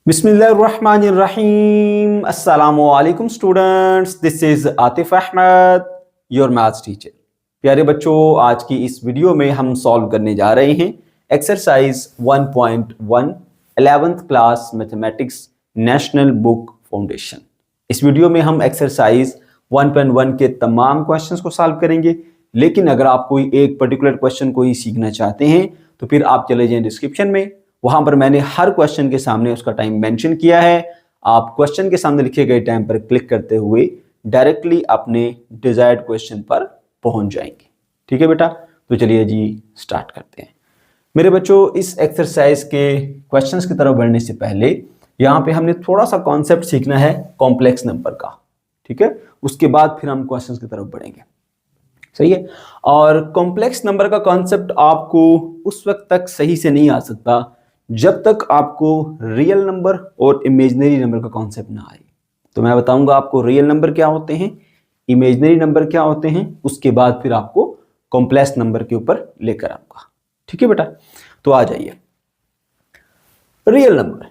बिस्मिल्लाहिर्रहमानिर्रहीम। अस्सलामुअलैकुम students, this is Atif Ahmad, your maths teacher. प्यारे बच्चों, आज की इस वीडियो में हम सॉल्व करने जा रहे हैं exercise 1.1 11th class mathematics national book foundation. इस वीडियो में हम एक्सरसाइज 1.1 के तमाम क्वेश्चंस को सॉल्व करेंगे, लेकिन अगर आप कोई एक पर्टिकुलर क्वेश्चन को ही सीखना चाहते हैं तो फिर आप चले जाएं डिस्क्रिप्शन में, वहां पर मैंने हर क्वेश्चन के सामने उसका टाइम मेंशन किया है। आप क्वेश्चन के सामने लिखे गए टाइम पर क्लिक करते हुए डायरेक्टली अपने डिजायर्ड क्वेश्चन पर पहुंच जाएंगे। ठीक है बेटा, तो चलिए जी स्टार्ट करते हैं। मेरे बच्चों, इस एक्सरसाइज के क्वेश्चंस की तरफ बढ़ने से पहले यहाँ पे हमने थोड़ा सा कॉन्सेप्ट सीखना है कॉम्प्लेक्स नंबर का। ठीक है, उसके बाद फिर हम क्वेश्चंस की तरफ बढ़ेंगे। सही है। और कॉम्प्लेक्स नंबर का कॉन्सेप्ट आपको उस वक्त तक सही से नहीं आ सकता जब तक आपको रियल नंबर और इमेजिनरी नंबर का कॉन्सेप्ट ना आए। तो मैं बताऊंगा आपको रियल नंबर क्या होते हैं, इमेजिनरी नंबर क्या होते हैं, उसके बाद फिर आपको कॉम्प्लेक्स नंबर के ऊपर लेकर आऊंगा। ठीक है बेटा, तो आ जाइए। रियल नंबर,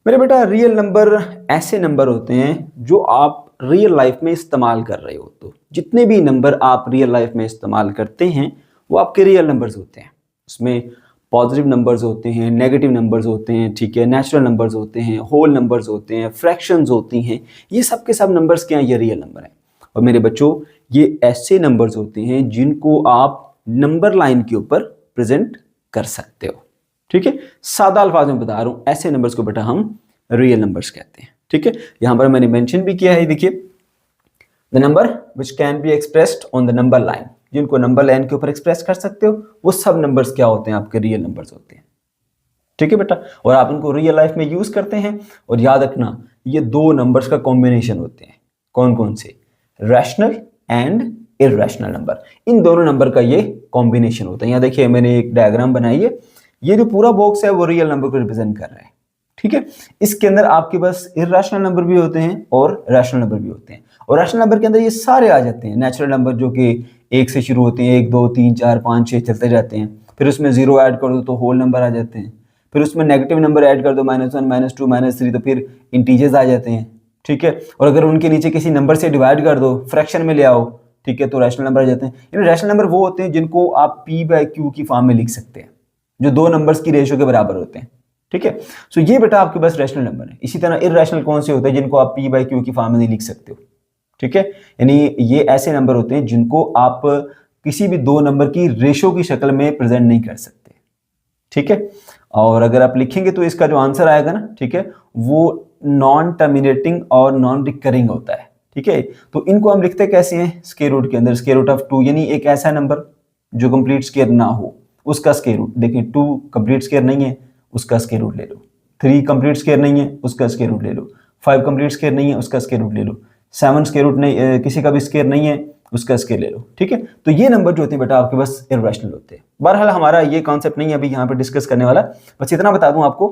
मेरे बेटा रियल नंबर ऐसे नंबर होते हैं जो आप रियल लाइफ में इस्तेमाल कर रहे हो। तो जितने भी नंबर आप रियल लाइफ में इस्तेमाल करते हैं वो आपके रियल नंबर्स होते हैं। उसमें पॉजिटिव नंबर्स होते हैं, नेगेटिव नंबर्स होते हैं, ठीक है, नेचुरल नंबर्स होते हैं, होल नंबर्स होते हैं, फ्रैक्शंस होती हैं। ये सब के सब नंबर्स क्या हैं? ये रियल नंबर हैं। और मेरे बच्चों, ये ऐसे नंबर्स होते हैं जिनको आप नंबर लाइन के ऊपर प्रेजेंट कर सकते हो। ठीक है, सादा अल्फाज में बता रहा हूं, ऐसे नंबर्स को बेटा हम रियल नंबर्स कहते हैं। ठीक है, यहां पर मैंने मेंशन भी किया है, देखिए, the number which can be expressed on the number line, जिनको नंबर लाइन के ऊपर एक्सप्रेस कर सकते हो वो सब नंबर्स क्या होते हैं? आपके रियल नंबर्स होते हैं। ठीक है बेटा, और आप उनको रियल लाइफ में यूज करते हैं। और याद रखना, ये दो नंबर्स का कॉम्बिनेशन होते हैं। कौन कौन से? Rational and irrational number. इन दोनों नंबर का ये कॉम्बिनेशन होता है। यहाँ देखिए, मैंने एक डायग्राम बनाई है। ये जो पूरा बॉक्स है वो रियल नंबर को रिप्रेजेंट कर रहा है। ठीक है, इसके अंदर आपके पास इररेशनल नंबर भी होते हैं और रैशनल नंबर भी होते हैं। और रैशनल नंबर के अंदर ये सारे आ जाते हैं। नेचुरल नंबर जो कि 1 से शुरू होते हैं, 1 2 3 4 5 6 चलते जाते हैं। फिर उसमें 0 ऐड कर दो तो होल नंबर आ जाते हैं। फिर उसमें नेगेटिव नंबर ऐड कर दो, -1 -2 -3, तो फिर इंटीजर्स आ जाते हैं। ठीक है, और अगर उनके नीचे किसी नंबर से डिवाइड कर दो, फ्रैक्शन में ले आओ, ठीक है, तो रैशनल नंबर आ जाते हैं। यानी रैशनल नंबर वो होते हैं जिनको आप P/Q की फॉर्म में लिख सकते हैं, जो दो नंबर्स की रेशियो के बराबर होते हैं। ठीक है, सो ये बेटा आपके पास रैशनल नंबर है। इसी तरह इररेशनल कौन से होते हैं? जिनको आप P/Q की फॉर्म में नहीं लिख सकते हो। ठीक है, यानी ये ऐसे नंबर होते हैं जिनको आप किसी भी दो नंबर की रेशियो की शक्ल में प्रेजेंट नहीं कर सकते। ठीक है, और अगर आप लिखेंगे तो इसका जो आंसर आएगा ना, ठीक है, वो नॉन टर्मिनेटिंग और नॉन रिकरिंग होता है। ठीक है, तो इनको हम लिखते कैसे हैं? स्क्वायर रूट के अंदर, स्क्वायर रूट ऑफ 2, यानी एक ऐसा नंबर जो कंप्लीट स्क्वायर ना हो उसका स्क्वायर रूट। देखिए, 2 कंप्लीट स्क्वायर नहीं है, उसका स्क्वायर रूट ले लो। 3 कंप्लीट स्क्वायर नहीं है, उसका स्क्वायर रूट ले लो। 5 कंप्लीट स्क्वायर नहीं है, उसका स्क्वायर रूट ले लो। 7 स्क्वायर रूट नहीं, किसी का भी स्क्वायर नहीं है, उसका स्क्वायर ले लो। ठीक है, तो ये नंबर जो होते हैं बेटा आपके पास इररेशनल होते हैं। बहरहाल हमारा ये कॉन्सेप्ट नहीं है अभी यहाँ पे डिस्कस करने वाला, बस इतना बता दूं आपको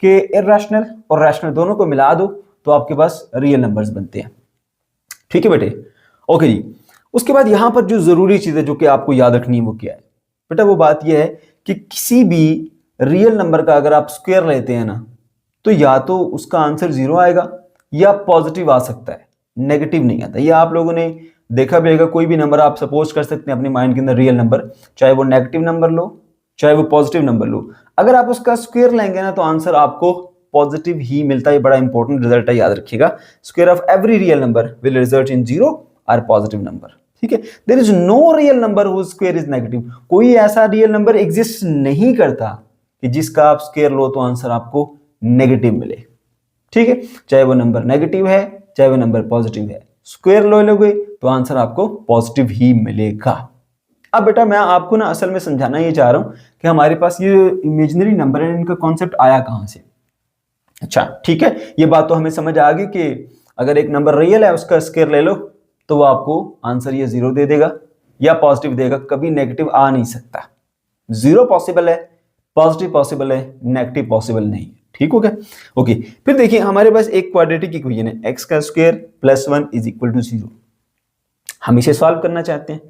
कि इररेशनल और रैशनल दोनों को मिला दो तो आपके पास रियल नंबर्स बनते हैं। ठीक है बेटे, ओके जी। उसके बाद यहाँ पर जो जरूरी चीज है जो कि आपको याद रखनी है वो क्या है बेटा? वो बात यह है कि किसी भी रियल नंबर का अगर आप स्क्वायर लेते हैं ना, तो या तो उसका आंसर 0 आएगा या पॉजिटिव आ सकता है, नेगेटिव नहीं आता। ये आप लोगों ने देखा भी होगा। कोई भी नंबर आप सपोज कर सकते हैं अपने माइंड के अंदर रियल नंबर, चाहे वो नेगेटिव नंबर लो चाहे वो पॉजिटिव नंबर लो, अगर आप उसका स्क्वायर लेंगे ना तो आंसर आपको पॉजिटिव ही मिलता है। बड़ा इंपॉर्टेंट रिजल्ट है, याद रखिएगा। Square of every real number will result in 0 और पॉजिटिव नंबर। ठीक है, there is no real number whose square is negative. कोई ऐसा रियल नंबर एग्जिस्ट नहीं करता कि जिसका आप स्क्वायर लो तो आंसर आपको नेगेटिव मिले। ठीक है, चाहे वो नंबर नेगेटिव है चाहे वो नंबर पॉजिटिव है, स्क्वायर लो लोगे तो आंसर आपको पॉजिटिव ही मिलेगा। अब बेटा मैं आपको ना असल में समझाना ये चाह रहा हूं कि हमारे पास ये इमेजिनरी नंबर है, इनका कॉन्सेप्ट आया कहां से। अच्छा ठीक है, ये बात तो हमें समझ आ गई कि अगर एक नंबर रियल है उसका स्क्वायर ले लो तो वो आपको आंसर ये 0 दे देगा या पॉजिटिव देगा, कभी नेगेटिव आ नहीं सकता। 0 पॉसिबल है, पॉजिटिव पॉसिबल है, नेगेटिव पॉसिबल नहीं। ठीक हो गया? ओके, फिर देखिए हमारे पास एक क्वाड्रेटिक इक्वेशन है, x का square plus 1 is equal to 0। हम इसे सॉल्व करना चाहते हैं।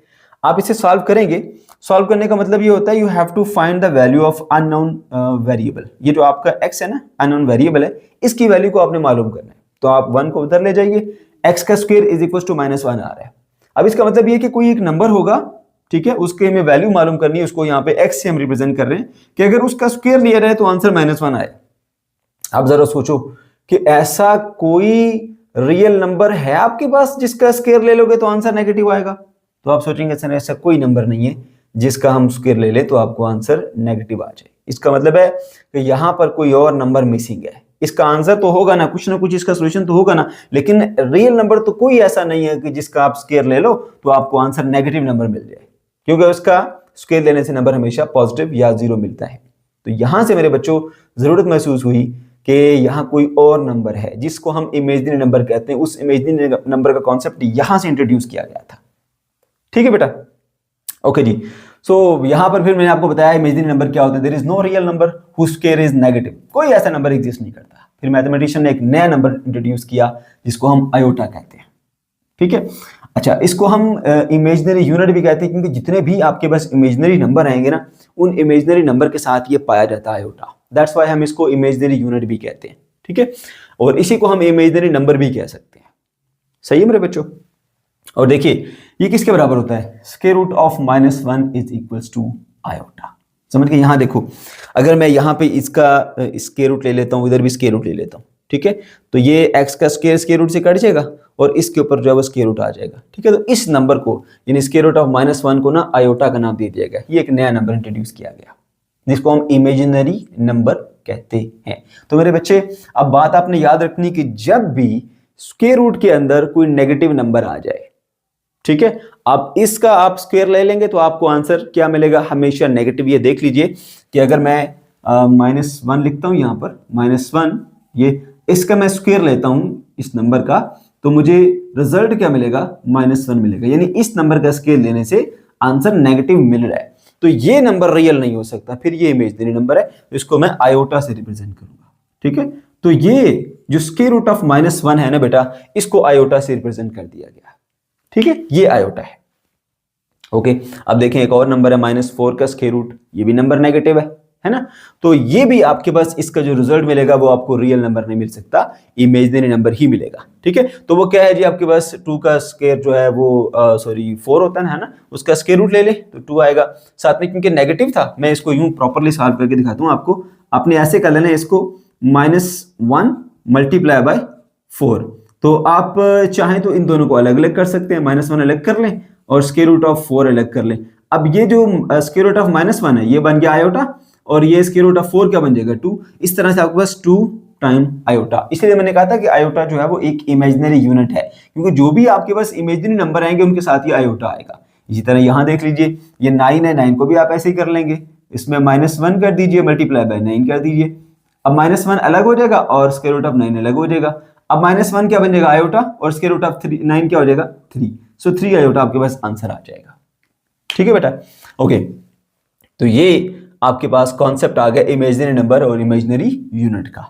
आप इसे सॉल्व करेंगे सॉल्व करने का मतलब ये होता है you have to find the value of unknown variable. ये जो आपका x है ना, अननोन वेरिएबल है, इसकी वैल्यू को आपने मालूम करना है। तो आप 1 को उधर ले जाइए, x का स्क्वायर इज इक्वल टू -1 आ रहा है। अब इसका मतलब ये कि कोई एक नंबर होगा, ठीक है, उसके हमें वैल्यू मालूम करनी है, उसको यहाँ पे x से हम रिप्रेजेंट कर रहे हैं कि अगर उसका स्क्वायर लिया जाए तो आंसर -1 आए। आप जरा सोचो कि ऐसा कोई रियल नंबर है आपके पास जिसका स्क्वायर ले लोगे तो आंसर नेगेटिव आएगा? तो आप सोचेंगे सर ऐसा कोई नंबर नहीं है जिसका हम स्क्वायर ले ले तो आपको आंसर नेगेटिव आ जाए। इसका मतलब है कि यहां पर कोई और नंबर मिसिंग है। इसका आंसर तो होगा ना कुछ इसका सोल्यूशन तो होगा ना, लेकिन रियल नंबर तो कोई ऐसा नहीं है कि जिसका आप स्क्वायर ले लो तो आपको आंसर नेगेटिव नंबर मिल जाए, क्योंकि उसका स्क्वायर लेने से नंबर हमेशा पॉजिटिव या 0 मिलता है। तो यहां से मेरे बच्चों जरूरत महसूस हुई कि यहाँ कोई और नंबर है जिसको हम इमेजिनरी नंबर कहते हैं। उस इमेजिनरी नंबर का कॉन्सेप्ट यहां से इंट्रोड्यूस किया गया था। ठीक है बेटा, ओके जी। सो यहां पर फिर मैंने आपको बताया इमेजिनरी नंबर क्या होता है। There is no real number whose square is negative. कोई ऐसा नंबर एग्जिस्ट नहीं करता। फिर मैथमेटिशियन ने एक नया नंबर इंट्रोड्यूस किया जिसको हम आयोटा कहते हैं। ठीक है, अच्छा, इसको हम इमेजिनरी यूनिट भी कहते हैं, क्योंकि जितने भी आपके पास इमेजिनरी नंबर आएंगे ना, उन इमेजिनरी नंबर के साथ ये पाया जाता है आयोटा। दैट्स व्हाई हम इसको इमेजिनरी यूनिट भी कहते हैं। ठीक है, और इसी को हम इमेजिनरी नंबर भी कह सकते हैं। सही है मेरे बच्चों? और देखिए ये किसके बराबर होता है? Square root of -1 is equals to iota. समझ गए? यहां देखो, अगर मैं यहां पे इसका स्क्वायर रूट ले लेता हूं, इधर भी स्क्वायर रूट ले लेता हूं, ठीक है, तो ये x का स्क्वायर रूट से कट जाएगा और इसके ऊपर जो है वो स्क्वायर रूट आ जाएगा। ठीक है, तो इस नंबर को यानी स्क्वायर रूट ऑफ -1 को ना आयोटा का नाम दे दिया गया। ये एक नया नंबर इंट्रोड्यूस किया गया जिसको हम इमेजिनरी नंबर कहते हैं। तो मेरे बच्चे, अब बात आपने याद रखनी कि जब भी स्क्वायर रूट के अंदर कोई नेगेटिव नंबर आ जाए, ठीक है, आप इसका आप स्क्वायर ले लेंगे तो आपको आंसर क्या मिलेगा? हमेशा नेगेटिव। ये देख लीजिए कि अगर मैं -1 लिखता हूं यहां पर -1, ये इसका मैं स्क्वायर लेता हूं इस नंबर का, तो मुझे रिजल्ट क्या मिलेगा? -1 मिलेगा। यानी इस नंबर का स्क्वायर लेने से आंसर नेगेटिव मिल रहा है। तो ये नंबर रियल नहीं हो सकता, फिर ये इमेजिनरी नंबर है, इसको मैं आयोटा से रिप्रेजेंट करूंगा। ठीक है, तो ये जो स्क्वायर रूट ऑफ -1 है ना बेटा, इसको आयोटा से रिप्रेजेंट कर दिया गया। ठीक है, ये आयोटा है। ओके, अब देखें एक और नंबर है -4 का स्क्वायर रूट, ये भी नंबर नेगेटिव है ना? तो ये भी आपके पास इसका जो रिजल्ट मिलेगा वो आपको रियल नंबर नहीं मिल सकता, इमेजिनरी नंबर ही मिलेगा। ठीक है, तो वो क्या है जी? आपके पास 2 का स्क्वायर जो है वो 4 होता है ना, उसका स्क्वायर रूट ले ले तो 2 आएगा। साथ में क्योंकि नेगेटिव था, मैं इसको यूं प्रॉपरली सॉल्व करके दिखाता हूं आपको। आपने ऐसे कर लेना, इसको -1 मल्टीप्लाई बाय 4। तो आप चाहें तो इन दोनों को अलग अलग कर सकते हैं, -1 अलग कर लें और स्क्वायर रूट ऑफ 4 अलग कर लें। अब ये जो स्क्वायर रूट ऑफ -1 है ये बन गया आयोटा, और ये स्क्वायर रूट ऑफ 4 क्या बन जाएगा? 2। इस तरह से आपके पास 2 टाइम आयोटा। इसलिए मैंने कहा था कि आयोटा जो है वो एक इमेजिनरी यूनिट है, क्योंकि जो भी आपके पास इमेजिनरी नंबर आएंगे उनके साथ ही आयोटा आएगा। इसी तरह यहां देख लीजिए, ये 9 है, 9 को भी आप ऐसे ही कर लेंगे, इसमें -1 कर दीजिए मल्टीप्लाई बाय 9 कर दीजिए। अब -1 अलग हो जाएगा और स्क्वायर रूट ऑफ 9 अलग हो जाएगा। अब -1 क्या बन जाएगा? आयोटा, और स्क्वायर रूट ऑफ 9 क्या हो जाएगा? 3। सो 3 आयोटा आपके पास आंसर आ जाएगा। ठीक है बेटा, ओके, तो ये आपके पास कॉन्सेप्ट आ गया इमेजिनरी नंबर और इमेजिनरी यूनिट का।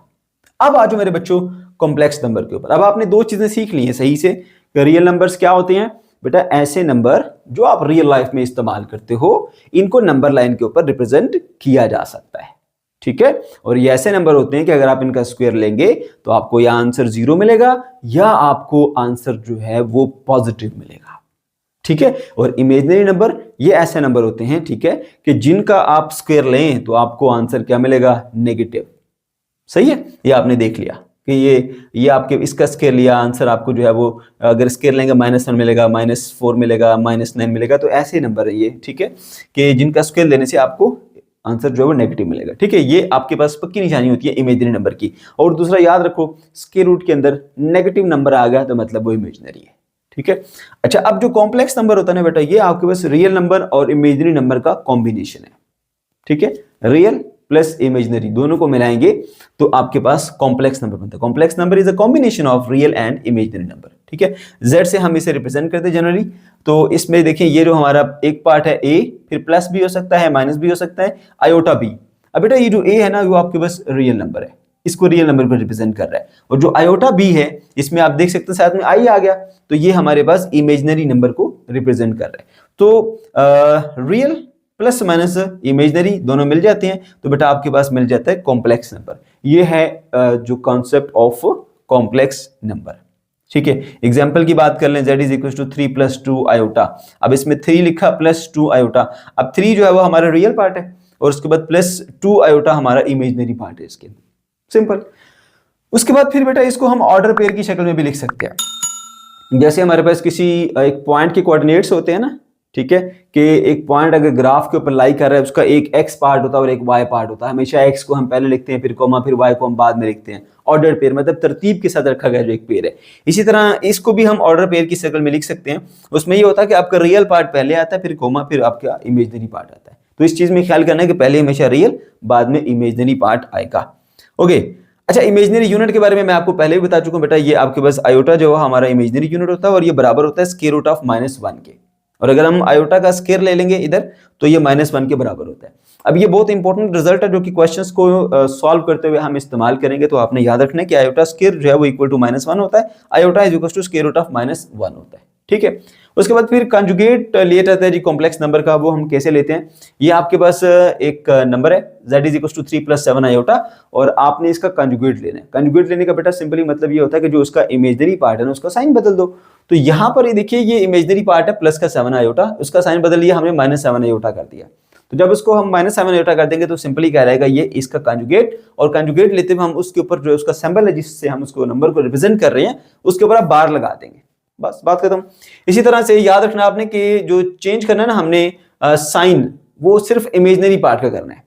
अब आ जाओ मेरे बच्चों कॉम्प्लेक्स नंबर के ऊपर। अब आपने 2 चीजें सीख ली हैं सही से कि रियल नंबर्स क्या होते हैं। बेटा, ऐसे नंबर जो आप रियल लाइफ में इस्तेमाल करते हो, इनको नंबर लाइन के ऊपर रिप्रेजेंट किया जा सकता है। ठीक है, और ये ऐसे नंबर होते हैं कि अगर आप इनका स्क्वायर लेंगे तो आपको या आंसर 0 मिलेगा या आपको आंसर जो है वो पॉजिटिव मिलेगा। ठीक है, और इमेजिनरी नंबर ये ऐसे नंबर होते हैं, ठीक है, कि जिनका आप स्क्वायर लें तो आपको आंसर क्या मिलेगा? नेगेटिव। सही है, ये आपने देख लिया कि ये आपके इसका स्क्वायर लिया, आंसर आपको जो है वो अगर स्क्वायर लेंगे -1 मिलेगा, -4 मिलेगा, -9 मिलेगा। तो ऐसे नंबर है ये, ठीक है, कि जिनका स्क्वायर लेने से आपको आंसर जो है वो नेगेटिव मिलेगा। ठीक है, ये आपके पास पक्की निशानी होती है इमेजिनरी नंबर की। और दूसरा याद रखो, स्क्वायर रूट के अंदर नेगेटिव नंबर आ गया तो मतलब वो इमेजिनरी है। ठीक है, अच्छा, अब जो कॉम्प्लेक्स नंबर होता है ना बेटा, ये आपके पास रियल नंबर और इमेजिनरी नंबर का कॉम्बिनेशन है। ठीक है, रियल प्लस इमेजिनरी दोनों को मिलाएंगे तो आपके पास कॉम्प्लेक्स नंबर बनता है। Complex number is a combination of real and imaginary number. ठीक है, जेड से हम इसे रिप्रेजेंट करते हैं जनरली। तो इसमें देखिए, ये जो हमारा एक पार्ट है ए, फिर प्लस भी हो सकता है, माइनस भी हो सकता है, आयोटा बी। अब बेटा ये जो ए है ना, वो आपके पास रियल नंबर है, इसको रियल नंबर पर रिप्रेजेंट कर रहा है। और जो आयोटा बी है, इसमें आप देख सकते हैं साथ में आई आ गया, तो ये हमारे पास इमेजिनरी नंबर को रिप्रेजेंट कर रहा है। तो रियल प्लस माइनस इमेजनरी दोनों मिल जाते हैं, तो बेटा आपके पास मिल जाता है कॉम्प्लेक्स नंबर। ये है जो कॉन्सेप्ट ऑफ कॉम्प्लेक्स नंबर। ठीक है, एग्जाम्पल की बात कर लें, z is equal to 3 + 2 iota. अब इसमें 3 लिखा प्लस 2 आयोटा। अब 3 जो है वो हमारा रियल पार्ट है और उसके बाद प्लस 2 आयोटा हमारा इमेजनरी पार्ट है इसके, सिंपल। उसके बाद फिर बेटा इसको हम ऑर्डर पेयर की शक्ल में भी लिख सकते हैं। जैसे हमारे पास किसी एक पॉइंट के कोऑर्डिनेट्स होते हैं ना, ठीक है, कि एक पॉइंट अगर ग्राफ के ऊपर लाई कर रहा है, उसका एक x पार्ट होता है और एक y पार्ट होता है। हमेशा x को हम पहले लिखते हैं, फिर कोमा, फिर y को हम बाद में लिखते हैं। ऑर्डर पेयर मतलब तरतीब के साथ रखा गया जो एक पेयर है। इसी तरह इसको भी हम ऑर्डर पेयर की शक्ल में लिख सकते हैं। उसमें ये होता है कि आपका रियल पार्ट पहले आता है, फिर कोमा, फिर आपका इमेजनरी पार्ट आता है। तो इस चीज में ख्याल करना है कि पहले हमेशा रियल, बाद में इमेजनरी पार्ट आएगा। ओके, अच्छा, इमेजनरी यूनिट के बारे में मैं आपको पहले भी बता चुका हूं बेटा। ये आपके पास आयोटा जो है हमारा इमेजनरी यूनिट होता है और ये बराबर होता है स्क्वायर रूट ऑफ -1 के। और अगर हम आयोटा का स्क्वायर ले लेंगे इधर तो ये -1 के बराबर होता है। अब ये बहुत इंपॉर्टेंट रिजल्ट है जो कि क्वेश्चंस को सॉल्व करते हुए हम इस्तेमाल करेंगे। तो आपने याद रखना है कि आयोटा स्क्वायर जो है वो इक्वल टू -1 होता है, iota is equal to square root of -1 होता है। ठीक है, उसके बाद फिर कंजुगेट लिया जाता है जी कॉम्प्लेक्स नंबर का। वो हम कैसे लेते हैं, ये आपके पास एक नंबर है z is equal to 3 + 7 iota और आपने इसका कंजुगेट लेना है। कंजुगेट लेने का बेटा सिंपली मतलब ये होता है कि जो उसका इमेजनरी पार्ट है ना उसका साइन बदल दो। तो यहाँ पर ये देखिए ये इमेजनरी पार्ट है प्लस का 7 आयोटा, उसका साइन बदल लिया हमने -7 आयोटा कर दिया। तो जब उसको हम -7 आयोटा कर देंगे तो सिंपली क्या रहेगा, ये इसका कंजुगेट। और कंजुगेट लेते हुए हम उसके ऊपर जो उसका सिंबल है जिससे हम उसको नंबर को रिप्रेजेंट कर रहे हैं उसके ऊपर आप बार लगा देंगे, बस बात खत्म। इसी तरह से याद रखना आपने कि जो चेंज करना है ना हमने साइन, वो सिर्फ इमेजनरी पार्ट का करना है।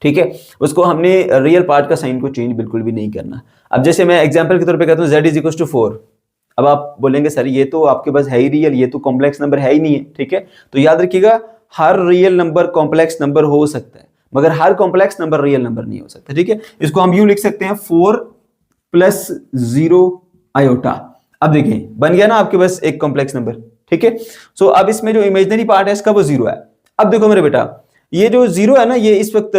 ठीक है, उसको हमने रियल पार्ट का साइन को चेंज बिल्कुल भी नहीं करना। अब जैसे मैं एग्जांपल के तौर पे कहता हूं z इज इक्वल टू 4। अब आप बोलेंगे सर ये तो आपके पास है ही रियल, ये तो कॉम्प्लेक्स नंबर है ही नहीं है। ठीक है, तो याद रखिएगा हर रियल नंबर कॉम्प्लेक्स नंबर हो सकता है मगर हर कॉम्प्लेक्स नंबर रियल नंबर नहीं हो सकता। ठीक है, इसको हम यूं लिख सकते हैं 4 + 0 आयोटा। अब देखिए बन गया ना आपके पास एक कॉम्प्लेक्स नंबर। ठीक है, सो अब इसमें जो इमेजनरी पार्ट है इसका वो 0 है। अब देखो मेरे बेटा ये जो 0 है ना ये इस वक्त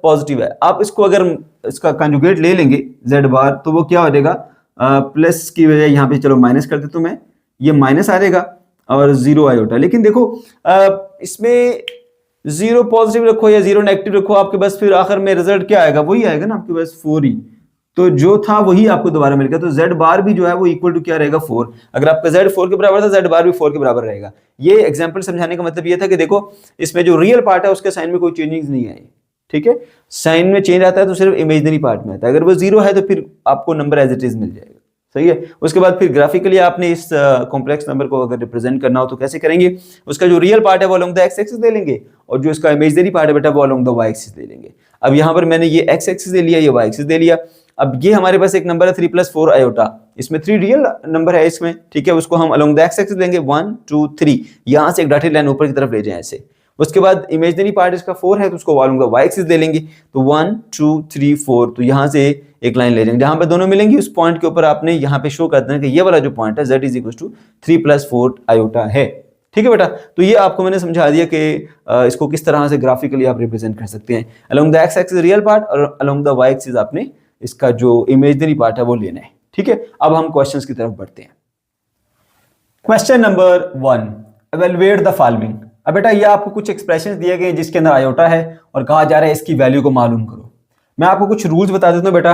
पॉजिटिव है। आप इसको अगर इसका कंजुगेट ले लेंगे z बार तो वो क्या हो जाएगा, प्लस की बजाय यहाँ पे चलो माइनस कर देता हूं मैं, ये माइनस आ जाएगा और 0 आयोटा। लेकिन देखो इसमें 0 पॉजिटिव रखो या 0 नेगेटिव रखो, आपके पास फिर आखिर में रिजल्ट क्या आएगा, वही आएगा ना आपके पास 4 ही। तो जो था वही आपको दोबारा मिल गया। तो z बार भी जो है वो इक्वल टू क्या रहेगा, 4। अगर आपका z 4 के बराबर था z बार भी 4 के बराबर रहेगा। ये एग्जांपल समझाने का मतलब ये था कि देखो इसमें जो रियल पार्ट है उसके साइन में कोई चेंजिंग नहीं आई। ठीक है, साइन में चेंज आता है तो सिर्फ इमेजनरी पार्ट में आता है। अगर वो 0 है तो फिर आपको नंबर एज इट इज मिल जाएगा। सही है, उसके बाद फिर ग्राफिकली आपने इस कॉम्प्लेक्स नंबर को अगर रिप्रेजेंट करना हो तो कैसे करेंगे, उसका जो रियल पार्ट है वो अलोंग द एक्स एक्सिस ले लेंगे और जो इसका इमेजनरी पार्ट है बेटा वो अलोंग द वाई एक्सिस ले लेंगे। अब यहाँ पर मैंने ये एक्स एक्सिस ले लिया, ये वाई एक्सिस ले लिया। अब ये हमारे पास एक नंबर है 3 + 4 आयोटा, इसमें 3 रियल नंबर है इसमें। ठीक है, उसको हम अलोंग द एक्स एक्सिस लेंगे 1 2 3, यहां से एक डॉटेड लाइन ऊपर की तरफ ले जाए ऐसे। उसके बाद इमेजनरी पार्ट इसका 4 है तो उसको अलोंग द वाई एक्सिस ले लेंगे। तो 1 2 3 4, तो यहां से एक लाइन ले लेंगे जहां पे दोनों मिलेंगी उस पॉइंट के ऊपर आपने यहाँ पे शो कर देना कि ये वाला जो पॉइंट है z is equal to 3 + 4 iota है। ठीक है बेटा, तो ये आपको मैंने समझा दिया कि इसको किस तरह से ग्राफिकली आप रिप्रेजेंट कर सकते हैं। Along the x axis real part और अलोंग द वाई एक्सिस आपने इसका जो इमेजनरी पार्ट है वो लेना है। ठीक है, अब हम क्वेश्चंस की तरफ बढ़ते हैं। Question number 1, evaluate the following. अब बेटा ये आपको कुछ एक्सप्रेशंस दिए गए जिसके अंदर आयोटा है और कहा जा रहा है इसकी वैल्यू को मालूम करो। मैं आपको कुछ रूल्स बता देता हूं बेटा,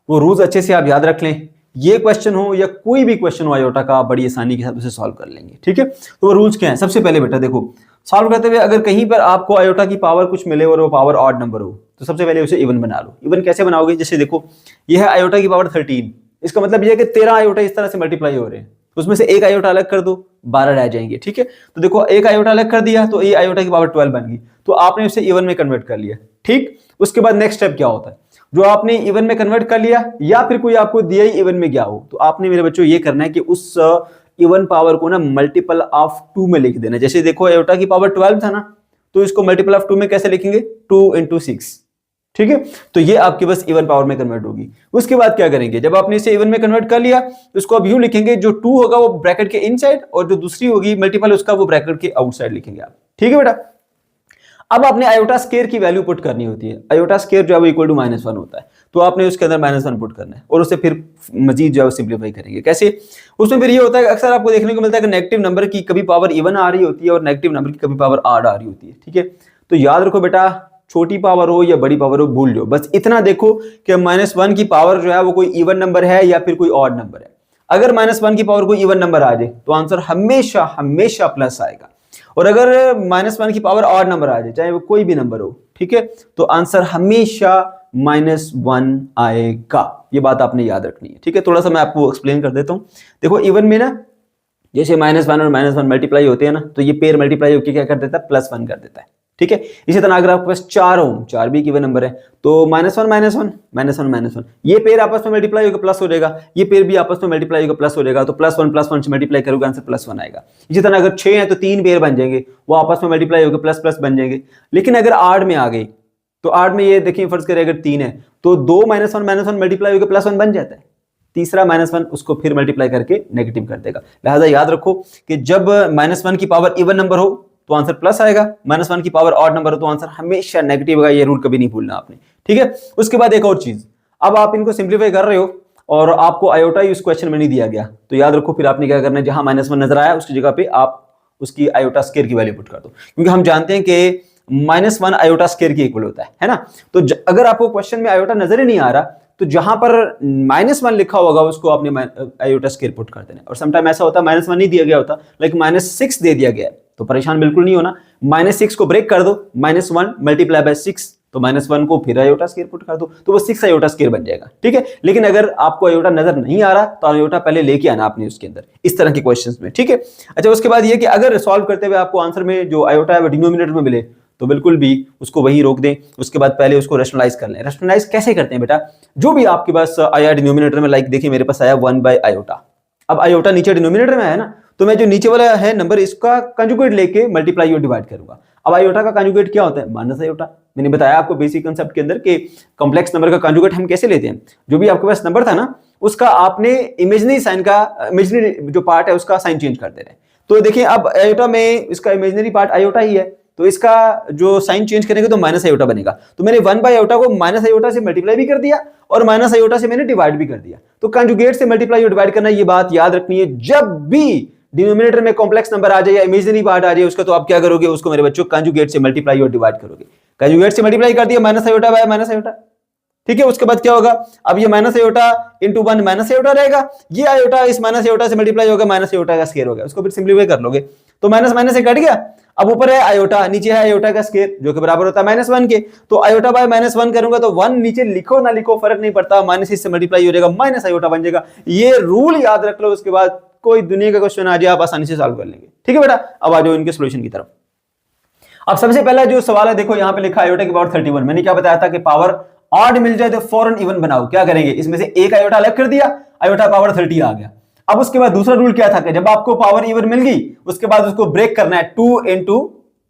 वो रूल्स अच्छे से आप याद रख लें। ये क्वेश्चन हो या कोई भी क्वेश्चन हो आयोटा का, आप बड़ी आसानी के साथ उसे सॉल्व कर लेंगे। ठीक है, तो वो रूल्स क्या हैं। सबसे पहले बेटा देखो, सॉल्व करते हुए अगर कहीं पर आपको आयोटा की पावर कुछ मिले और वो पावर ऑड नंबर हो तो सबसे पहले उसे इवन बना लो। इवन कैसे बनाओगे, जैसे देखो ये है आयोटा की पावर 13, इसका मतलब ये है कि 13 आयोटा इस तरह से मल्टीप्लाई हो रहे हैं, उसमें से एक आयोटा अलग कर दो 12 रह जाएंगे। ठीक है, तो देखो एक आयोटा अलग कर दिया तो ये आयोटा की पावर 12 बन गई, तो आपने उसे इवन में कन्वर्ट कर लिया। ठीक, उसके बाद नेक्स्ट स्टेप क्या होता है, जो आपने इवन में कन्वर्ट कर लिया या फिर कोई आपको दिया ही इवन में गया हो तो आपने मेरे बच्चों ये करना है कि उस इवन पावर को ना मल्टीपल ऑफ 2 में लिख देना। जैसे देखो आयोटा की पावर 12 था ना, तो इसको मल्टीपल ऑफ 2 में कैसे लिखेंगे, 2 × 6। ठीक है, तो ये आपके बस इवन पावर में कन्वर्ट होगी। उसके बाद क्या करेंगे, जब आपने इसे इवन में कन्वर्ट कर लिया तो इसको अब यूं लिखेंगे, जो 2 होगा वो ब्रैकेट के इनसाइड और जो दूसरी होगी मल्टीपल उसका वो ब्रैकेट के आउटसाइड लिखेंगे आप। ठीक है बेटा, अब आपने आयोटा स्क्वायर की वैल्यू पुट करनी होती है। आयोटा स्क्वायर जो है वो इक्वल टू -1 होता है, तो आपने उसके अंदर -1 पुट करना है और उसे फिर मजीद जो है सिंप्लीफाई करेंगे। कैसे? उसमें फिर ये होता है अक्सर आपको देखने को मिलता है कि नेगेटिव नंबर की कभी पावर इवन आ रही होती है और नेगेटिव नंबर की कभी पावर ऑड आ रही होती है। ठीक है, तो याद रखो बेटा, छोटी पावर हो या बड़ी पावर हो भूल जाओ, बस इतना देखो कि -1 की पावर जो है वो कोई इवन नंबर है या फिर कोई ऑड नंबर है। अगर -1 की पावर कोई इवन नंबर आ जाए तो आंसर हमेशा हमेशा प्लस आएगा, और अगर -1 की पावर ऑड नंबर आ जाए, चाहे वो कोई भी नंबर हो, ठीक है, तो आंसर हमेशा -1 आएगा। ये बात आपने याद रखनी है। ठीक है, थोड़ा सा मैं आपको एक्सप्लेन कर देता हूं। देखो इवन में ना जैसे -1 और -1 मल्टीप्लाई होते हैं ना, तो ये पेयर मल्टीप्लाई होकर क्या कर देता है, +1 कर देता है। ठीक है, इसी तरह अगर आपके पास 4 हो, 4 भी एक इवन नंबर है, तो -1 ये पेयर आपस में मल्टीप्लाई होकर प्लस हो जाएगा, ये पेयर भी आपस में मल्टीप्लाई होकर प्लस हो जाएगा, तो +1 से मल्टीप्लाई करोगे आंसर +1 आएगा। इसी तरह अगर 6 है तो 3 पेयर बन जाएंगे, वो आपस में मल्टीप्लाई होकर प्लस बन जाएंगे। लेकिन अगर 8 में आ गई, तो 8 में ये देखिए फर्ज करें अगर 3 है तो 2 -1 मल्टीप्लाई होकर +1 बन जाता है, तीसरा -1 उसको फिर मल्टीप्लाई करके नेगेटिव कर देगा। लिहाजा याद रखो कि जब -1 की पावर इवन नंबर हो तो आंसर प्लस आएगा, -1 की पावर ऑड नंबर हो तो आंसर हमेशा नेगेटिव आएगा। ये रूल कभी नहीं भूलना आपने। ठीक है, उसके बाद एक और चीज, अब आप इनको सिंप्लीफाई कर रहे हो और आपको आयोटा ही उस क्वेश्चन में नहीं दिया गया, तो याद रखो फिर आपने क्या करना है, जहां -1 नजर आया उसकी जगह पे आप उसकी आयोटा स्क्वायर की वैल्यू पुट कर दो, क्योंकि हम जानते हैं कि -1 आयोटा स्क्वायर के इक्वल होता है ना। तो अगर आपको क्वेश्चन में आयोटा नजर ही नहीं आ रहा तो जहां पर -1 लिखा होगा उसको आपने आयोटा स्क्वायर पुट कर देना। और समटाइम ऐसा होता है -1 नहीं दिया गया होता लेकिन -6 दे दिया गया है, तो परेशान बिल्कुल नहीं होना। -6 को ब्रेक कर दो, -1 मल्टीप्लाई बाय 6, तो -1 को फिर आयोटा स्क्वायर पुट कर दो, तो वो 6 आयोटा स्क्वायर बन जाएगा। ठीक है, लेकिन अगर आपको आयोटा नजर नहीं आ रहा तो आयोटा पहले लेके आना आपने उसके अंदर, इस तरह के क्वेश्चंस में। ठीक है, अच्छा उसके बाद ये कि अगर सॉल्व करते हुए आपको आंसर में जो आयोटा है वो डिनोमिनेटर में मिले तो बिल्कुल भी उसको वहीं रोक दें, उसके बाद पहले उसको रैशनलाइज कर लें। रैशनलाइज कैसे करते हैं बेटा, जो भी आपके पास आया डिनोमिनेटर में, लाइक देखिए मेरे पास आया 1 बाय आयोटा। अब आयोटा नीचे डिनोमिनेटर में है ना, तो मैं जो नीचे वाला है नंबर इसका कंजुगेट लेके मल्टीप्लाई और डिवाइड करूंगा। अब आयोटा का कंजुगेट क्या होता है, माइनस आयोटा। मैंने बताया आपको बेसिक कांसेप्ट के अंदर कि कॉम्प्लेक्स नंबर का कंजुगेट हम कैसे लेते हैं। जो भी आपके पास नंबर था ना उसका आपने इमेजिनरी साइन का, इमेजिनरी जो पार्ट है उसका साइन चेंज कर दे रहे हैं। तो देखिए अब आयोटा में इसका इमेजिनरी पार्ट आयोटा ही है, तो इसका जो साइन चेंज करेंगे तो माइनस आयोटा बनेगा। तो मैंने 1 बाय आयोटा को माइनस आयोटा से मल्टीप्लाई भी कर दिया और माइनस आयोटा से मैंने डिवाइड भी कर दिया। तो कंजुगेट से मल्टीप्लाई और डिवाइड करना, ये बात याद रखनी है। जब भी डिनोमिनेटर में कॉम्प्लेक्स नंबर आ जाए या इमेजिनरी पार्ट आ जाए उसका, तो आप क्या करोगे, उसको मेरे बच्चों कंजुगेट से मल्टीप्लाई और डिवाइड करोगे। कंजुगेट से मल्टीप्लाई कर दिया minus iota bye minus iota, ठीक है। उसके बाद क्या होगा, अब ये minus iota into 1 minus iota रहेगा, ये आयोटा इस माइनस आयोटा से मल्टीप्लाई होगा, माइनस आयोटा का स्क्वायर हो गया, उसको फिर सिंपलीफाई कर लोगे तो माइनस माइनस से कट गया। अब ऊपर है आयोटा, नीचे है आयोटा का स्क्वायर जो कि बराबर होता है -1 के। तो आयोटा बाय -1 करूंगा तो 1 नीचे लिखो ना लिखो फर्क नहीं पड़ता, माइनस इससे मल्टीप्लाई हो जाएगा, माइनस आयोटा बन जाएगा। ये रूल याद रख लो, उसके बाद कोई दुनिया का क्वेश्चन आ जाए आप आसानी से सॉल्व कर लेंगे। ठीक है बेटा, अब आ जाओ इनके सॉल्यूशन की तरफ। अब सबसे पहला जो सवाल है, देखो यहाँ पे लिखा आयोटा की पावर 31। मैंने क्या बताया था कि पावर ऑड मिल जाए तो फौरन इवन बनाओ। क्या करेंगे, इसमें से एक आयोटा अलग कर दिया, आयोटा पावर 30 आ गया। अब उसके बाद दूसरा रूल क्या था कि जब आपको पावर इवन मिल गई उसके बाद उसको ब्रेक करना है 2 इंटू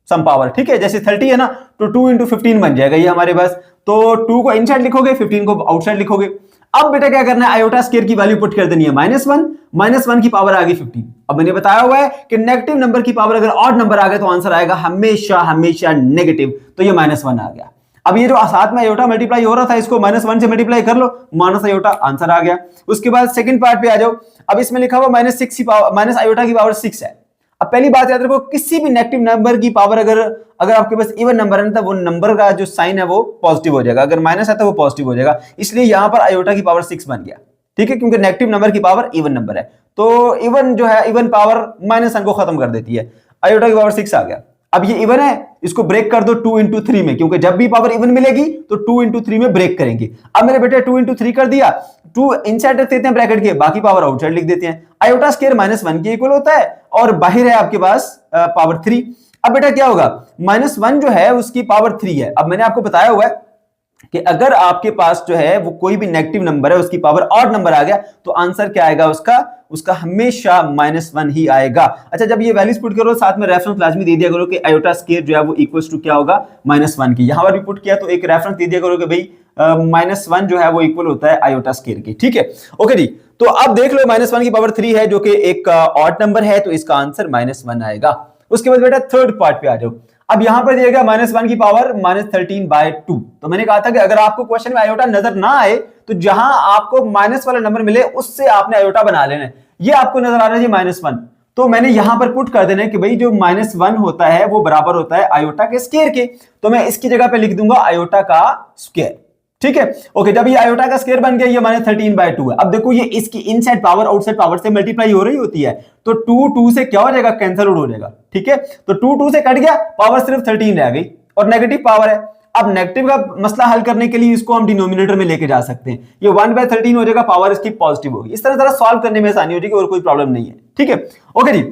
सम पावर। ठीक है, जैसे 30 है ना तो 2 इंटू 15 बन जाएगा ये हमारे पास। तो 2 को इनसाइड लिखोगे, 15 को आउटसाइड लिखोगे। अब बेटा क्या करना है, आयोटा स्क्वायर की वैल्यू पुट कर देनी है -1 की पावर आ गई 15। अब मैंने बताया हुआ है कि नेगेटिव नंबर की पावर अगर ऑड नंबर आ गया तो आंसर आएगा हमेशा हमेशा नेगेटिव, तो ये -1 आ गया। अब ये जो साथ में आयोटा मल्टीप्लाई हो रहा था इसको -1 से मल्टीप्लाई कर लो, माइनस आयोटा, आंसर आ गया। उसके बाद सेकंड पार्ट पे आ जाओ। अब इसमें लिखा हुआ -6 की पावर, माइनस आयोटा की पावर 6 है। अब पहली बात याद रखो, किसी भी नेगेटिव नंबर की पावर अगर आपके पास इवन नंबर है ना, तो वो नंबर का जो साइन है वो पॉजिटिव हो जाएगा, अगर माइनस है तो वो पॉजिटिव हो जाएगा। इसलिए यहां पर आयोटा की पावर 6 बन गया। ठीक है, क्योंकि नेगेटिव नंबर की पावर इवन नंबर है, तो इवन जो है इवन पावर -1 को खत्म कर देती है। आयोटा की पावर 6 आ गया। अब ये इवन है, इसको ब्रेक कर दो 2 इंटू 3 में, क्योंकि जब भी पावर इवन मिलेगी तो 2 इंटू 3 में ब्रेक करेंगे। अब मेरे बेटे 2 इंटू 3 कर दिया, 2 इनसाइड रख देते हैं ब्रैकेट के, बाकी पावर आउटसाइड लिख देते हैं। आयोटा स्क्वायर -1 के इक्वल होता है और बाहर है आपके पास पावर 3। अब बेटा क्या होगा, -1 जो है उसकी पावर 3 है। अब मैंने आपको बताया हुआ है कि अगर आपके पास जो है वो कोई भी नेगेटिव नंबर है उसकी पावर ऑड नंबर आ गया तो आंसर क्या आएगा उसका हमेशा -1 ही आएगा। अच्छा, जब ये वैल्यूज पुट करो साथ में रेफरेंस लाजमी दे दिया करो कि आयोटा स्क्वायर जो है वो इक्वल्स टू क्या होगा, -1 की। यहां पर भी पुट किया तो एक रेफरेंस दे दिया करो कि भाई -1 जो है वो इक्वल होता है आयोटा स्क्वायर की। ठीक है, ओके जी। तो अब देख लो -1 की पावर 3 है जो कि एक ऑड नंबर है, तो इसका आंसर -1 आएगा। उसके बाद बेटा थर्ड पार्ट पे आ जाओ। अब यहां पर दिया गया -1 की पावर -13/2। तो मैंने कहा था कि अगर आपको क्वेश्चन में आयोटा नजर ना आए तो जहां आपको माइनस वाला नंबर मिले उससे आपने आयोटा बना लेना है। ये आपको नजर आ रहा है जी -1, तो मैंने यहां पर पुट कर देना है कि भाई जो -1 होता है वो बराबर होता है आयोटा के स्क्वायर के। तो मैं इसकी जगह पे लिख दूंगा आयोटा का स्क्वायर। ठीक है, ओके। जब ये आयोटा का स्क्वायर बन गया, ये -13/2 है। अब देखो ये इसकी इनसाइड पावर आउटसाइड पावर से मल्टीप्लाई हो रही होती है, तो 2 से क्या हो जाएगा, कैंसिल आउट हो जाएगा। ठीक है, तो 2 से कट गया, पावर सिर्फ 13 रह गई और नेगेटिव पावर है। अब नेगेटिव का मसला हल करने के लिए इसको हम डिनोमिनेटर में लेके जा सकते हैं। ये 1/13 हो जाएगा, पावर इसकी पॉजिटिव होगी। इस तरह सॉल्व करने में आसानी हो जाएगी और कोई प्रॉब्लम नहीं है। ठीक है, ओके जी।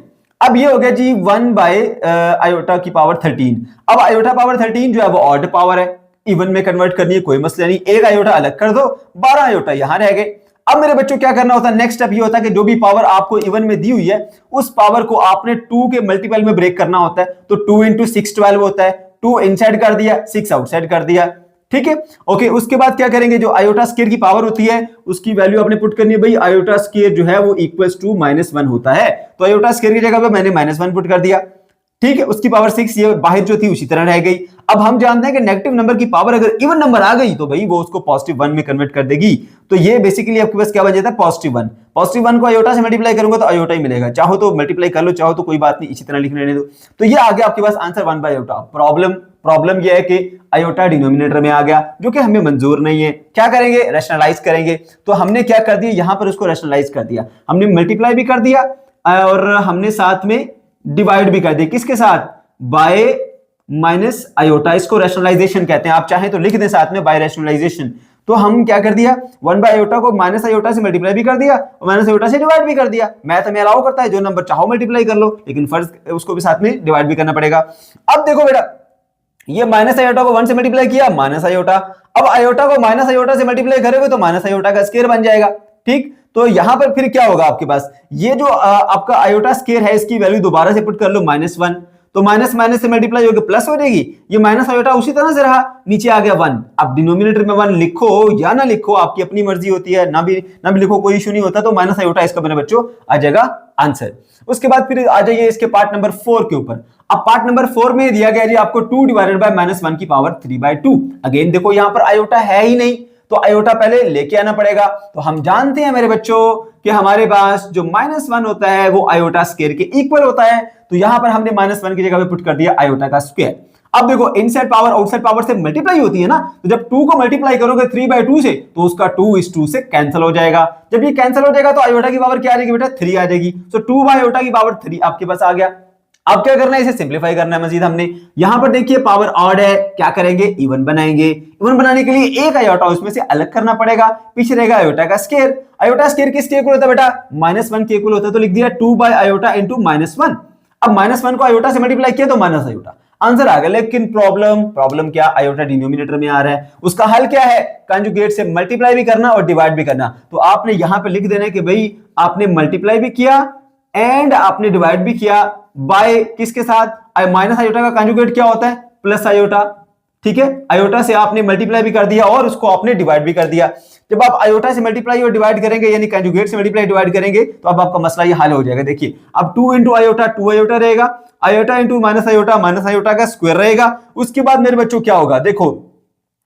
अब ये हो गया जी 1/आयोटा की पावर 13। अब आयोटा पावर 13 जो है वो ऑड पावर है, इवन में कन्वर्ट करनी है, कोई मसला नहीं। एक आयोटा अलग कर दो, 12 आयोटा यहां रह गए। अब मेरे बच्चों क्या करना होता है, नेक्स्ट स्टेप ये होता है कि जो भी पावर आपको इवन में दी हुई है उस पावर को आपने 2 के मल्टीपल में ब्रेक करना होता है। तो 2 × 6 12 होता है। 2 इनसाइड कर दिया, 6 आउटसाइड कर दिया। ठीक है, ओके। उसके बाद क्या करेंगे, जो आयोटा स्क्वायर की पावर होती है उसकी वैल्यू आपने पुट करनी है। भाई आयोटा स्क्वायर जो है वो इक्वल्स टू -1 होता है, तो आयोटा स्क्वायर की जगह पे मैंने -1 पुट कर दिया। ठीक है, उसकी पावर 6, ये बाहर जो थी उसी तरह रह गई। अब हम जानते हैं कि नेगेटिव नंबर की पावर अगर इवन नंबर आ गई तो भाई वो उसको +1 में कन्वर्ट कर देगी। तो ये बेसिकली आपके पास क्या बन जाता है, +1। +1 को आयोटा से मल्टीप्लाई करूंगा तो आयोटा ही मिलेगा। चाहो तो मल्टीप्लाई कर लो, चाहो तो कोई बात नहीं, इसी तरह लिख लेने दो। तो ये आ गया आपके पास आंसर 1/आयोटा। प्रॉब्लम यह है कि आयोटा डिनोमिनेटर में आ गया, जो कि हमें मंजूर नहीं है। क्या करेंगे, रैशनलाइज करेंगे। तो हमने क्या कर दिया, यहां पर उसको रैशनलाइज कर दिया। हमने मल्टीप्लाई भी कर दिया और हमने साथ में डिवाइड भी कर दिया। किसके साथ, बाय माइनस आयोटा। इसको रैशनलाइजेशन कहते हैं, आप चाहें तो लिख दें साथ में बाय रैशनलाइजेशन। तो हम क्या कर दिया, 1/आयोटा को माइनस आयोटा से मल्टीप्लाई भी कर दिया और माइनस आयोटा से डिवाइड भी कर दिया। मैथ में अलाउ करता है, जो नंबर चाहो मल्टीप्लाई कर लो, लेकिन फर्ज उसको भी साथ में डिवाइड भी करना पड़ेगा। अब देखो बेटा, ये माइनस आयोटा को 1 से मल्टीप्लाई किया, माइनस आयोटा। अब आयोटा को माइनस आयोटा से मल्टीप्लाई करोगे तो माइनस आयोटा का स्क्वायर बन जाएगा। ठीक, तो यहां पर फिर क्या होगा आपके पास, ये जो आपका आयोटा स्क्वायर है इसकी वैल्यू दोबारा से पुट कर लो -1, तो माइनस माइनस से मल्टीप्लाई होकर प्लस हो जाएगी। ये माइनस आयोटा उसी तरह से रहा, नीचे आ गया 1। अब डिनोमिनेटर में 1 लिखो या ना लिखो, आपकी अपनी मर्जी होती है, ना भी लिखो, कोई इशू नहीं होता। तो माइनस आयोटा इसका मेरे बच्चों आ जाएगा आंसर। उसके बाद फिर आ जाइए इसके पार्ट नंबर 4 के ऊपर। अब पार्ट नंबर 4 में दिया गया जी आपको 2 डिवाइडेड बाय -1 की पावर 3/2। अगेन देखो यहां पर आयोटा है ही नहीं, तो आयोटा पहले लेके आना पड़ेगा। तो हम जानते हैं मेरे बच्चों कि हमारे पास जो -1 होता है वो आयोटा स्क्वायर के इक्वल होता है। तो यहां पर हमने -1 की जगह पे पुट कर दिया आयोटा का स्क्वायर। अब देखो इनसाइड पावर आउटसाइड पावर से मल्टीप्लाई होती है ना, तो जब 2 को मल्टीप्लाई करोगे 3/2 से तो उसका 2 से कैंसिल हो जाएगा। जब ये कैंसिल हो जाएगा तो आयोटा की पावर क्या आ जाएगी बेटा, 3 आ जाएगी। तो 2/आयोटा की पावर 3 आपके पास आ गया। अब क्या करना है, इसे सिंपलीफाई करना है मजीद। हमने यहां पर देखिए पावर ऑड है, क्या करेंगे, इवन बनाएंगे। इवन बनाने के लिए एक आयोटा उसमें से अलग करना पड़ेगा, पीछे रहेगा आयोटा का स्क्वायर। आयोटा स्क्वायर किसके इक्वल होता है बेटा, -1 के इक्वल होता है। तो लिख दिया 2/आयोटा इंटू -1। अब -1 को आयोटा से मल्टीप्लाई किया तो माइनस आयोटा, आंसर आ गया। लेकिन प्रॉब्लम क्या, आयोटा डिनोमिनेटर में आ रहा है। उसका हल क्या है, कंजुगेट से मल्टीप्लाई भी करना और डिवाइड भी करना। तो आपने यहां पे लिख देना है कि भाई आपने मल्टीप्लाई भी किया एंड आपने डिवाइड भी किया बाय किसके साथ, माइनस आयोटा का कंजुगेट क्या होता है, प्लस आयोटा। ठीक है, आयोटा से आपने मल्टीप्लाई भी कर दिया और उसको आपने डिवाइड भी कर दिया। जब आप आयोटा से मल्टीप्लाई और डिवाइड करेंगे, यानी कंजुगेट से मल्टीप्लाई डिवाइड करेंगे, तो अब आपका मसला ये हल हो जाएगा। देखिए अब 2 इंटू आयोटा 2 आयोटा रहेगा, आयोटा इंटू माइनस आयोटा का स्क्वायर रहेगा। उसके बाद मेरे बच्चों क्या होगा, देखो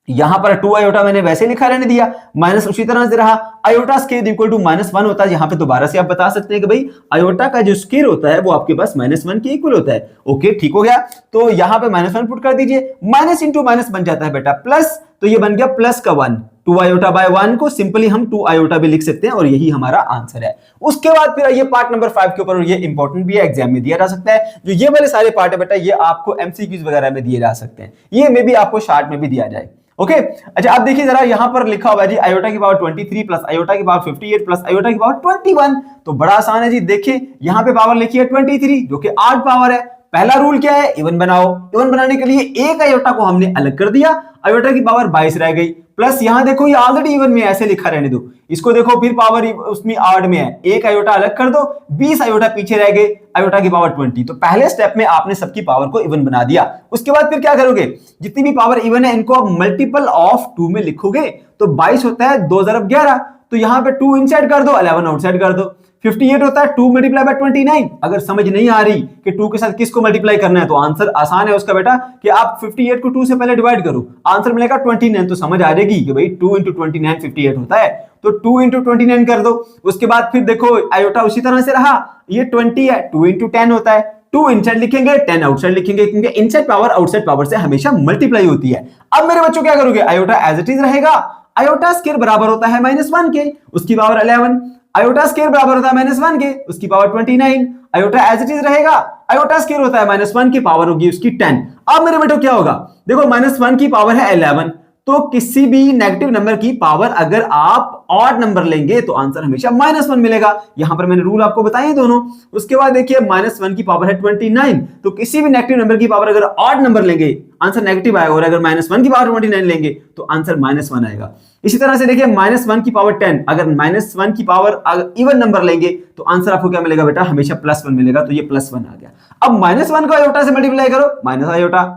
यहां पर 2 आयोटा मैंने वैसे लिखा रहने दिया, माइनस उसी तरह से रहा। आयोटा स्क्वायर इक्वल टू -1 होता है। यहां पे दोबारा से आप बता सकते हैं कि भाई आयोटा का जो स्क्वायर होता है वो आपके पास -1 के इक्वल होता है। ओके ठीक हो गया, तो यहां पे -1 पुट कर दीजिए, माइनस इंटू माइनस बन जाता है बेटा प्लस, तो ये बन गया प्लस का 1। 2 आयोटा बाय 1 को सिंपली हम 2 आयोटा भी लिख सकते हैं और यही हमारा आंसर है। उसके बाद फिर ये पार्ट नंबर 5 के ऊपर, ये इंपॉर्टेंट भी है, एग्जाम में दिया जा सकता है। जो ये वाले सारे पार्ट है बेटा, ये आपको एमसीक्यूज वगैरह में दिए जा सकते हैं, ये मे भी आपको शार्ट में भी दिया जाए। ओके अच्छा, अब देखिए जरा यहां पर लिखा हुआ है जी आयोटा की पावर 23 प्लस आयोटा की पावर 58 प्लस आयोटा की पावर 21। तो बड़ा आसान है जी, देखिए यहां पे पावर लिखी है 23 जो कि 8 पावर है। पहला रूल क्या है, इवन बनाओ। इवन बनाने के लिए एक आयोटा को हमने अलग कर दिया, आयोटा की पावर 22 रह गई। प्लस यहां देखो ये ऑलरेडी इवन में ऐसे लिखा रहने दो, इसको देखो फिर पावर उसमें ऑड में है, एक आयोटा अलग कर दो, 20 आयोटा पीछे रह गए, आयोटा की पावर 20। तो पहले स्टेप में आपने सबकी पावर को इवन बना दिया। उसके बाद फिर क्या करोगे, जितनी भी पावर इवन है इनको आप मल्टीपल ऑफ 2 में लिखोगे। तो 22 होता है 2 × 11, तो यहाँ पे 2 इनसाइड कर दो, 11 आउटसाइड कर दो। 58 होता है 2 मल्टीप्लाई बाय 29। अगर समझ नहीं आ रही कि 2 के साथ किसको मल्टीप्लाई करना है तो आंसर आसान है उसका बेटा कि आप 58 को 2 से पहले डिवाइड करो, आंसर मिलेगा 29। तो समझ आ जाएगी कि भाई 2 × 29 58 होता है, तो 2 × 29 कर दो। उसके बाद फिर देखो आयोटा उसी तरह से रहा, ये 20 है, 2 × 10 होता है, 2 इनसाइड लिखेंगे 10 आउटसाइड लिखेंगे, क्योंकि इनसाइड पावर आउटसाइड पावर से हमेशा मल्टीप्लाई होती है। अब मेरे बच्चों क्या करोगे, आयोटा एज इट इज रहेगा, आयोटा स्क्वायर बराबर होता है -1 के, उसकी पावर 11, आयोटा स्क्वायर बराबर होता है -1 के, उसकी power 29, iota as it is रहेगा, आयोटा स्क्वायर होता है -1 की पावर होगी उसकी 10। अब मेरे बेटो क्या होगा, देखो -1 की पावर है 11, तो किसी भी नेगेटिव नंबर की पावर अगर आप ऑड नंबर लेंगे तो आंसर हमेशा -1 मिलेगा। यहां पर मैंने रूल आपको बताए दोनों। उसके बाद देखिए -1 की पावर है 29, तो किसी भी नेगेटिव नंबर की पावर अगर ऑड नंबर लेंगे आंसर नेगेटिव आएगा, और अगर -1 की पावर 29 लेंगे तो आंसर -1 आएगा। इसी तरह से देखिए -1 की पावर 10, अगर -1 की पावर इवन नंबर लेंगे तो आंसर आपको क्या मिलेगा बेटा, हमेशा +1 मिलेगा, तो ये +1 आ गया। अब -1 को आयोटा से मल्टीप्लाई करो, माइनस आयोटा,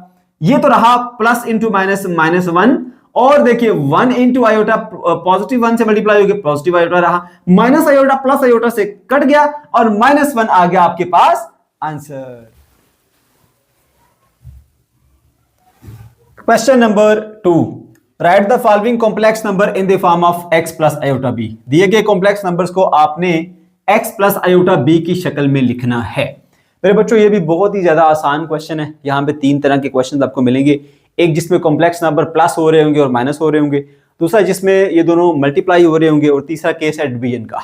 ये तो रहा प्लस इंटू माइनस -1, और देखिए 1 इंटू आयोटा पॉजिटिव 1 से मल्टीप्लाई हो गया, पॉजिटिव आयोटा रहा, माइनस आयोटा प्लस आयोटा से कट गया और -1 आ गया आपके पास answer. Question number 2, write the following complex number in the form of x plus iota b। दिए गए कॉम्प्लेक्स नंबर्स को आपने x प्लस आयोटा b की शक्ल में लिखना है। मेरे बच्चों ये भी बहुत ही ज्यादा आसान क्वेश्चन है। यहाँ पे 3 तरह के क्वेश्चन आपको मिलेंगे, एक जिसमें कॉम्प्लेक्स नंबर प्लस हो रहे होंगे और माइनस हो रहे होंगे, दूसरा जिसमें ये दोनों मल्टीप्लाई हो रहे होंगे, और तीसरा केस है डिवीजन का।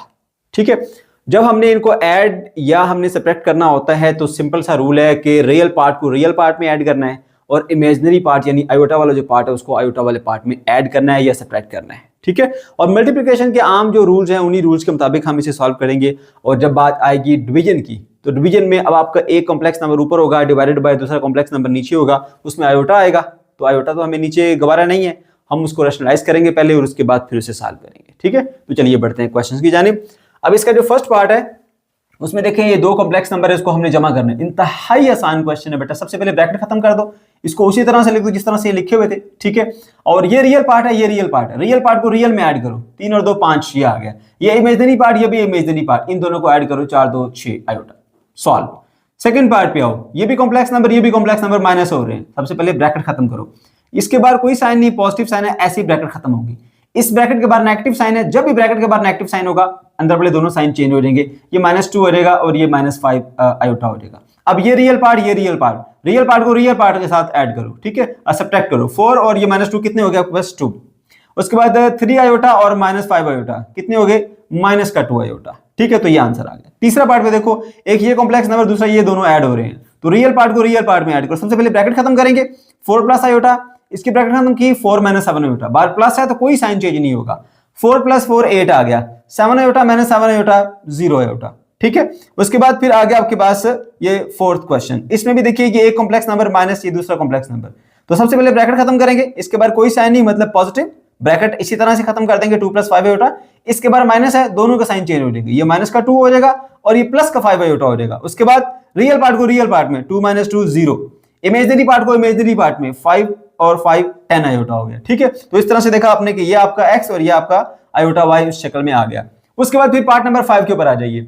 ठीक है, जब हमने इनको ऐड या हमने सब्ट्रैक्ट करना होता है तो सिंपल सा रूल है कि रियल पार्ट को रियल पार्ट में ऐड करना है और इमेजिनरी पार्ट यानी आयोटा वाला जो पार्ट है उसको आयोटा वाले पार्ट में ऐड करना है या सब्ट्रैक्ट करना है। ठीक है, और मल्टीप्लिकेशन के आम जो रूल्स हैं उन्हीं रूल्स के मुताबिक हम इसे सॉल्व करेंगे। और जब बात आएगी डिवीजन की, तो डिवीजन में अब आपका एक कॉम्प्लेक्स नंबर ऊपर होगा डिवाइडेड बाय दूसरा कॉम्प्लेक्स नंबर नीचे होगा, उसमें आयोटा आएगा, तो आयोटा तो हमें नीचे गवारा नहीं है, हम उसको रैशनलाइज करेंगे पहले और उसके बाद फिर उसे सॉल्व करेंगे। ठीक है, तो चलिए बढ़ते हैं क्वेश्चंस की जानिब। अब इसका जो फर्स्ट पार्ट है उसमें देखें ये 2 कॉम्प्लेक्स नंबर है, इसको हमने जमा करना है। इंतहाई आसान क्वेश्चन है बेटा। सबसे पहले ब्रैकेट खत्म कर दो, इसको उसी तरह से लिख दो जिस तरह से ये लिखे हुए थे। ठीक है, और ये रियल पार्ट है, ये रियल पार्ट है, रियल पार्ट को रियल में ऐड करो, 3 और 2 5, ये आ गया। ये इमेजिनरी पार्ट, ये भी इमेजिनरी पार्ट, इन दोनों को ऐड करो, 4 2 6 आयोटा, सॉल्व। सेकंड पार्ट पे आओ, ये भी कॉम्प्लेक्स नंबर, ये भी कॉम्प्लेक्स नंबर माइनस हो रहे हैं। सबसे पहले ब्रैकेट खत्म करो, इसके बाद कोई साइन नहीं, पॉजिटिव साइन है, ऐसी ब्रैकेट खत्म होगी। इस ब्रैकेट के बाद नेगेटिव साइन है, जब भी ब्रैकेट के बाद नेगेटिव साइन होगा अंदर वाले दोनों साइन चेंज हो जाएंगे, ये -2 हो जाएगा और ये -5 आयोटा हो जाएगा। अब ये रियल पार्ट, ये रियल पार्ट, रियल पार्ट को रियल पार्ट के साथ ऐड करो। ठीक है, सब्ट्रैक्ट करो, 4 और ये -2 कितने हो गए आपके पास, 2। उसके बाद 3 आयोटा और -5 आयोटा कितने हो गए, -2 आयोटा। ठीक है, तो ये आंसर आ गया। तीसरा पार्ट में देखो, एक ये कॉम्प्लेक्स नंबर, दूसरा ये दोनों ऐड हो रहे हैं, तो रियल पार्ट को रियल पार्ट में ऐड करो। सबसे पहले ब्रैकेट खत्म करेंगे, 4 प्लस आयोटा, इसकी ब्रैकेट खत्म की, 4 -7 आयोटा, बार प्लस है तो कोई साइन चेंज नहीं होगा, 4 + 4 8 आ गया, 7 आयोटा -7 आयोटा 0 आयोटा। ठीक है, उसके बाद फिर आ गया आपके पास ये फोर्थ क्वेश्चन। इसमें भी देखिए कि एक कॉम्प्लेक्स नंबर माइनस ये दूसरा कॉम्प्लेक्स नंबर, तो सबसे पहले ब्रैकेट खत्म करेंगे, इसके बाद कोई साइन नहीं मतलब पॉजिटिव, ब्रैकेट इसी तरह से खत्म कर देंगे, 2 + 5 आयोटा, इसके बाद माइनस है, दोनों का साइन चेंज हो जाएंगे, ये -2 हो जाएगा और ये +5 आयोटा हो जाएगा। उसके बाद रियल पार्ट को रियल पार्ट में 2 - 2 0, इमेजिनरी पार्ट को इमेजिनरी पार्ट में 5 और 5 10 आयोटा हो गया। ठीक है, तो इस तरह से देखा आपने कि ये आपका x और ये आपका आयोटा y उस शक्ल में आ गया। उसके बाद फिर पार्ट नंबर 5 के ऊपर आ जाइए।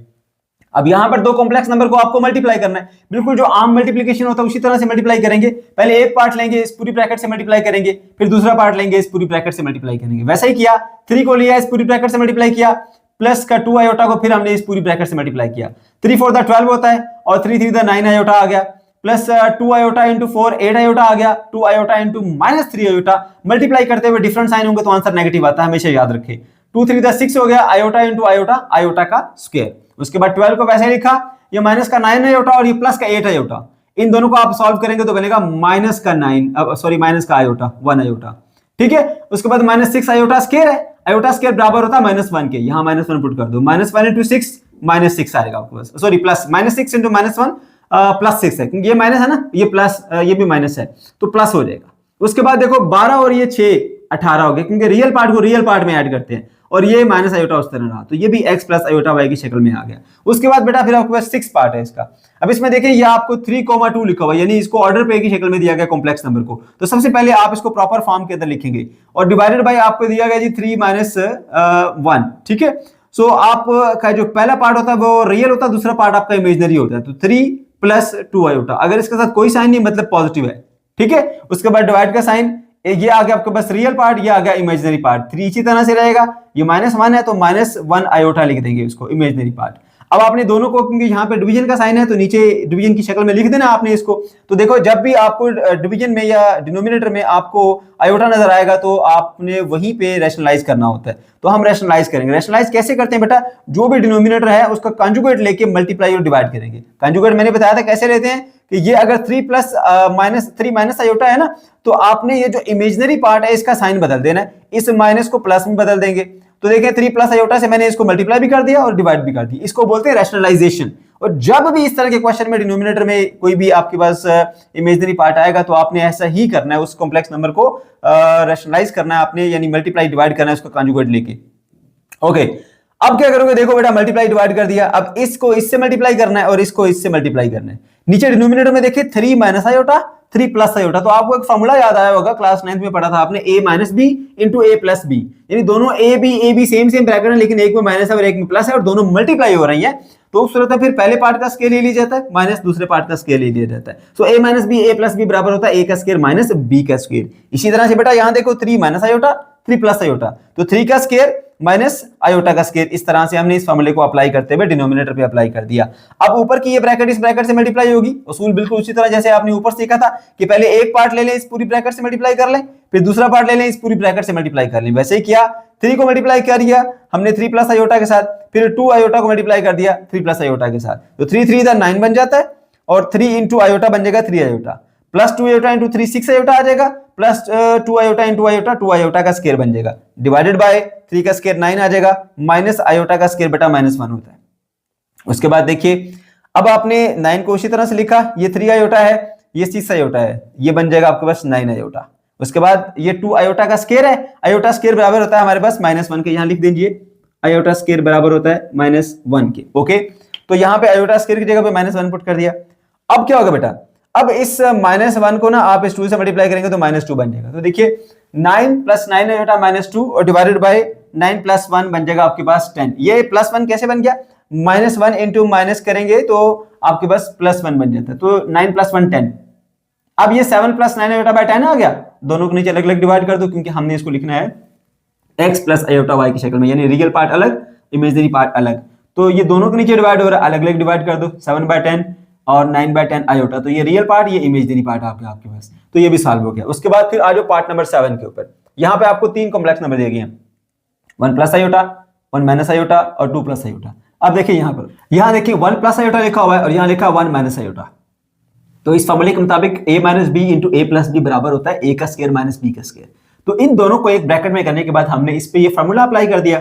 अब यहां पर 2 कॉम्प्लेक्स नंबर को आपको मल्टीप्लाई करना है, बिल्कुल जो आम मल्टीप्लिकेशन होता है उसी तरह से मल्टीप्लाई करेंगे। पहले एक पार्ट लेंगे, इस पूरी ब्रैकेट से मल्टीप्लाई करेंगे, फिर दूसरा पार्ट लेंगे, इस पूरी ब्रैकेट से मल्टीप्लाई करेंगे। वैसा ही किया, 3 को लिया, इस पूरी ब्रैकेट से मल्टीप्लाई किया, प्लस का 2 आयोटा को फिर हमने इस पूरी ब्रैकेट से मल्टीप्लाई किया। 3 4 12 होता है और 3 3 9 आयोटा आ गया, प्लस 2 आयोटा इंटू 4 8 आयोटा आ गया, 2 आयोटा इंटू -3 आयोटा। मल्टीप्लाई करते हुए डिफरेंट साइन होंगे तो आंसर नेगेटिव आता है, हमेशा याद रखें। 2 3 6 हो गया, आयोटा इंटू आयोटा, आयोटा का स्क्वायर। उसके बाद 12 को वैसे ही लिखा, ये माइनस का 9 आयोटा और ये प्लस का 8 आयोटा। इन दोनों को आप सॉल्व करेंगे तो बनेगा माइनस का आयोटा 1 आयोटा। ठीक है, उसके बाद -6 आयोटा स्क्वायर है, आयोटा स्क्वायर बराबर होता है -1 के, यहाँ -1 पुट कर दो, -1 इंटू 6 -6 आएगा आपको बस, सॉरी प्लस -6 इंटू -1 +6 है, क्योंकि ये माइनस है ना, ये प्लस, ये भी माइनस है तो प्लस हो जाएगा। उसके बाद देखो 12 और ये 6 18 हो गया, क्योंकि रियल पार्ट को रियल पार्ट में ऐड करते हैं और ये माइनस आयोटा उस तरह रहा, तो ये भी x प्लस आयोटा y की शक्ल में आ गया। उसके बाद बेटा फिर आपके पास 6 पार्ट है इसका। अब इसमें देखिए ये आपको 3,2 लिखा हुआ है, यानी इसको ऑर्डर पे की शक्ल में दिया गया कॉम्प्लेक्स नंबर को। तो सबसे पहले आप इसको प्रॉपर फॉर्म के अंदर लिखेंगे और डिवाइडेड बाय आपको दिया गया जी 3 माइनस 1, ठीक है। सो आपका जो पहला पार्ट होता है वो रियल होता है, दूसरा पार्ट आपका इमेजिनरी होता है। तो 3 प्लस 2 आयोटा, अगर इसके साथ कोई साइन नहीं मतलब पॉजिटिव है, ठीक है। उसके बाद डिवाइड का साइन, ये आ गया आपके पास रियल पार्ट, ये आ गया इमेजिनरी पार्ट। 3 इसी तरह से रहेगा, ये -1 है तो -1 आयोटा लिख देंगे उसको, इमेजिनरी पार्ट। अब आपने दोनों को, क्योंकि यहाँ पे डिवीजन का साइन है तो नीचे डिवीजन की शक्ल में लिख देना आपने इसको। तो देखो जब भी आपको डिवीजन में या डिनोमिनेटर में आपको आयोटा नजर आएगा तो आपने वहीं पे रैशनलाइज करना होता है। तो हम रैशनलाइज करेंगे। रैशनलाइज कैसे करते हैं बेटा, जो भी डिनोमिनेटर है उसका कंजुगेट लेके मल्टीप्लाई और डिवाइड करेंगे। कंजुगेट मैंने बताया था कैसे लेते हैं कि ये अगर 3 प्लस -3 माइनस आयोटा है ना, तो आपने ये जो इमेजिनरी पार्ट है इसका साइन बदल देना है, इस माइनस को प्लस में बदल देंगे। तो देखिए 3 प्लस आयोटा से मैंने इसको मल्टीप्लाई भी कर दिया और डिवाइड भी कर दिया, इसको बोलते हैं रैशनलाइजेशन। और जब भी इस तरह के क्वेश्चन में डिनोमिनेटर में कोई भी आपके पास इमेजिनरी पार्ट आएगा तो आपने ऐसा ही करना है, उस कॉम्प्लेक्स नंबर को रैशनलाइज करना है आपने, यानी मल्टीप्लाई डिवाइड करना है उसका कंजुगेट लेके। ओके, अब क्या करोगे, देखो बेटा मल्टीप्लाई डिवाइड कर दिया, अब इसको इससे मल्टीप्लाई करना है और इसको इससे मल्टीप्लाई करना है। नीचे डिनोमिनेटर में देखिए 3 माइनस आयोटा 3 प्लस आयोटा, तो आपको एक फॉर्मूला याद आया होगा, क्लास 9th में पढ़ा था आपने, a minus B into A plus B, यानी दोनों ए बी सेम ब्रैकेट है लेकिन एक में माइनस है और एक में प्लस है और दोनों मल्टीप्लाई हो रही है। तो उस सूरत में फिर पहले पार्ट का स्केयर ले लिया जाता है माइनस दूसरे पार्ट का स्केयर ले लिया जाता है। So a minus B, a plus B बराबर होता है a का स्केयर माइनस b का स्केयर। इसी तरह से बेटा यहां देखो 3 माइनस आयोटा 3 प्लस आयोटा, तो 3 का स्केयर माइनस आयोटा का स्केयर। इस तरह से हमने इस फॉर्मूले को अप्लाई करते हुए डिनोमिनेटर पे अप्लाई कर दिया। अब ऊपर की ये ब्रैकेट इस ब्रैकेट से मल्टीप्लाई होगी, उसूल बिल्कुल उसी तरह जैसे आपने ऊपर सीखा था कि पहले एक पार्ट ले लें इस पूरी ब्रैकेट से मल्टीप्लाई कर लें, फिर दूसरा पार्ट ले लें इस पूरी ब्रैकेट से मल्टीप्लाई कर लें। वैसे ही किया, 3 को मल्टीप्लाई कर दिया हमने 3 प्लस आयोटा के साथ, फिर 2 आयोटा को मल्टीप्लाई कर दिया 3 प्लस आयोटा के साथ, तो 3 3 इधर 9 बन जाता है और 3 इंटू आयोटा बन जाएगा 3 iota, plus 2 iota into 3 6 iota आ जाएगा, plus 2 iota into iota 2 iota का स्केयर बन जाएगा, डिवाइडेड बाय 3 का स्केयर 9 आ जाएगा, माइनस आयोटा का स्केयर बेटा -1 होता है। उसके बाद देखिए अब आपने 9 को उसी तरह से लिखा, ये 3 आयोटा है ये 6 आयोटा है, ये बन जाएगा आपके पास 9 आयोटा। उसके बाद ये 2 आयोटा का स्केयर है, आयोटा स्केयर बराबर होता है हमारे पास -1 के, यहां लिख दीजिए आयोटा स्केयर बराबर होता है -1 के। ओके, तो यहां पे आयोटा स्केयर की जगह पे -1 पुट कर दिया। अब क्या होगा बेटा, अब इस -1 को ना आप इस 2 से मल्टीप्लाई करेंगे तो -2 बन जाएगा। तो देखिए 9 प्लस 9 आयोटा -2 और डिवाइडेड बाय 9 प्लस 1 बन जाएगा आपके पास 10। ये +1 कैसे बन गया, -1 इंटू माइनस करेंगे तो आपके पास +1 बन जाता है, तो 9 प्लस 1 10। अब ये 7 प्लस 9 आयोटा बाय 10 आ गया, दोनों को नीचे अलग अलग डिवाइड कर दो क्योंकि हमने इसको लिखना है x प्लस आयोटा y की शक्ल में, यानी रियल पार्ट अलग इमेजिनरी पार्ट अलग। तो ये दोनों के नीचे डिवाइड हो रहा है, अलग अलग डिवाइड कर दो, 7 बाय 10 और 9 बाय 10 आयोटा, तो ये रियल पार्ट ये इमेजिनरी पार्ट आपके पास, तो ये भी सॉल्व हो गया। उसके बाद फिर आ जाओ पार्ट नंबर 7 के ऊपर। यहाँ पे आपको 3 कॉम्प्लेक्स नंबर दिए गए हैं, 1 प्लस आयोटा 1 माइनस आयोटा और 2 प्लस आयोटा। अब देखिए यहाँ पर, यहाँ देखिए 1 प्लस आयोटा लिखा हुआ है और यहाँ लिखा 1 माइनस आयोटा। तो इस फॉर्मूले के मुताबिक a minus B into A plus B बराबर होता है a का स्केयर माइनस b का स्केयर। तो इन दोनों को एक ब्रैकेट में करने के बाद हमने इस पे ये फॉर्मूला अप्लाई कर दिया,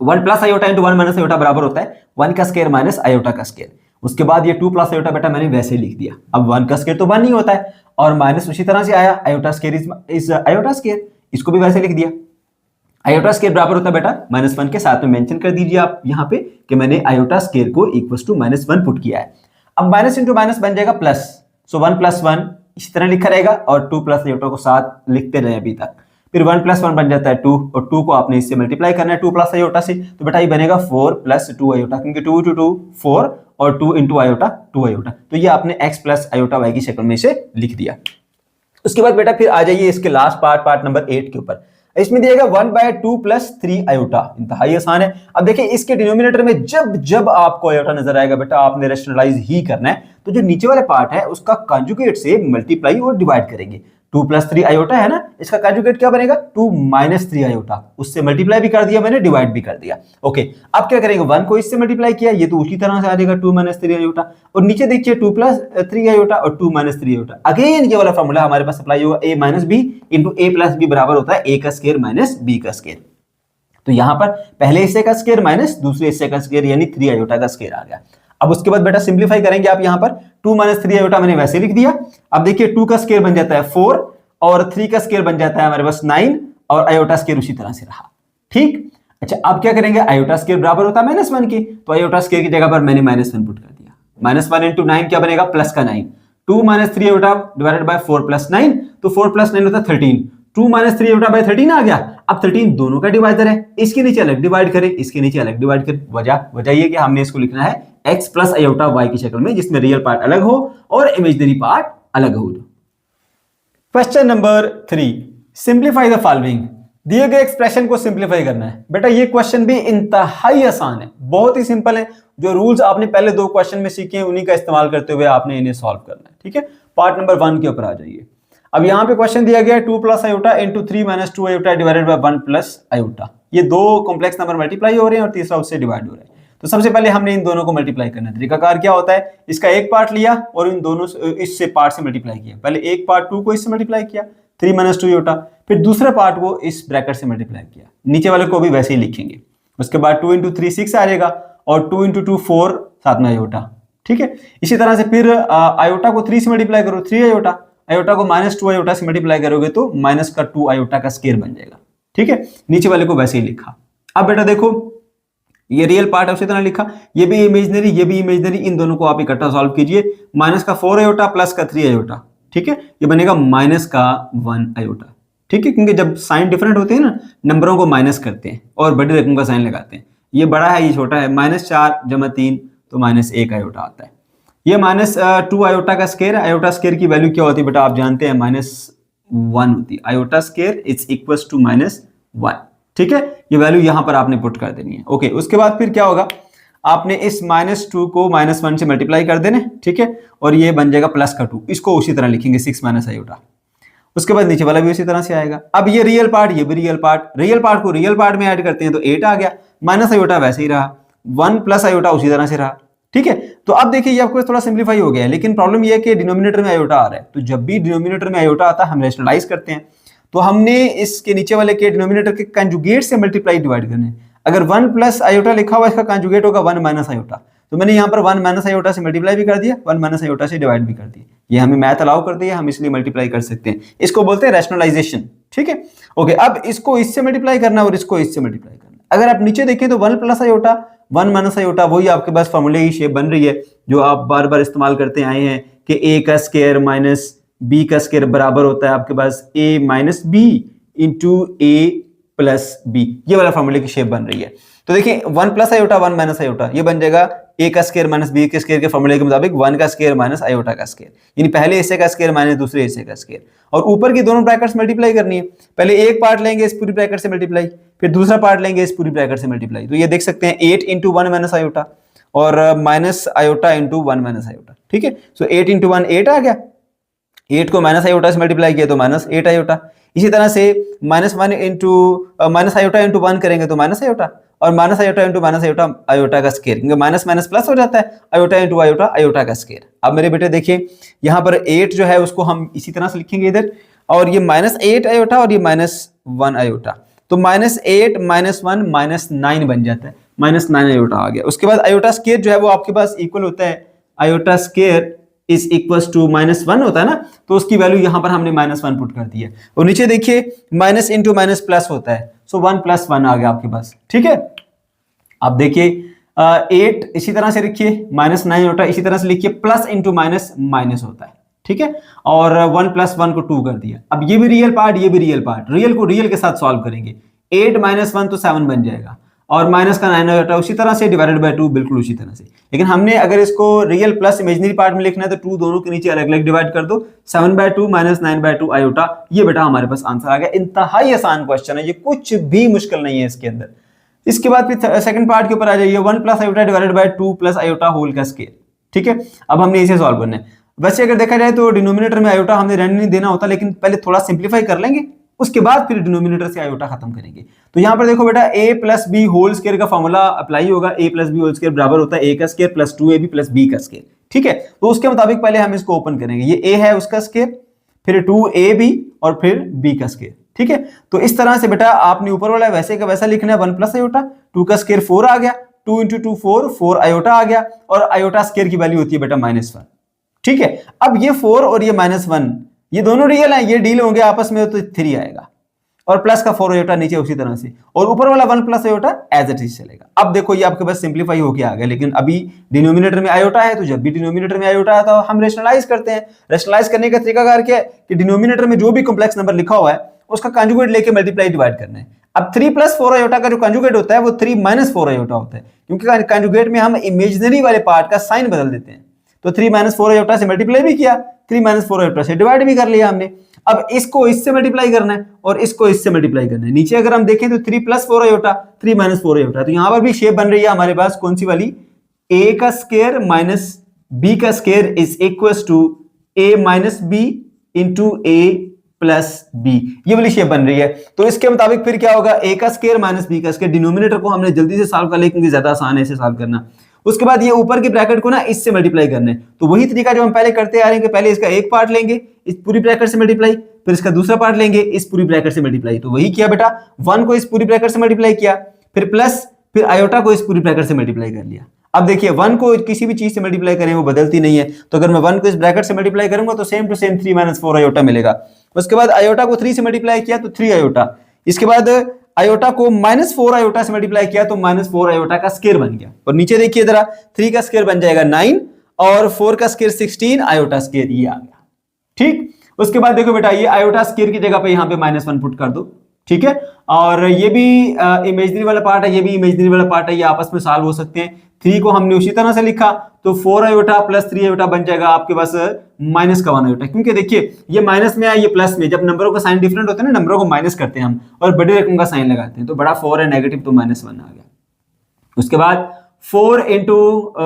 1 plus iota into 1 minus iota बराबर होता है 1 का स्केयर माइनस आयोटा का स्केयर। उसके बाद ये 2 प्लस आयोटा बेटा मैंने वैसे ही लिख दिया, अब 1 का स्केयर तो 1 नहीं होता है और माइनस उसी तरह से आया, iota square is iota square, इसको भी वैसे लिख दिया। आयोटा स्केयर बराबर होता है बेटा -1 के, साथ में मेंशन कर दीजिए आप यहाँ पे कि मैंने आयोटा स्केयर को इक्वल टू -1 पुट किया है। अब माइनस इंटू माइनस बन जाएगा प्लस, सो 1 प्लस 1 इसी तरह लिखा रहेगा और 2 प्लस आयोटा को साथ लिखते रहे अभी तक। फिर 1 प्लस 1 बन जाता है 2 और 2 को आपने इससे मल्टीप्लाई करना है 2 प्लस आयोटा से, तो बेटा ये बनेगा 4 प्लस 2 आयोटा, क्योंकि 2 इंटू 2 4 और 2 इंटू आयोटा 2 आयोटा, तो ये आपने x प्लस आयोटा y की शक्ल में से लिख दिया। उसके बाद बेटा फिर आ जाइए इसके लास्ट पार्ट नंबर 8 के ऊपर। इसमें दिएगा 1/2 प्लस 3 आयोटा, इंतहाई आसान है। अब देखिए इसके डिनोमिनेटर में जब आपको आयोटा नजर आएगा बेटा आपने रैशनलाइज ही करना है, तो जो नीचे वाले पार्ट है उसका कंजुगेट से मल्टीप्लाई और डिवाइड करेंगे। 2 प्लस 3 आयोटा है ना, इसका कंजुगेट क्या बनेगा 2 माइनस 3 आयोटा, उससे मल्टीप्लाई भी कर दिया मैंने, डिवाइड भी कर दिया। ओके, अब क्या करेंगे 1 को इससे मल्टीप्लाई किया, ये तो उसी तरह से आ जाएगा 2 माइनस 3 आयोटा, और नीचे देखिए 2 प्लस 3 आयोटा और 2 माइनस 3 आयोटा। अगेन ये वाला फॉर्मूला हमारे पास अप्लाई होगा, a minus B into A plus B बराबर होता है a का स्केयर माइनस b का स्केयर। तो यहां पर पहले हिस्से का स्केयर माइनस दूसरे हिस्से का स्केयर यानी 3 आयोटा का स्केयर आ गया। अब उसके बाद बेटा सिंप्लीफाई करेंगे आप, यहां पर 2 माइनस 3 आयोटा मैंने वैसे लिख दिया। अब देखिए 2 का स्केयर बन जाता है 4 और 3 का स्केयर बन जाता है हमारे पास 9 और आयोटा स्केयर उसी तरह से रहा। ठीक, अच्छा, अब क्या करेंगे, आयोटा स्क्वायर बराबर होता है -1 के, तो आयोटा स्क्वायर की जगह पर मैंने -1 पुट कर दिया। -1 इंटू 9 क्या बनेगा, प्लस का 9। 2 - 3 आयोटा डिवाइडेड बाय 4 + 9, तो 4 + 9 होता है 13। 2 - 3 आयोटा बाय 13 आ गया। अब 13 दोनों का डिवाइडर है, इसके नीचे अलग डिवाइड करें, इसके नीचे अलग डिवाइड करें। वजह ये कि हमने इसको लिखना है x प्लस आयोटा y की शक्ल में, जिसमें रियल पार्ट अलग हो और इमेजिनरी पार्ट अलग हो। Question number 3, simplify the following. दिए गए एक्सप्रेशन को सिंप्लीफाई करना है। बेटा ये क्वेश्चन भी इंतहाई आसान है, बहुत ही सिंपल है। जो रूल्स आपने पहले 2 क्वेश्चन में सीखे हैं उन्हीं का इस्तेमाल करते हुए आपने इन्हें सॉल्व करना है। ठीक है, पार्ट नंबर 1 के ऊपर आ जाइए। अब यहाँ पे क्वेश्चन दिया गया है 2 + iota into 3 - 2 iota divided by 1 + iota. ये 2 कॉम्प्लेक्स नंबर मल्टीप्लाई हो रहे हैं और तीसरा उससे डिवाइड हो रहा है। तो सबसे पहले हमने इन दोनों को मल्टीप्लाई करना है। तरीकाकार क्या होता है, इसका एक पार्ट लिया और इन दोनों इससे पार्ट से मल्टीप्लाई किया। पहले एक पार्ट 2 को इससे मल्टीप्लाई किया 3 - 2 आयोटा, फिर दूसरे पार्ट को इस ब्रैकेट से मल्टीप्लाई किया। नीचे वाले को भी वैसे ही लिखेंगे। उसके बाद 2 × 3 6 आ जाएगा और 2 × 2 4 साथ में आयोटा। ठीक है, इसी तरह से फिर आयोटा को 3 से मल्टीप्लाई करो 3 आयोटा, आयोटा को -2 आयोटा से मल्टीप्लाई करोगे तो -2 आयोटा का स्क्वायर बन जाएगा। ठीक है, नीचे वाले को वैसे ही लिखा। अब बेटा देखो, ये रियल पार्ट है उसी तरह लिखा, ये भी इमेजिनरी, ये भी इमेजिनरी, इन दोनों को आप इकट्ठा सॉल्व कीजिए। -4 आयोटा प्लस का 3 आयोटा। ठीक है, ये बनेगा -1 आयोटा। ठीक है, क्योंकि जब साइन डिफरेंट होते हैं ना, नंबरों को माइनस करते हैं और बड़ी रकम का साइन लगाते हैं। ये बड़ा है, ये छोटा है, -4 + 3 तो -1 आयोटा आता है। ये -2 आयोटा का स्क्वायर है। आयोटा स्क्वायर की वैल्यू क्या होती है बेटा, आप जानते हैं -1 होती है। Iota square is equal to -1। ठीक है, ये वैल्यू यहां पर आपने पुट कर देनी है। ओके, उसके बाद फिर क्या होगा, आपने इस -2 को -1 से मल्टीप्लाई कर देना। ठीक है, और ये बन जाएगा +2, इसको उसी तरह लिखेंगे 6 - आयोटा। उसके बाद नीचे वाला भी उसी तरह से आएगा। अब ये रियल पार्ट, ये भी रियल पार्ट, रियल पार्ट को रियल पार्ट में ऐड करते हैं तो 8 आ गया। माइनस आयोटा वैसे ही रहा, 1 + आयोटा उसी तरह से रहा। ठीक है, तो अब देखिए ये आपको थोड़ा सिंप्लीफाई हो गया है, लेकिन प्रॉब्लम ये है कि डिनोमिनेटर में आयोटा आ रहा है। तो जब भी डिनोमिनेटर में आयोटा आता है हम रैशनलाइज करते हैं, तो हमने इसके नीचे वाले के डिनोमिनेटर के कंजुगेट से मल्टीप्लाई डिवाइड करने। अगर 1 + आयोटा लिखा हुआ इसका कंजुगेट होगा 1 - आयोटा, तो मैंने यहाँ पर 1 - आयोटा से मल्टीप्लाई भी कर दिया, 1 - आयोटा से डिवाइड भी कर दिया। ये हमें मैथ अलाउ कर दिया, हम इसलिए मल्टीप्लाई कर सकते हैं। इसको बोलते हैं रैशनलाइजेशन। ठीक है, ओके, अब इसको इससे मल्टीप्लाई करना और इसको इससे मल्टीप्लाई करना। अगर आप नीचे देखें तो 1 + आयोटा 1 - आयोटा वही आपके पास फॉर्मूले की शेप बन रही है जो आप बार बार इस्तेमाल करते आए हैं कि a का स्क्वायर माइनस b का स्क्वायर बराबर होता है आपके पास a - b into a + b। ये वाला फॉर्मूले की शेप बन रही है। तो देखिए 1 + आयोटा 1 - आयोटा, ये बन जाएगा a का स्क्वायर माइनस b के स्क्वायर के फॉर्मूले के मुताबिक 1 का स्क्वायर माइनस आयोटा का स्क्वायर, यानी पहले हिस्से का स्क्वायर माइनस दूसरे हिस्से का स्क्वायर। और ऊपर की दोनों ब्रैकेट्स मल्टीप्लाई करनी है। पहले एक पार्ट लेंगे इस पूरी ब्रैकेट से मल्टीप्लाई, फिर दूसरा पार्ट लेंगे इस पूरी ब्रैकेट से मल्टीप्लाई। तो ये देख सकते हैं 8 × 1 - आयोटा और माइनस आयोटा इंटू 1 - आयोटा। ठीक है, सो 8 × 1 8 आ गया, 8 को माइनस आयोटा से मल्टीप्लाई किया तो -8 आयोटा। इसी तरह से -1 इंटू माइनस आयोटा इंटू 1 करेंगे तो माइनस आयोटा, और minus iota into minus iota iota का स्क्वायर, क्योंकि माइनस माइनस प्लस हो जाता है, आयोटा इंटू आयोटा आयोटा का स्क्वायर। अब मेरे बेटे देखिए यहाँ पर 8 जो है उसको हम इसी तरह से लिखेंगे इधर, और ये -8 आयोटा और ये -1 आयोटा, तो -8 -1 -9 बन जाता है, -9 आयोटा आ गया। उसके बाद आयोटा स्क्वायर जो है वो आपके पास इक्वल होता है, iota square is equal to -1 होता है ना, तो उसकी वैल्यू यहां पर हमने -1 पुट कर दी है। और नीचे देखिए माइनस इंटू माइनस प्लस होता है, सो 1 + 1 आ गया आपके पास। ठीक है, अब देखिए 8 इसी तरह से लिखिए, -9 होता है इसी तरह से लिखिए, प्लस इंटू माइनस माइनस होता है। ठीक है, और 1 + 1 को 2 कर दिया। अब ये भी रियल पार्ट, ये भी रियल पार्ट, रियल को रियल के साथ सॉल्व करेंगे। 8 - 1 तो 7 बन जाएगा, और माइनस का 9 होता है उसी तरह से, डिवाइडेड बाय 2 बिल्कुल उसी तरह से। लेकिन हमने अगर इसको रियल प्लस इमेजिनरी पार्ट में लिखना है तो 2 दोनों के नीचे अलग अलग डिवाइड कर दो, 7/2 - 9/2 आयोटा। ये बेटा हमारे पास आंसर आ गया। इंतहाई आसान क्वेश्चन है ये, कुछ भी मुश्किल नहीं है इसके अंदर। इसके बाद फिर सेकंड पार्ट के ऊपर आ जाइए, 1 + iota divided by 2 + iota whole का स्क्वायर। ठीक है, अब हमने इसे सॉल्व करना है। वैसे अगर देखा जाए तो डिनोमिनेटर में आयोटा हमने रहने नहीं देना होता, लेकिन पहले थोड़ा सिंप्लीफाई कर लेंगे, उसके बाद फिर डिनोमिनेटर से आयोटा खत्म करेंगे। तो यहां पर देखो बेटा a + b होल स्क्वायर का फॉर्मूला अप्लाई होगा, a + b होल स्क्वायर बराबर होता है a का स्क्वायर प्लस 2ab + b का स्क्वायर। ठीक है, तो उसके मुताबिक पहले हम इसको ओपन करेंगे, ये a है उसका स्क्वायर, फिर 2ab और फिर b का स्क्वायर। ठीक है, तो इस तरह से बेटा आपने ऊपर वाला वैसे का वैसा लिखना है, 1 + आयोटा, 2 का स्क्वायर 4 आ गया, 2 × 2 4 आयोटा आ गया, और आयोटा स्क्वायर की वैल्यू होती है बेटा -1। ठीक है, अब ये 4 और ये -1 ये दोनों रियल हैं, ये डील होंगे आपस में तो 3 आएगा। और प्लस का 4 आयोटा नीचे उसी तरह से, और ऊपर वाला 1 plus iota as it is चलेगा। अब देखो ये आपके पास सिंप्लीफाई होके आ गया, लेकिन अभी डिनोमिनेटर में आयोटा है, तो जब भी डिनोमिनेटर में आयोटा है तो हम रेशनलाइज करते हैं। रेशनलाइज करने का तरीकाकार क्या है कि डिनोमिनेटर में जो भी कॉम्प्लेक्स नंबर लिखा हुआ है उसका कंजुगेट लेके मल्टीप्लाई डिवाइड करना है। अब 3 प्लस 4 आयोटा का जो कंजुगेट होता है वो 3 माइनस 4 आयोटा होता है, क्योंकि कंजुगेट में हम इमेजिनरी वाले पार्ट का साइन बदल देते हैं। तो 3 माइनस 4 आयोटा से मल्टीप्लाई भी किया, 3 माइनस 4 आयोटा से डिवाइड भी कर लिया हमने। अब इसको इससे मल्टीप्लाई करना है और इसको इससे मल्टीप्लाई करना है। नीचे अगर हम देखें तो 3 प्लस 4 आयोटा, 3 माइनस 4 आयोटा, तो यहां पर भी शेप बन रही है हमारे पास कौन सी वाली, a का स्क्वायर माइनस b का square is equal to a minus b into a plus b, ये वाली शेप बन रही है। तो इसके मुताबिक फिर क्या होगा, a का स्क्वायर माइनस b का स्क्वायर, डिनोमिनेटर को हमने जल्दी से सॉल्व कर लिया क्योंकि ज्यादा आसान है इसे सॉल्व करना। उसके बाद ये ऊपर के ब्रैकेट को ना इससे मल्टीप्लाई करना है, तो वही तरीका जो हम पहले करते आ रहे हैं कि पहले इसका एक पार्ट लेंगे इस पूरी ब्रैकेट से मल्टीप्लाई, फिर इसका दूसरा पार्ट लेंगे इस पूरी ब्रैकेट से मल्टीप्लाई। तो वही किया बेटा, 1 को इस पूरी ब्रैकेट से मल्टीप्लाई किया, फिर प्लस, फिर आयोटा को इस पूरी ब्रैकेट से मल्टीप्लाई कर लिया। अब देखिए 1 को किसी भी चीज से मल्टीप्लाई करें वो बदलती नहीं है, तो अगर मैं 1 को इस ब्रैकेट से मल्टीप्लाई करूंगा तो same to same 3 minus 4 iota मिलेगा। उसके बाद आयोटा को 3 से मल्टीप्लाई किया तो 3 आयोटा, इसके बाद आयोटा को माइनस 4 आयोटा से मल्टीप्लाई किया तो माइनस 4 आयोटा का स्क्वायर बन गया। और नीचे देखिए जरा, 3 का स्क्वायर बन जाएगा 9 और 4 का स्क्वायर 16 आयोटा स्क्वायर, ये आ गया। ठीक, उसके बाद देखो बेटा ये आयोटा स्क्वायर की जगह पे यहाँ पे -1 पुट कर दो, ठीक है। और ये भी इमेजिनरी वाला पार्ट है, ये भी इमेजिनरी वाला पार्ट है, ये आपस में सॉल्व हो सकते हैं। 3 को हमने उसी तरह से लिखा तो 4 आयोटा प्लस 3 आयोटा बन जाएगा आपके पास माइनस का 1 आयोटा, क्योंकि देखिए ये माइनस में है ये प्लस में, जब नंबरों का साइन डिफरेंट होता है ना, नंबरों को माइनस करते हैं हम और बड़ी रकम का साइन लगाते हैं, तो बड़ा 4 है नेगेटिव तो -1 आ गया। उसके बाद 4 इंटू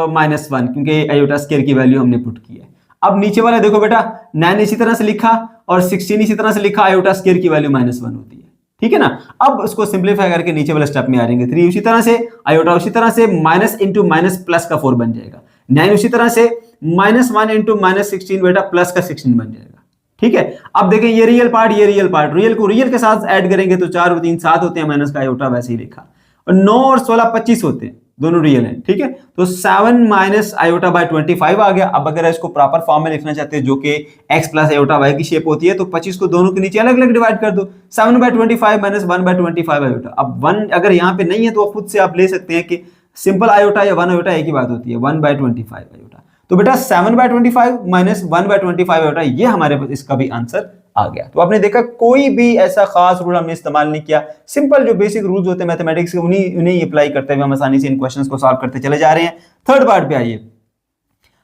-1, क्योंकि आयोटा स्क्वायर की वैल्यू हमने पुट की है। अब नीचे वाला देखो बेटा, 9 इसी तरह से लिखा और 16 इसी तरह से लिखा, आयोटा स्क्वायर की वैल्यू -1 होती है, ठीक है ना। अब उसको सिंप्लीफाई करके नीचे वाले स्टेप में आ जाएंगे। 3 उसी तरह से, आयोटा उसी तरह से, माइनस इंटू माइनस प्लस का 4 बन जाएगा। 9 उसी तरह से, -1 इंटू -16 बेटा प्लस का 16 बन जाएगा, ठीक है। अब देखें ये रियल पार्ट, ये रियल पार्ट, रियल को रियल के साथ ऐड करेंगे तो 4 और 3 7 होते हैं, माइनस का आयोटा वैसे ही लिखा, और 9 और 16 25 होते हैं, दोनों रियल हैं, ठीक है। तो 7 माइनस आयोटा बाय 25 आ गया। अब अगर इसको प्रॉपर फॉर्म में लिखना चाहते हैं जो कि x प्लस आयोटा y की शेप होती है, तो 25 को दोनों के नीचे अलग अलग डिवाइड कर दो, 7 बाय 25 माइनस 1 बाय 25 आयोटा। अब 1 अगर यहाँ पे नहीं है तो खुद से आप ले सकते हैं कि सिंपल आयोटा या 1 आयोटा एक ही बात होती है, 1 बाय 25 आयोटा। तो बेटा 7 बाय 25 माइनस 1 बाय 25 आयोटा, ये हमारे पास इसका भी आंसर आ गया। तो आपने देखा कोई भी ऐसा खास रूल हमने इस्तेमाल नहीं किया, सिंपल जो बेसिक रूल्स होते हैं मैथमेटिक्स के उन्हीं अप्लाई करते हुए हम आसानी से इन क्वेश्चंस को सॉल्व करते चले जा रहे हैं। थर्ड पार्ट पे आइए।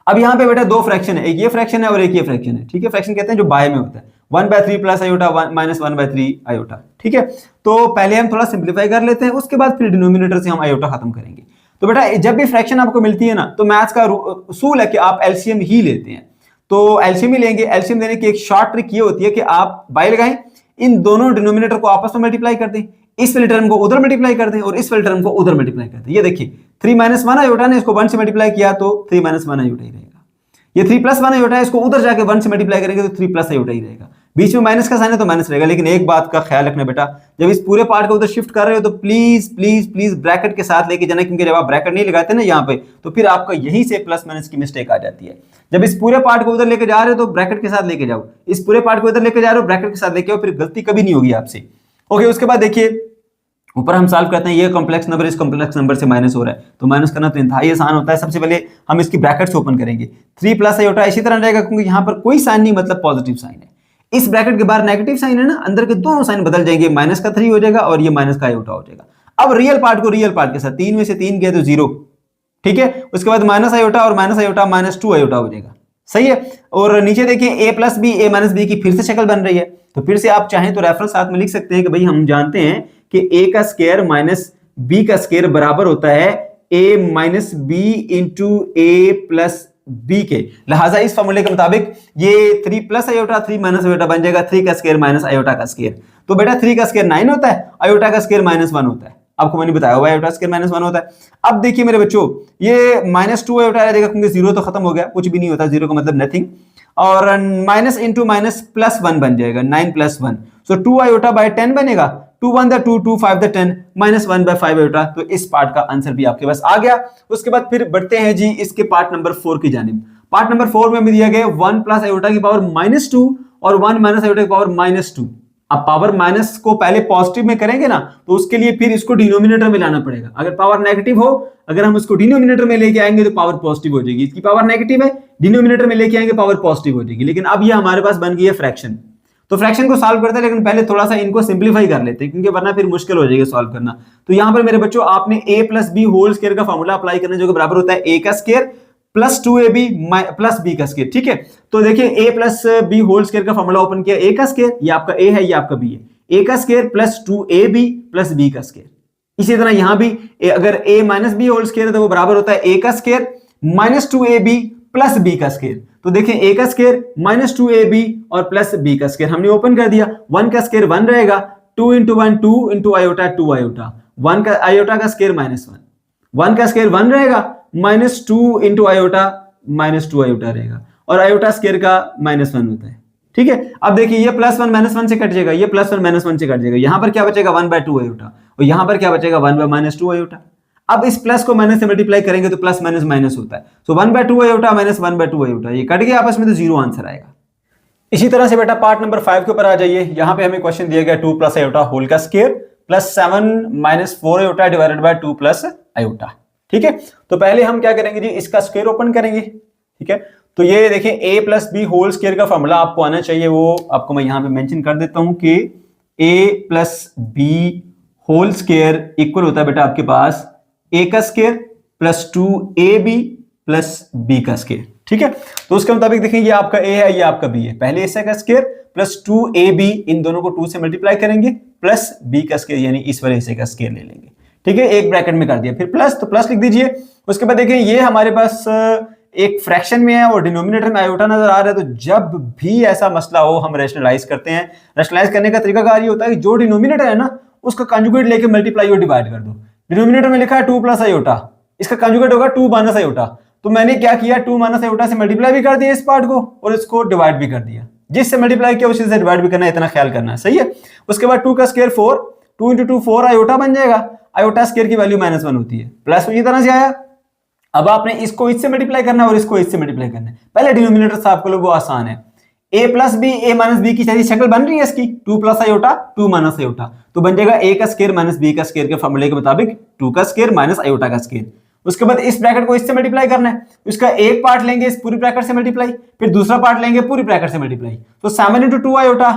अब यहाँ पे बेटा 2 फ्रैक्शन है, एक ये फ्रैक्शन है और एक ये फ्रैक्शन है, ठीक है। फ्रैक्शन कहते हैं जो बाय में होता है, 1/3 प्लस आयोटा माइनस 1/3 आयोटा, ठीक है। तो पहले हम थोड़ा सिंप्लीफाई कर लेते हैं, उसके बाद फिर डिनोमिनेटर से हम आयोटा खत्म करेंगे। तो बेटा जब भी फ्रैक्शन आपको मिलती है ना, तो मैथ्स का उसूल है कि आप एलसीएम ही लेते हैं, तो एलसीएम ही लेंगे। एलसीएम लेने की एक शॉर्ट ट्रिक ये होती है कि आप बाय लगाएं, इन दोनों डिनोमिनेटर को आपस में मल्टीप्लाई कर दें, इस वाली टर्म को उधर मल्टीप्लाई कर दें और इस वाली टर्म को उधर मल्टीप्लाई कर दें। ये देखिए 3 माइनस 1 आयोटा ने इसको 1 से मल्टीप्लाई किया तो 3 माइनस 1 आयोटा ही रहेगा। ये 3 प्लस 1 आयोटा है, इसको उधर जाके 1 से मल्टीप्लाई करेंगे तो 3 प्लस आयोटा ही रहेगा। बीच में माइनस का साइन है तो माइनस रहेगा। लेकिन एक बात का ख्याल रखना बेटा, जब इस पूरे पार्ट को उधर शिफ्ट कर रहे हो तो प्लीज प्लीज प्लीज ब्रैकेट के साथ लेके जाना, क्योंकि जब आप ब्रैकेट नहीं लगाते ना यहाँ पे तो फिर आपका यहीं से प्लस माइनस की मिस्टेक आ जाती है। जब इस पूरे पार्ट को उधर लेके जा रहे हो तो ब्रैकेट के साथ लेके जाओ, इस पूरे पार्ट को उधर लेके जा रहे हो ब्रैकेट के साथ लेके आओ, फिर गलती कभी नहीं होगी आपसे। ओके, उसके बाद देखिए ऊपर हम सॉल्व करते हैं, ये कॉम्प्लेक्स नंबर इस कॉम्प्लेक्स नंबर से माइनस हो रहा है, तो माइनस करना तो इंतहाई आसान होता है। सबसे पहले हम इसकी ब्रैकेट्स ओपन करेंगे, 3 प्लस आयोटा इसी तरह रहेगा क्योंकि यहाँ पर कोई साइन नहीं, मतलब पॉजिटिव साइन है। इस ब्रैकेट के बाहर नेगेटिव साइन है ना, अंदर के दोनों साइन बदल जाएंगे, माइनस का 3 हो जाएगा और ये माइनस का आयोटा हो जाएगा। अब रियल पार्ट को रियल पार्ट के साथ 3 में से 3 गया तो 0, ठीक है। उसके बाद माइनस आयोटा और माइनस आयोटा -2 आयोटा हो जाएगा, सही है। और नीचे देखिए a plus B a minus B की फिर से शक्ल बन रही है, तो फिर से आप चाहें तो रेफरेंस साथ में लिख सकते हैं कि भाई हम जानते हैं कि a का स्क्वायर माइनस b का स्क्वायर बराबर होता है a minus B into a plus b के। लिहाजा इस फॉर्मूले के मुताबिक ये 3 प्लस आयोटा 3 माइनस आयोटा बन जाएगा, 3 का स्क्वायर माइनस आयोटा का स्क्वायर। तो बेटा 3 का स्क्वायर 9 होता है, आयोटा का स्क्वायर -1 होता है, आपको मैंने बताया हुआ आयोटा स्क्वायर -1 होता है। अब देखिए मेरे बच्चों, ये -2 आयोटा आ जाएगा क्योंकि 0 तो खत्म हो गया, कुछ भी नहीं होता, 0 का मतलब नथिंग, और माइनस इंटू माइनस प्लस 1 बन जाएगा, 9 प्लस 1, सो 2 आयोटा बाय 10 बनेगा, 2 1 2 2 5 10 -1 बाय 5 आयोटा। तो इस पार्ट का आंसर भी आपके पास आ गया। उसके बाद फिर बढ़ते हैं जी इसके पार्ट नंबर 4 की जानिब। पार्ट नंबर 4 में हमें दिया गया 1 प्लस आयोटा की पावर -2 और 1 माइनस आयोटा की पावर -2, अब पावर माइनस को पहले पॉजिटिव में करेंगे ना, तो उसके लिए फिर इसको डिनोमिनेटर में लाना पड़ेगा। अगर पावर नेगेटिव हो, अगर हम इसको डिनोमिनेटर में लेके आएंगे तो पावर पॉजिटिव हो जाएगी। इसकी पावर नेगेटिव है, डिनोमिनेटर में लेके आएंगे पावर पॉजिटिव हो जाएगी। लेकिन अब ये हमारे पास बन गई है फ्रैक्शन, तो फ्रैक्शन को सॉल्व करते हैं, लेकिन पहले थोड़ा सा इनको सिंप्लीफाई कर लेते हैं, क्योंकि वरना फिर मुश्किल हो जाएगा सॉल्व करना। तो यहां पर मेरे बच्चों आपने a plus b whole square का फॉर्मूला अप्लाई करना, जो कि बराबर होता है a का square plus 2ab plus b का स्क्वायर। ठीक है, तो देखिए a plus b whole square का फॉर्मूला ओपन किया, a का स्क्वायर, ये आपका a है, ये आपका b है, a का square plus 2ab plus b का स्क्वायर। इसी तरह यहां भी अगर a minus b whole square है तो वो बराबर होता है a का square minus 2ab plus b का स्क्वायर। तो देखें a का स्क्वायर माइनस 2ab और प्लस b का स्क्वायर हमने ओपन कर दिया। 1 का स्क्वायर 1 रहेगा, 2 इंटू 1 2 इंटू आयोटा 2 आयोटा, 1 का आयोटा का स्क्वायर माइनस 1, 1 का स्क्वायर 1 रहेगा, minus 2 into iota minus 2 iota रहेगा, और आयोटा स्क्वायर का माइनस 1 होता है। ठीक है, अब देखिए ये प्लस 1 माइनस 1 से कट जाएगा, ये प्लस 1 माइनस 1 से कट जाएगा, यहां पर क्या बचेगा 1/2 आयोटा, और यहां पर क्या बचेगा 1/-2 आयोटा। अब इस प्लस को माइनस से मल्टीप्लाई करेंगे तो प्लस माइनस माइनस होता है, सो 1/2 आयोटा माइनस 1/2 आयोटा, ये कट गया आपस में, तो जीरो आंसर आएगा। इसी तरह से बेटा पार्ट नंबर 5 के ऊपर आ जाइए। यहां पे हमें क्वेश्चन दिया गया 2 प्लस आयोटा होल का square plus 7 minus 4 iota divided by 2 plus iota. ठीक है, तो पहले हम क्या करेंगे जी, इसका स्क्वायर ओपन करेंगे। ठीक है, तो ये देखें a plus b whole square का फॉर्मूला आपको आना चाहिए, वो आपको मैं यहां पे मेंशन कर देता हूं कि a plus b whole square equal होता है बेटा आपके पास a का square plus 2ab plus b का स्क्वायर। ठीक है, तो उसके मुताबिक देखिए ये आपका a है, ये आपका b है, पहले a का स्क्वायर प्लस 2ab, इन दोनों को 2 से मल्टीप्लाई करेंगे, प्लस b का स्क्वायर यानी इस वाले a का स्क्वायर ले लेंगे। ठीक है, एक ब्रैकेट में कर दिया, फिर प्लस, तो प्लस लिख दीजिए। उसके बाद देखिए ये हमारे पास एक फ्रैक्शन में है और डिनोमिनेटर में आयोटा नजर आ रहा है, तो जब भी ऐसा मसला हो हम रैशनलाइज करते हैं। रैशनलाइज करने का तरीकाकार ये होता है कि जो डिनोमिनेटर है ना उसका कंजुगेट लेके मल्टीप्लाई और डिवाइड कर दो। डिनोमिनेटर में लिखा है 2 प्लस आयोटा, इसका कंजुगेट होगा 2 माइनस आयोटा, तो मैंने क्या किया 2 माइनस आयोटा से मल्टीप्लाई भी कर दिया इस पार्ट को और इसको डिवाइड भी कर दिया। जिससे मल्टीप्लाई किया उसी से डिवाइड भी करना है, इतना ख्याल करना है, सही है। उसके बाद 2 का स्क्वायर 4, 2 इंटू 2 4 आयोटा बन जाएगा, आयोटा स्क्वायर की वैल्यू माइनस 1 होती है, प्लस इसी तरह से आया। अब आपने इसको इससे मल्टीप्लाई करना है और इसको इससे मल्टीप्लाई करना है। पहले डिनोमिनेटर साफ कर लो, वो आसान है। a plus B, a minus B की सारी शक्ल बन रही है इसकी, 2 प्लस आयोटा 2 माइनस आयोटा, तो बन जाएगा a का स्क्वायर माइनस b का स्क्वायर के फॉर्मूले के मुताबिक 2 का स्क्वायर माइनस आयोटा का स्क्वायर। उसके बाद इस ब्रैकेट को इससे मल्टीप्लाई करना है, उसका एक पार्ट लेंगे इस पूरी ब्रैकेट से मल्टीप्लाई, फिर दूसरा पार्ट लेंगे पूरी ब्रैकेट से मल्टीप्लाई, तो 7 इंटू 2 आयोटा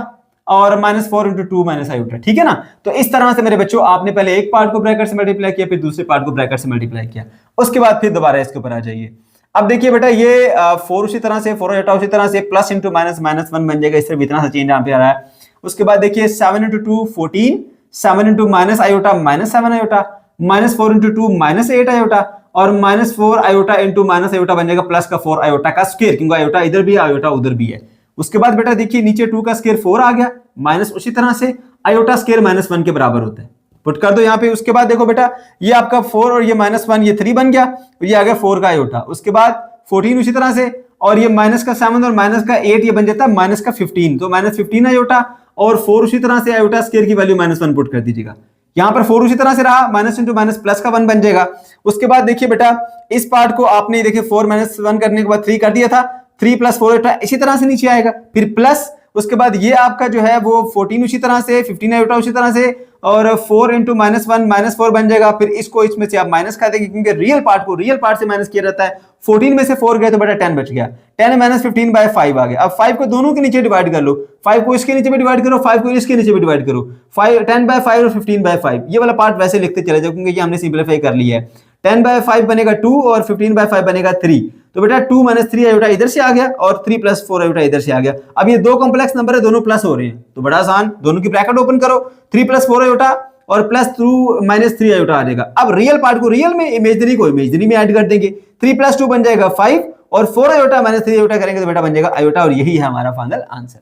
और माइनस 4 इंटू 2 माइनस आयोटा। ठीक है ना, तो इस तरह से मेरे बच्चों आपने पहले एक पार्ट को ब्रैकेट से मल्टीप्लाई किया, फिर दूसरे पार्ट को ब्रैकेट से मल्टीप्लाई किया, उसके बाद फिर दोबारा इसके ऊपर आ जाइए। अब देखिए बेटा ये 4 उसी तरह से 4 आयोटा उसी तरह से प्लस इंटू माइनस माइनस 1 बन जाएगा, इस तरह इतना सा चेंज यहाँ पे आ रहा है। उसके बाद देखिए 7 into 2 14, 7 into minus iota minus 7 iota, minus 4 into 2 minus 8 iota, और minus 4 iota into minus iota बन जाएगा प्लस का 4 आयोटा का स्क्वायर, क्योंकि आयोटा इधर भी है आयोटा उधर भी है। उसके बाद बेटा देखिए नीचे 2 का स्क्वायर 4 आ गया, माइनस उसी तरह से आयोटा स्क्वायर माइनस 1 के बराबर होता है, पुट कर दो यहाँ पे। उसके बाद देखो बेटा ये आपका 4 और ये माइनस 1 ये 3 बन गया, और ये आ गया 4 का आयोटा। उसके बाद 14 उसी तरह से, और ये माइनस का 7 और माइनस का 8 ये बन जाता है माइनस का 15, तो माइनस 15 आयोटा, और 4 उसी तरह से आयोटा स्क्वायर की वैल्यू माइनस 1 पुट कर दीजिएगा। यहाँ पर 4 उसी तरह से रहा, माइनस इंटू माइनस प्लस का 1 बन जाएगा। उसके बाद देखिए बेटा इस पार्ट को आपने देखिए 4 माइनस 1 करने के बाद 3 कर दिया था, 3 प्लस 4 आयोटा इसी तरह से नीचे आएगा, फिर प्लस। उसके बाद ये आपका जो है वो 14 उसी तरह से, 15 आयोटा उसी तरह से, और 4 इंटू माइनस 1 माइनस 4 बन जाएगा, फिर इसको इसमें से आप माइनस कर देंगे, क्योंकि रियल पार्ट को रियल पार्ट से माइनस किया जाता है। 14 में से 4 गए तो बेटा 10 बच गया, 10 माइनस 15 बाय 5 आ गया। अब 5 को दोनों के नीचे डिवाइड कर लो, 5 को इसके नीचे भी डिवाइड करो, 5 को इसके नीचे भी डिवाइड करो, 10 बाय 5 और 15 बाय 5, ये वाला पार्ट वैसे लिखते चले जाओ क्योंकि ये हमने सिंपलीफाई कर लिया है। 10 बाय 5 बनेगा 2 और 15 बाय 5 बनेगा 3, तो बेटा 2 माइनस 3 आयोटा इधर से आ गया और 3 प्लस 4 आयोटा इधर से आ गया। अब ये दो कॉम्प्लेक्स नंबर है, दोनों प्लस हो रहे हैं, तो बड़ा आसान, दोनों की ब्रैकेट ओपन करो, 3 प्लस 4 आयोटा और प्लस 2 माइनस 3 आयोटा आ जाएगा। अब रियल पार्ट को रियल में, इमेजिनरी को इमेजिनरी में ऐड कर देंगे, 3 प्लस 2 बन जाएगा 5, और 4 आयोटा माइनस 3 आयोटा करेंगे तो बेटा बन जाएगा आयोटा, और यही है हमारा फाइनल आंसर।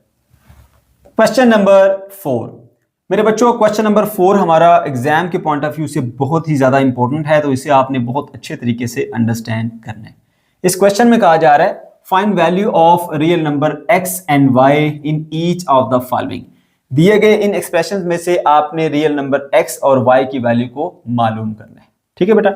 क्वेश्चन नंबर 4 मेरे बच्चों, क्वेश्चन नंबर 4 हमारा एग्जाम के पॉइंट ऑफ व्यू से बहुत ही ज्यादा इंपॉर्टेंट है, तो इसे आपने बहुत अच्छे तरीके से अंडरस्टैंड करना है। इस क्वेश्चन में कहा जा रहा है find value of real number x and y in each of the following. दिए गए इन एक्सप्रेशंस में से आपने रियल नंबर x और y की वैल्यू को मालूम करना है। ठीक है बेटा,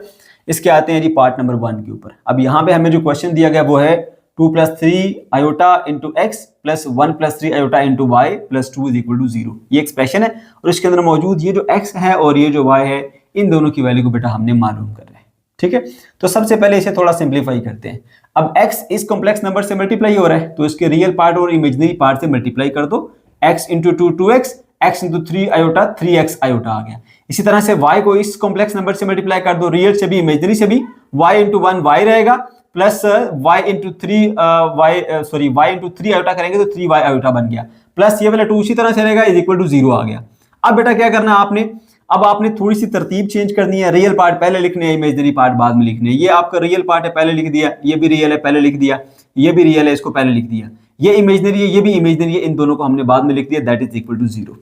इसके आते हैं जी पार्ट नंबर 1 के ऊपर। अब यहाँ पे हमें जो क्वेश्चन दिया गया वो है 2 plus 3 iota into x plus 1 plus 3 iota into y plus 2 is equal to 0। ये एक्सप्रेशन है और इसके अंदर मौजूद ये जो x है और ये जो y है, इन दोनों की वैल्यू को बेटा हमने मालूम कर रहे हैं। ठीक है, तो सबसे पहले इसे थोड़ा सिंप्लीफाई करते हैं। अब x इस कॉम्प्लेक्स नंबर से मल्टीप्लाई हो रहा है तो इसके रियल पार्ट और इमेजिनरी पार्ट से मल्टीप्लाई कर दो। x into 2 2x, x into 3 iota 3x iota आ गया। इसी तरह से y को इस कॉम्प्लेक्स नंबर से मल्टीप्लाई कर दो, रियल से भी इमेजिनरी से भी, y इंटू 1 y रहेगा plus y into 3 y into 3 iota करेंगे तो 3y आयोटा बन गया, प्लस ये वाला 2 इसी तरह से रहेगा इज इक्वल टू 0 आ गया। अब बेटा क्या करना है आपने, अब आपने थोड़ी सी तरतीब चेंज करनी है, रियल पार्ट पहले लिखने हैं, इमेजिनरी पार्ट बाद में लिखने हैं। ये आपका रियल पार्ट है पहले लिख दिया, ये भी रियल है पहले लिख दिया, ये भी रियल है इसको पहले लिख दिया, ये इमेजिनरी है ये भी इमेजिनरी है, इन दोनों को हमने बाद में लिख दिया, दैट इज इक्वल टू 0।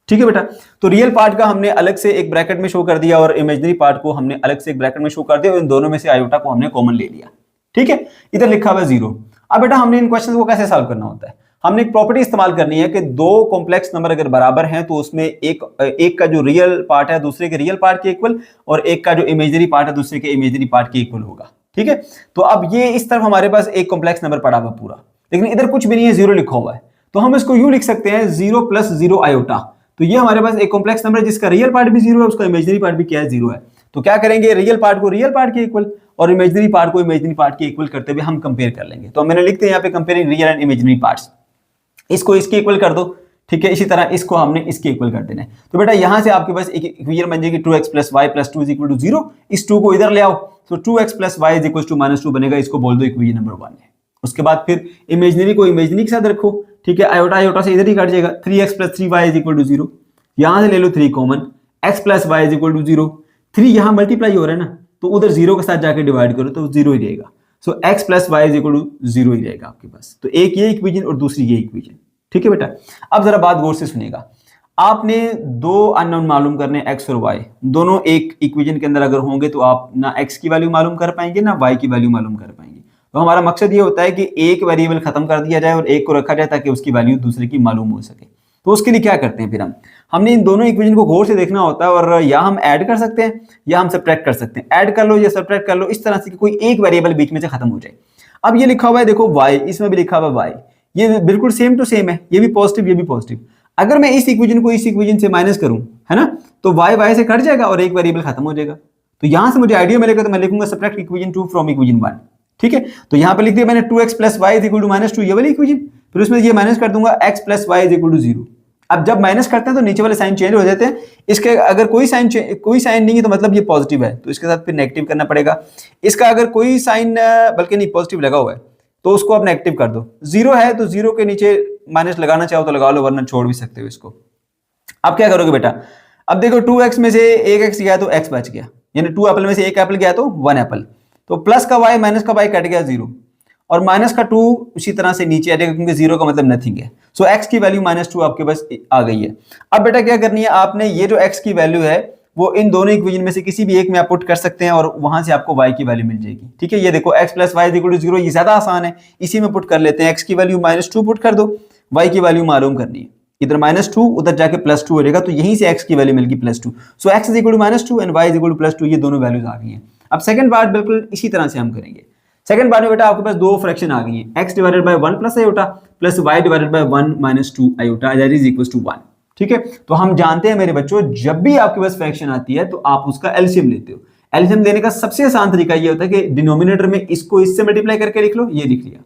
ठीक है बेटा, तो रियल पार्ट का हमने अलग से एक ब्रैकेट में शो कर दिया और इमेजिनरी पार्ट को हमने अलग से एक ब्रैकेट में शो कर दिया और इन दोनों में से आयोटा को हमने कॉमन ले लिया। ठीक है, इधर लिखा हुआ है 0। अब बेटा हमने इन क्वेश्चन को कैसे सॉल्व करना होता है, हमने एक प्रॉपर्टी इस्तेमाल करनी है कि दो कॉम्प्लेक्स नंबर अगर बराबर हैं तो उसमें एक का जो रियल पार्ट है दूसरे के रियल पार्ट के इक्वल और एक का जो इमेजिनरी पार्ट है दूसरे के इमेजिनरी पार्ट के इक्वल होगा। ठीक है, तो अब ये इस तरफ हमारे पास एक कॉम्प्लेक्स नंबर पड़ा हुआ पूरा, लेकिन इधर कुछ भी नहीं है, 0 लिखा हुआ है, तो हम इसको यूं लिख सकते हैं 0 प्लस 0 आयोटा। तो ये हमारे पास एक कॉम्प्लेक्स नंबर है जिसका रियल पार्ट भी 0 है, उसका इमेजिनरी पार्ट भी क्या है 0 है। तो क्या करेंगे, रियल पार्ट को रियल पार्ट के इक्वल और इमेजिनरी पार्ट को इमेजिनरी पार्ट के इक्वल करते हुए हम कंपेयर कर लेंगे। तो मैंने लिखते हैं यहाँ पे comparing real and imaginary parts, इसको इसके इक्वल कर दो। ठीक है, इसी तरह इसको हमने इसके इक्वल कर देना है। तो बेटा यहां से आपके पास एक इक्वेशन बन जाएगी 2x plus y plus 2 is equal to 0। इस 2 को इधर ले आओ तो 2x plus y is equal to -2 बनेगा, इसको बोल दो इक्वेशन नंबर 1 है। उसके बाद फिर इमेजिनरी को इमेजिनरी के साथ रखो। ठीक है, आयोटा आयोटा से इधर ही कट जाएगा, 3x plus 3y is equal to 0। यहां से ले लो 3 common, x plus y is equal to 0। 3 यहां मल्टीप्लाई हो रहा है ना, तो उधर 0 के साथ जाके डिवाइड करो तो 0 ही रहेगा। So x plus y is equal to 0 ही रहेगा आपके पास। तो एक ये इक्वेशन और दूसरी ये इक्वेशन। ठीक है बेटा, अब जरा बात गौर से सुनिएगा, आपने दो अननोन मालूम करने x और y, दोनों एक इक्वेशन के अंदर अगर होंगे तो आप ना x की वैल्यू मालूम कर पाएंगे ना y की वैल्यू मालूम कर पाएंगे। तो हमारा मकसद ये होता है कि एक वेरिएबल खत्म कर दिया जाए और एक को रखा जाए ताकि उसकी वैल्यू दूसरे की मालूम हो सके। तो उसके लिए क्या करते हैं फिर हमने इन दोनों इक्वेशन को गौर से देखना होता है और या हम ऐड कर सकते हैं या हम सब्ट्रैक्ट कर सकते हैं। ऐड कर लो या सब्ट्रैक्ट कर लो इस तरह से कि कोई एक वेरिएबल बीच में से खत्म हो जाए। अब ये लिखा हुआ है देखो y, इसमें भी लिखा हुआ y, ये बिल्कुल सेम टू सेम है, ये भी पॉजिटिव ये भी पॉजिटिव। अगर मैं इस इक्वेशन को इस इक्वेशन से माइनस करूं, है ना, तो y से कट जाएगा और एक वेरिएबल खत्म हो जाएगा। तो यहां से मुझे आइडिया मिलेगा तो मैं लिखूंगा सब्ट्रैक्ट इक्वेशन 2 फ्रॉम इक्वेशन 1। ठीक है, तो यहां पे लिख दिया मैंने 2x plus y is equal to -2, ये वाली इक्वेशन, फिर उसमें ये माइनस कर दूंगा x plus y is equal to 0। अब जब माइनस करते हैं तो नीचे वाले साइन चेंज हो जाते हैं। इसके अगर कोई साइन नहीं है तो मतलब ये पॉजिटिव है, तो इसके साथ फिर नेगेटिव करना पड़ेगा। इसका अगर कोई साइन बल्कि नहीं पॉजिटिव लगा हुआ है तो उसको आप नेगेटिव कर दो। 0 है तो 0 के नीचे माइनस लगाना चाहो तो लगा लो, वरना छोड़ भी सकते हो इसको। अब क्या करोगे बेटा, अब देखो 2x में से 1x गया तो x बच गया, यानी 2 एप्पल में से 1 एप्पल गया तो 1 एप्पल। तो प्लस का y माइनस का y कट गया 0 और माइनस का 2 उसी तरह से नीचे आ जाएगा क्योंकि 0 का मतलब नथिंग है। सो x की वैल्यू -2 आपके पास आ गई है। अब बेटा क्या करनी है आपने, ये जो x की वैल्यू है वो इन दोनों इक्वेशन में से किसी भी एक में आप पुट कर सकते हैं और वहां से आपको y की वैल्यू मिल जाएगी। ठीक है, ये देखो x plus y is equal to 0, ये ज्यादा आसान है, इसी में पुट कर लेते हैं। x की वैल्यू -2 पुट कर दो, y की वैल्यू मालूम करनी है, इधर -2 उधर जाके +2 हो जाएगा, तो यहीं से x की वैल्यू मिल गई +2। So x is equal to -2 and y is equal to +2, ये दोनों वैल्यूज आ गई हैं। अब सेकंड पार्ट बिल्कुल इसी तरह से हम करेंगे। सेकंड पार्ट में बेटा आपके पास दो फ्रैक्शन आ गई हैं, x divided by 1 plus iota plus y divided by 1 - 2 iota that is equal to 1। ठीक है, तो हम जानते हैं मेरे बच्चों, जब भी आपके पास फ्रैक्शन आती है तो आप उसका एलसीएम लेते हो। एलसीएम लेने का सबसे आसान तरीका ये होता है कि डिनोमिनेटर में इसको इससे मल्टीप्लाई करके लिख लो, ये लिख लिया,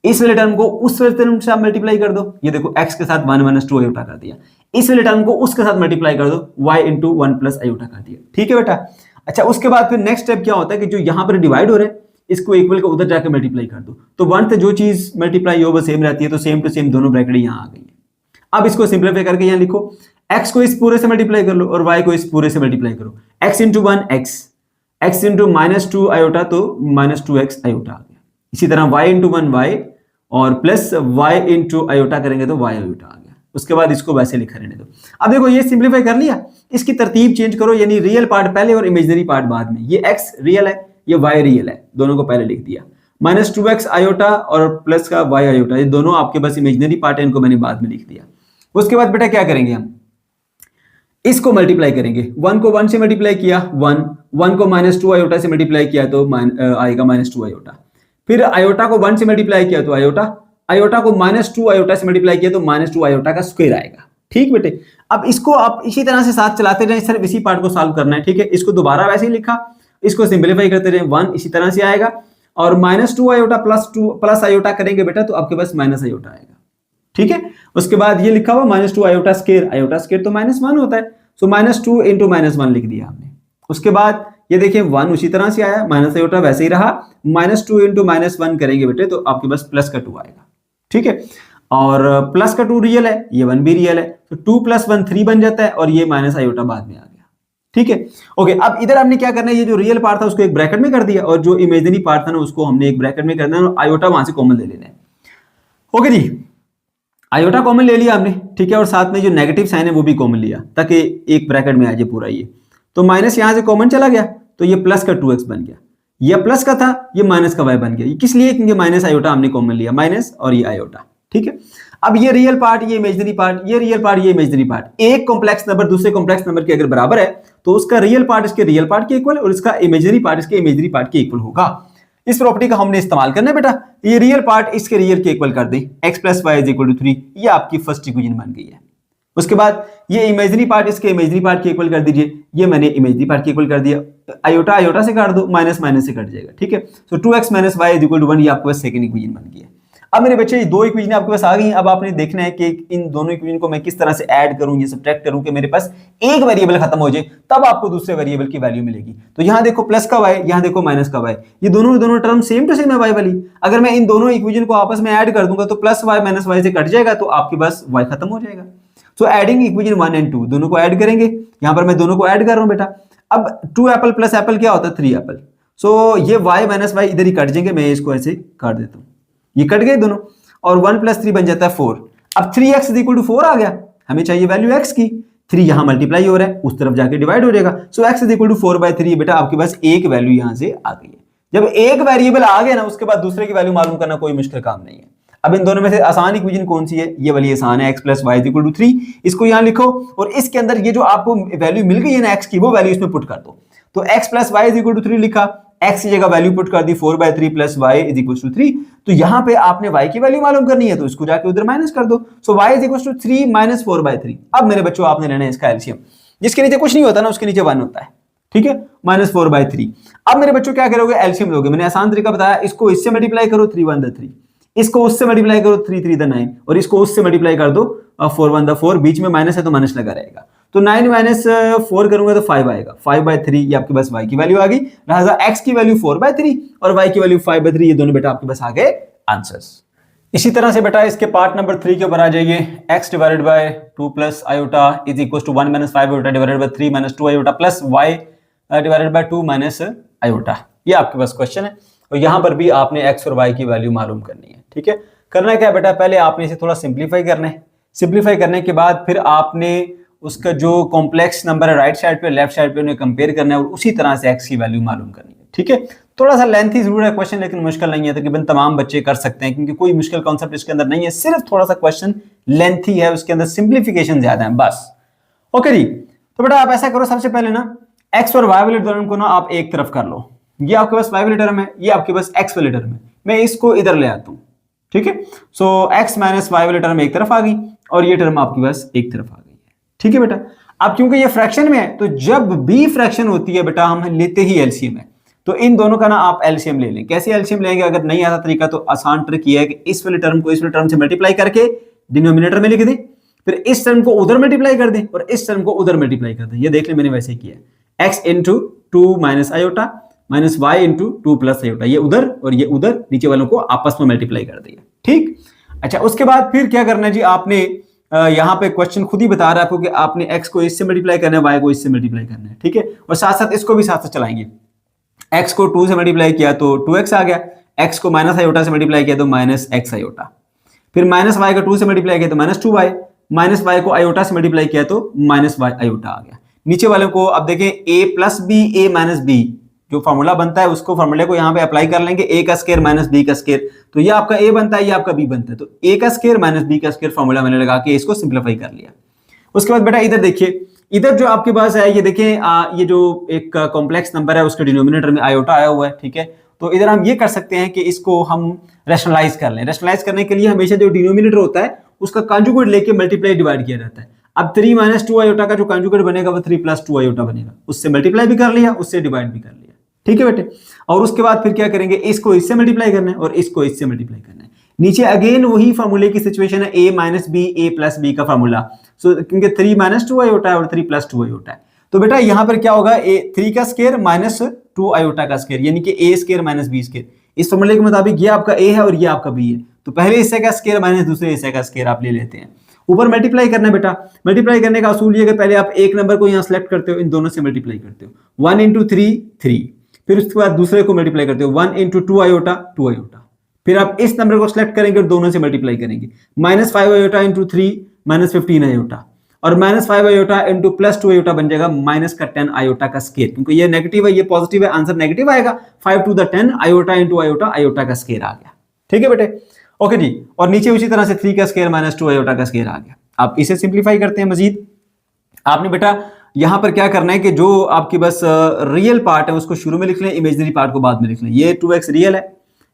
इस वाले टर्म को उस वाले टर्म से आप मल्टीप्लाई कर दो, ये देखो x के साथ 1 - 2 आयोटा कर दिया, इस वाले टर्म को उसके साथ मल्टीप्लाई कर दो, y इंटू 1 प्लस आयोटा कर दिया। ठीक है बेटा, अच्छा उसके बाद फिर नेक्स्ट स्टेप क्या होता है कि जो यहाँ पर डिवाइड हो रहे हैं इसको इक्वल को उधर जाकर मल्टीप्लाई कर दो, तो 1 से जो चीज मल्टीप्लाई हो वो सेम रहती है, तो सेम टू सेम दोनों ब्रैकेट यहाँ आ गई है। अब इसको सिंप्लीफाई करके यहाँ लिखो, x को इस पूरे से मल्टीप्लाई कर लो और y को इस पूरे से मल्टीप्लाई करो, x into 1 x into -2 iota तो -2x आयोटा आ गया। इसी तरह y इंटू 1 y और प्लस y इंटू आयोटा करेंगे तो y आयोटा आ गया। उसके बाद इसको वैसे लिखा रहने दो। अब देखो ये सिंप्लीफाई कर लिया, इसकी तरतीब चेंज करो, यानी रियल पार्ट पहले और इमेजिनरी पार्ट बाद में। ये x रियल है, ये y रियल है, दोनों को पहले लिख दिया। -2x आयोटा और प्लस का y आयोटा, ये दोनों आपके पास इमेजिनरी पार्ट है, इनको मैंने बाद में लिख दिया। उसके बाद बेटा क्या करेंगे, हम इसको मल्टीप्लाई करेंगे। 1 को 1 से मल्टीप्लाई किया 1 को -2 आयोटा से मल्टीप्लाई किया तो आएगा -2 आयोटा, फिर आयोटा को 1 से मल्टीप्लाई किया तो आयोटा को -2 आयोटा से मल्टीप्लाई किया तो -2 आयोटा का स्क्वायर आएगा। ठीक बेटे, अब इसको आप इसी तरह से साथ चलाते रहें, सिर्फ इसी पार्ट को सॉल्व करना है। ठीक है, इसको दोबारा वैसे ही लिखा, इसको सिंपलीफाई करते रहे, 1 इसी तरह से आएगा और -2 आयोटा प्लस आयोटा करेंगे बेटा तो आपके पास माइनस आयोटा आएगा। ठीक है, उसके बाद ये लिखा हुआ -2 आयोटा स्क्वायर तो -1 होता है, सो -2 इंटू -1 लिख दिया हमने। उसके बाद ये देखिए 1 उसी तरह से आया, माइनस आयोटा वैसे ही रहा, -2 इंटू -1 करेंगे बेटे तो आपके पास प्लस का 2 आएगा। ठीक है, और प्लस का 2 रियल है, ये 1 भी रियल है, तो 2 + 1 3 बन जाता है और ये माइनस आयोटा बाद में आ गया। ठीक है, ओके, अब इधर आपने क्या करना है, ये जो रियल पार्ट था उसको एक ब्रैकेट में कर दिया और जो इमेजिनरी पार्ट था ना उसको हमने एक ब्रैकेट में करना है और आयोटा वहां से कॉमन ले लेना है। ओके जी, आयोटा कॉमन ले लिया हमने। ठीक है, और साथ में जो नेगेटिव साइन है वो भी कॉमन लिया ताकि एक ब्रैकेट में आ जाए पूरा ये। तो माइनस यहां से कॉमन चला गया तो ये प्लस का 2x बन गया, ये प्लस का था ये माइनस का y बन गया। ये किस लिए, क्योंकि माइनस आयोटा हमने कॉमन लिया, माइनस और ये आयोटा। ठीक है, अब ये रियल पार्ट ये इमेजिनरी पार्ट, ये रियल पार्ट ये इमेजिनरी पार्ट, एक कॉम्प्लेक्स नंबर दूसरे कॉम्प्लेक्स नंबर के अगर बराबर है तो उसका रियल पार्ट इसके रियल पार्ट के इक्वल और इसका इमेजिनरी पार्ट इसके इमेजिनरी पार्ट के इक्वल होगा। इस प्रॉपर्टी का हमने इस्तेमाल करना है बेटा, ये रियल पार्ट इसके रियल के इक्वल कर दें, x + y = 3, ये आपकी फर्स्ट इक्वेशन बन गई है। उसके बाद ये इमेजिनरी पार्ट इसके इमेजिनरी पार्ट के इक्वल कर दीजिए, ये मैंने इमेजिनरी पार्ट के इक्वल कर दिया, आयोटा आयोटा से काट दो, माइनस माइनस से कट जाएगा। ठीक है, तो 2x - y = 1, ये आपके पास सेकंड इक्वेशन बन गई है। अब मेरे बच्चे ये दो इक्वेशन आपके पास आ गई। अब आपने देखना है कि इन दोनों इक्वेशन को मैं किस तरह से ऐड करूं, ये सब्ट्रैक्ट करूं कि मेरे पास एक वेरिएबल खत्म हो जाए, तब आपको दूसरे वेरिएबल की वैल्यू मिलेगी। तो यहां देखो प्लस का y, यहां देखो माइनस का y, ये दोनों टर्म सेम टू सेम है y वाली। अगर मैं इन दोनों इक्वेशन को आपस में ऐड कर दूंगा तो प्लस y माइनस y से कट जाएगा तो आपके पास y खत्म हो जाएगा। सो एडिंग इक्वेशन 1 और 2 दोनों को ऐड करेंगे, यहां पर मैं दोनों को ऐड कर रहा हूं बेटा। अब 2 एप्पल प्लस एप्पल क्या होता है, 3 एप्पल। सो ये y माइनस y इधर ही कट जाएंगे, मैं इसको ऐसे काट देता हूं, ये कट गए दोनों और 1 + 3 बन जाता है 4। अब 3x = 4 आ गया, हमें चाहिए वैल्यू x की, 3 यहां मल्टीप्लाई हो रहा है उस तरफ जाके डिवाइड हो जाएगा। सो x = 4/3 बेटा आपके पास एक वैल्यू यहां से आ गई है। जब एक वेरिएबल आ गया ना उसके बाद दूसरे की वैल्यू मालूम करना कोई मुश्किल काम नहीं है। अब इन दोनों में से आसान इक्वेशन कौन सी है, ये वाली आसान है, x + y = 3, इसको यहां लिखो और इसके अंदर ये जो आपको वैल्यू मिल गई है ना x की, वो वैल्यू इसमें पुट कर दो। तो x + y = 3 लिखा, x की जगह वैल्यू पुट कर दी 4/3 + y = 3। तो यहां पे आपने y की वैल्यू मालूम करनी है तो इसको जाके उधर माइनस कर दो। सो y = 3 - 4/3। अब मेरे बच्चों आपने लेना है इसका एलसीएम, जिसके नीचे कुछ नहीं होता ना उसके नीचे 1 होता है। ठीक है, -4/3। अब मेरे बच्चों क्या करोगे, एलसीएम लोगे। मैंने आसान तरीका बताया, इसको इससे मल्टीप्लाई करो 3 × 1 = 3, इसको उससे मल्टीप्लाई करो 3 × 3 = 9 और इसको उससे मल्टीप्लाई कर दो 4 × 1 = 4, बीच में माइनस है तो माइनस लगा रहेगा। तो 9 - 4 करूंगा तो 5 आएगा, 5/3 ये आपके पास y की वैल्यू आ गई। लिहाजा x की वैल्यू 4/3 और y की वैल्यू 5/3, ये दोनों बेटा आपके पास आ गए आंसर्स। इसी तरह से बेटा इसके पार्ट नंबर 3 के ऊपर आ जाइए। x / 2 + iota = 1 - 5 iota / 3 - 2 iota plus y / 2 - iota, ये आपके पास क्वेश्चन है और यहां पर भी आपने x और y की वैल्यू मालूम करनी है। ठीक है, करना क्या है बेटा, पहले आपने इसे थोड़ा सिंप्लीफाई करना है। सिंप्लीफाई करने के बाद फिर आपने उसका जो कॉम्प्लेक्स नंबर है राइट साइड पे लेफ्ट साइड पे उन्हें कंपेयर करना है और उसी तरह से x की वैल्यू मालूम करनी है। ठीक है, थोड़ा सा लेंथी जरूर है क्वेश्चन, लेकिन मुश्किल नहीं है, तकरीबन तमाम बच्चे कर सकते हैं क्योंकि कोई मुश्किल कॉन्सेप्ट इसके अंदर नहीं है, सिर्फ थोड़ा सा क्वेश्चन लेंथी है, उसके अंदर सिंप्लीफिकेशन ज्यादा है बस। ओके जी, तो बेटा आप ऐसा करो, सबसे पहले ना x और y वाले टर्म को ना आप एक तरफ कर लो। ये आपके पास y वाले टर्म है, ये आपके पास x वाले टर्म है, मैं इसको इधर ले आता हूँ। ठीक है, सो x - y वाले टर्म एक तरफ आ गई और ये टर्म आपके पास एक तरफ आ गई है। ठीक है बेटा, अब क्योंकि ये फ्रैक्शन में है तो जब भी फ्रैक्शन होती है बेटा हम लेते ही एलसीएम है, तो इन दोनों का ना आप एलसीएम ले लें। कैसे एलसीएम लेंगे, अगर नहीं आता तरीका तो आसान ट्रिक ये है कि इस वाले टर्म को इस वाले टर्म से मल्टीप्लाई करके डिनोमिनेटर में लिख दें, फिर इस टर्म को उधर मल्टीप्लाई कर दें और इस टर्म को उधर मल्टीप्लाई कर दें। ये देख लें मैंने वैसे ही किया, x × 2 - iota - y × 2 + iota, ये उधर और ये उधर, नीचे वालों को आपस में मल्टीप्लाई कर दिया। ठीक, अच्छा उसके बाद फिर क्या करना है जी, आपने यहाँ पे क्वेश्चन खुद ही बता रहा है आपको कि आपने x को इससे मल्टीप्लाई करना है, y को इससे मल्टीप्लाई करना है। ठीक है, और साथ साथ इसको भी साथ साथ चलाएंगे। x को 2 से मल्टीप्लाई किया तो 2x आ गया, x को माइनस आयोटा से मल्टीप्लाई किया तो -x आयोटा, फिर -y को 2 से मल्टीप्लाई किया तो -2y, -y को आयोटा से मल्टीप्लाई किया तो -y आयोटा आ गया। नीचे वाले को अब देखें a + b a - b, जो फार्मूला बनता है उसको फार्मूले को यहाँ पे अप्लाई कर लेंगे, a का स्क्वायर - b का स्क्वायर, तो ये आपका a बनता है, ये आपका b बनता है, तो a का स्क्वायर - b का स्क्वायर फार्मूला मैंने लगा के इसको सिंप्लीफाई कर लिया। उसके बाद बेटा इधर देखिए, इधर जो आपके पास है ये देखें, ये जो एक कॉम्प्लेक्स नंबर है उसके डिनोमिनेटर में आयोटा आया हुआ है। ठीक है, तो इधर हम ये कर सकते हैं कि इसको हम रैशनलाइज कर लें। रैशनलाइज करने के लिए हमेशा जो डिनोमिनेटर होता है उसका कॉन्जुगेट लेके मल्टीप्लाई डिवाइड किया जाता है। अब 3 माइनस 2 आयोटा का जो कॉन्जुगेट बनेगा वो 3 प्लस 2 आयोटा बनेगा, उससे मल्टीप्लाई भी कर लिया, उससे डिवाइड भी कर लिया। ठीक है बेटे, और उसके बाद फिर क्या करेंगे, इसको इससे मल्टीप्लाई करना है और इसको इससे मल्टीप्लाई करना है। नीचे अगेन वही फार्मूले की सिचुएशन है, a minus b a plus b का फार्मूला। सो क्योंकि 3 माइनस 2 आयोटा है और 3 प्लस 2 आयोटा है, तो बेटा यहां पर क्या होगा, 3 का स्क्वायर माइनस 2 आयोटा का स्क्वायर, यानी कि a square minus b square. इस फार्मूले के मुताबिक ये आपका a है और ये आपका b है, तो पहले हिस्से का स्क्वायर माइनस दूसरे हिस्से का स्क्वायर आप ले लेते हैं। ऊपर मल्टीप्लाई करना है बेटा। मल्टीप्लाई करने का असूल ये है कि पहले आप एक नंबर को यहां सेलेक्ट करते हो, इन दोनों से मल्टीप्लाई करते हो। 1 इंटू 3 3, फिर उसके बाद दूसरे को मल्टीप्लाई करते हो 1 इंटू 2 आयोटा 2 आयोटा, फिर आप इस नंबर को सिलेक्ट करेंगे और दोनों से मल्टीप्लाई करेंगे। Minus 5 iota into 3 minus 15 iota, और minus 5 iota into plus 2 iota बन जाएगा माइनस का 10 आयोटा का स्क्वायर, क्योंकि ये नेगेटिव है ये पॉजिटिव है, आंसर नेगेटिव आएगा। 5 to the 10 iota into iota, iota का स्क्वायर आ गया। ठीक है बेटे, ओके जी। और नीचे उसी तरह से 3 का स्क्वायर माइनस 2 आयोटा का स्क्वायर आ गया। आप इसे सिंप्लीफाई करते हैं मजीद। आपने बेटा यहां पर क्या करना है कि जो आपकी बस रियल पार्ट है उसको शुरू में लिख लें, इमेजिनरी पार्ट को बाद में लिख लें। ये 2x रियल है,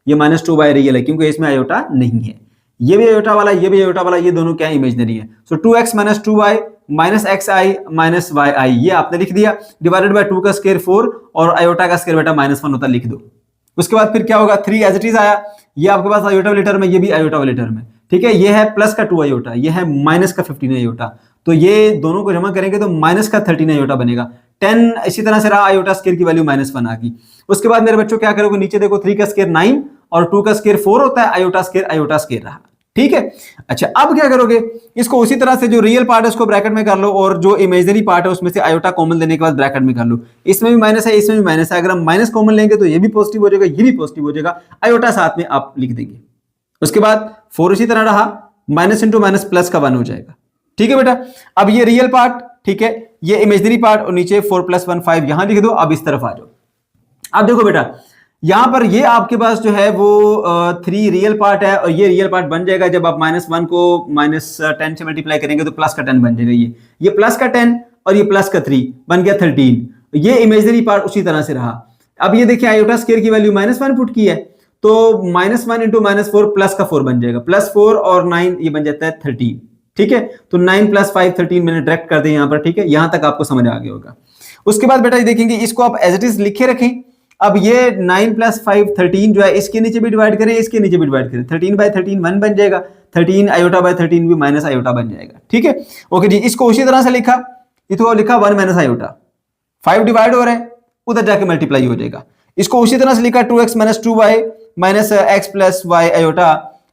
ये माइनस 2y रियल है, क्योंकि इसमें आयोटा नहीं है। ये भी आयोटा वाला, ये भी आयोटा वाला, ये दोनों क्या इमेजिनरी है। सो 2x minus 2y minus xi minus yi, ये आपने लिख दिया, डिवाइडेड बाय 2 का स्क्वायर 4 और आयोटा का स्क्वायर बेटा माइनस 1 होता, लिख दो। उसके बाद फिर क्या होगा, 3 एज इट इज आया, ये आपके पास आयोटा वाले टर्म है, ये भी आयोटा वाले टर्म है। ठीक है, ये है प्लस का 2 आयोटा, ये है माइनस का 15 आयोटा, तो ये दोनों को जमा करेंगे तो माइनस का 13 आयोटा बनेगा। 10 इसी तरह से रहा, आयोटा स्क्वायर की वैल्यू माइनस 1 आ गई। उसके बाद मेरे बच्चों क्या करोगे, नीचे देखो 3 का स्क्वायर 9 और 2 का स्क्वायर 4 होता है, आयोटा स्क्वायर रहा। ठीक है, अच्छा अब क्या करोगे, इसको उसी तरह से जो रियल पार्ट है उसको ब्रैकेट में कर लो, और जो इमेजिनरी पार्ट है उसमें से आयोटा कॉमन लेने के बाद ब्रैकेट में कर लो। इसमें भी माइनस है, इसमें भी माइनस है, अगर हम माइनस कॉमन लेंगे तो ये भी पॉजिटिव हो जाएगा, ये भी पॉजिटिव हो जाएगा, आयोटा साथ में आप लिख देंगे। उसके बाद 4 इसी तरह रहा, माइनस इंटू माइनस प्लस का 1 हो जाएगा। ठीक है बेटा, अब ये रियल पार्ट, ठीक है, ये इमेजिनरी पार्ट, और नीचे 4 + 1 5 यहां लिख दो। अब इस तरफ आ जाओ। अब देखो बेटा, यहां पर ये आपके पास जो है वो 3 रियल पार्ट है, और ये रियल पार्ट बन जाएगा जब आप -1 को -10 से मल्टीप्लाई करेंगे तो प्लस का 10 बन जाएगा। ये प्लस का 10 और ये प्लस का 3 बन गया 13। ये इमेजिनरी पार्ट उसी तरह से रहा। अब ये देखिए आयोटा स्क्वायर की वैल्यू -1 पुट की है, तो -1 इंटू -4 प्लस का 4 बन जाएगा, +4 और 9 ये बन जाता है 13। ठीक है, तो 9 + 5 13 मैंने डायरेक्ट कर दिया यहां पर। ठीक है, यहां तक आपको समझ आ गया होगा। उसके बाद बेटा ये देखेंगे, इसको आप एज इट इज लिखे रखें। अब ये 9 + 5 13 जो है, इसके नीचे भी डिवाइड करें, इसके नीचे भी डिवाइड करें, 13/13 1 बन जाएगा, 13 आयोटा/13 भी माइनस आयोटा बन जाएगा। ठीक है, ओके जी। इसको उसी तरह से लिखा, इधर लिखा 1 - आयोटा, 5 डिवाइड हो रहा है, उधर जाके मल्टीप्लाई हो जाएगा। इसको उसी तरह से लिखा 2x - 2y -x + y iota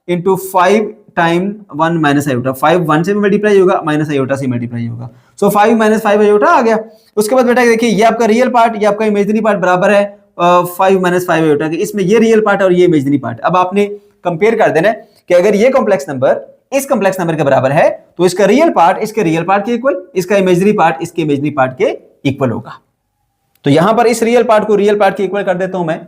into 5 time 1 - iota. 5 1 से भी मल्टीप्लाई होगा, माइनस आयोटा से मल्टीप्लाई होगा, सो 5 - 5 आयोटा आ गया। उसके बाद बेटा देखिए, ये आपका रियल पार्ट, ये आपका इमेजिनरी पार्ट बराबर है 5 - 5 आयोटा के। इसमें ये रियल पार्ट और ये इमेजिनरी पार्ट। अब आपने कंपेयर कर देना कि अगर ये कॉम्प्लेक्स नंबर इस कॉम्प्लेक्स नंबर के बराबर है तो इसका रियल पार्ट इसके रियल पार्ट के इक्वल, इसका इमेजिनरी पार्ट इसके इमेजिनरी पार्ट के इक्वल होगा। तो यहां पर इस रियल पार्ट को रियल पार्ट के इक्वल कर देता हूं मैं,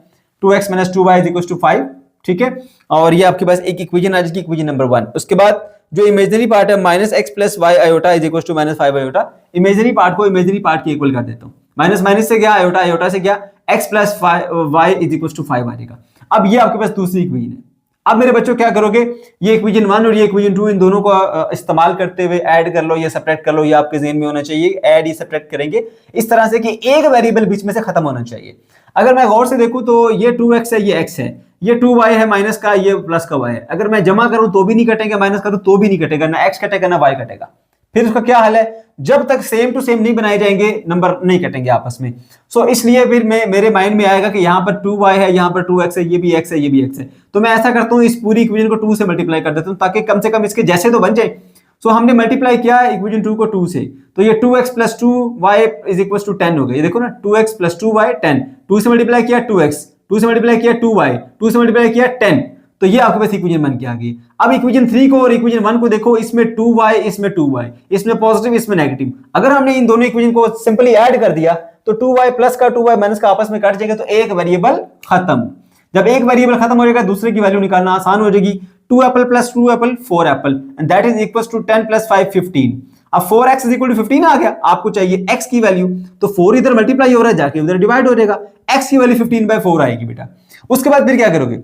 2x - 2y = 5। ठीक है, और ये आपके पास एक इक्वेशन आ जाएगी, इक्वेशन नंबर 1। उसके बाद जो इमेजिनरी पार्ट है -x + y iota = -5 iota, imaginary part को इमेजिनरी पार्ट के इक्वल कर देता हूं। माइनस माइनस से गया, आयोटा आयोटा से गया, x + y = 5 आ जाएगा। अब ये आपके पास दूसरी इक्वेशन है। अब मेरे बच्चों क्या करोगे, ये इक्वेशन 1 और ये इक्वेशन 2, इन दोनों को इस्तेमाल करते हुए ऐड कर लो या सब्ट्रैक्ट कर लो, ये आपके ज़हन में होना चाहिए। ऐड या सब्ट्रैक्ट करेंगे इस तरह से कि एक वेरिएबल बीच में से खत्म होना चाहिए। अगर मैं गौर से देखूं तो ये 2x है, ये x है, ये 2y है माइनस का, ये प्लस का y है। अगर मैं जमा करूं तो भी नहीं कटेगा, माइनस करूं तो भी नहीं कटेगा, ना x कटेगा ना y कटेगा। फिर उसका क्या हाल है, जब तक सेम टू सेम नहीं बनाए जाएंगे नंबर नहीं कटेंगे आपस में। सो इसलिए फिर मेरे माइंड में आएगा कि यहाँ पर 2y है, यहाँ पर 2x है, ये भी x है, ये भी x है। तो मैं ऐसा करता हूँ, इस पूरी इक्वेशन को 2 से मल्टीप्लाई कर देता हूँ ताकि कम से कम इसके जैसे तो बन जाए। सो हमने मल्टीप्लाई किया इक्वेशन 2 को 2 से, तो ये 2x + 2y = 10 हो गया। ये देखो ना, 2x + 2y 10, 2 से मल्टीप्लाई किया 2x, 2 से मल्टीप्लाई किया 2y, 2 से मल्टीप्लाई किया 10, तो ये आपके पास इक्वेशन बन के आ गई। अब इक्वेशन 3 को और इक्वेशन 1 को देखो, इसमें 2y, इसमें 2y, इसमें पॉजिटिव, इसमें नेगेटिव। अगर हमने इन दोनों इक्वेशन को सिंपली ऐड कर दिया तो 2y प्लस का 2y माइनस का आपस में काट जाएगा, तो एक वेरिएबल खत्म। जब एक वेरिएबल खत्म हो जाएगा, दूसरे की वैल्यू निकालना आसान हो जाएगी। 2 apple + 2 apple 4 apple, and that is equals to 10 + 5 15। अब 4x इज इक्वल टू 15 आ गया, आपको चाहिए x की वैल्यू, तो 4 इधर मल्टीप्लाई हो रहा है, जाके उधर डिवाइड हो जाएगा, x की वैल्यू 15/4 आएगी बेटा। उसके बाद फिर क्या करोगे,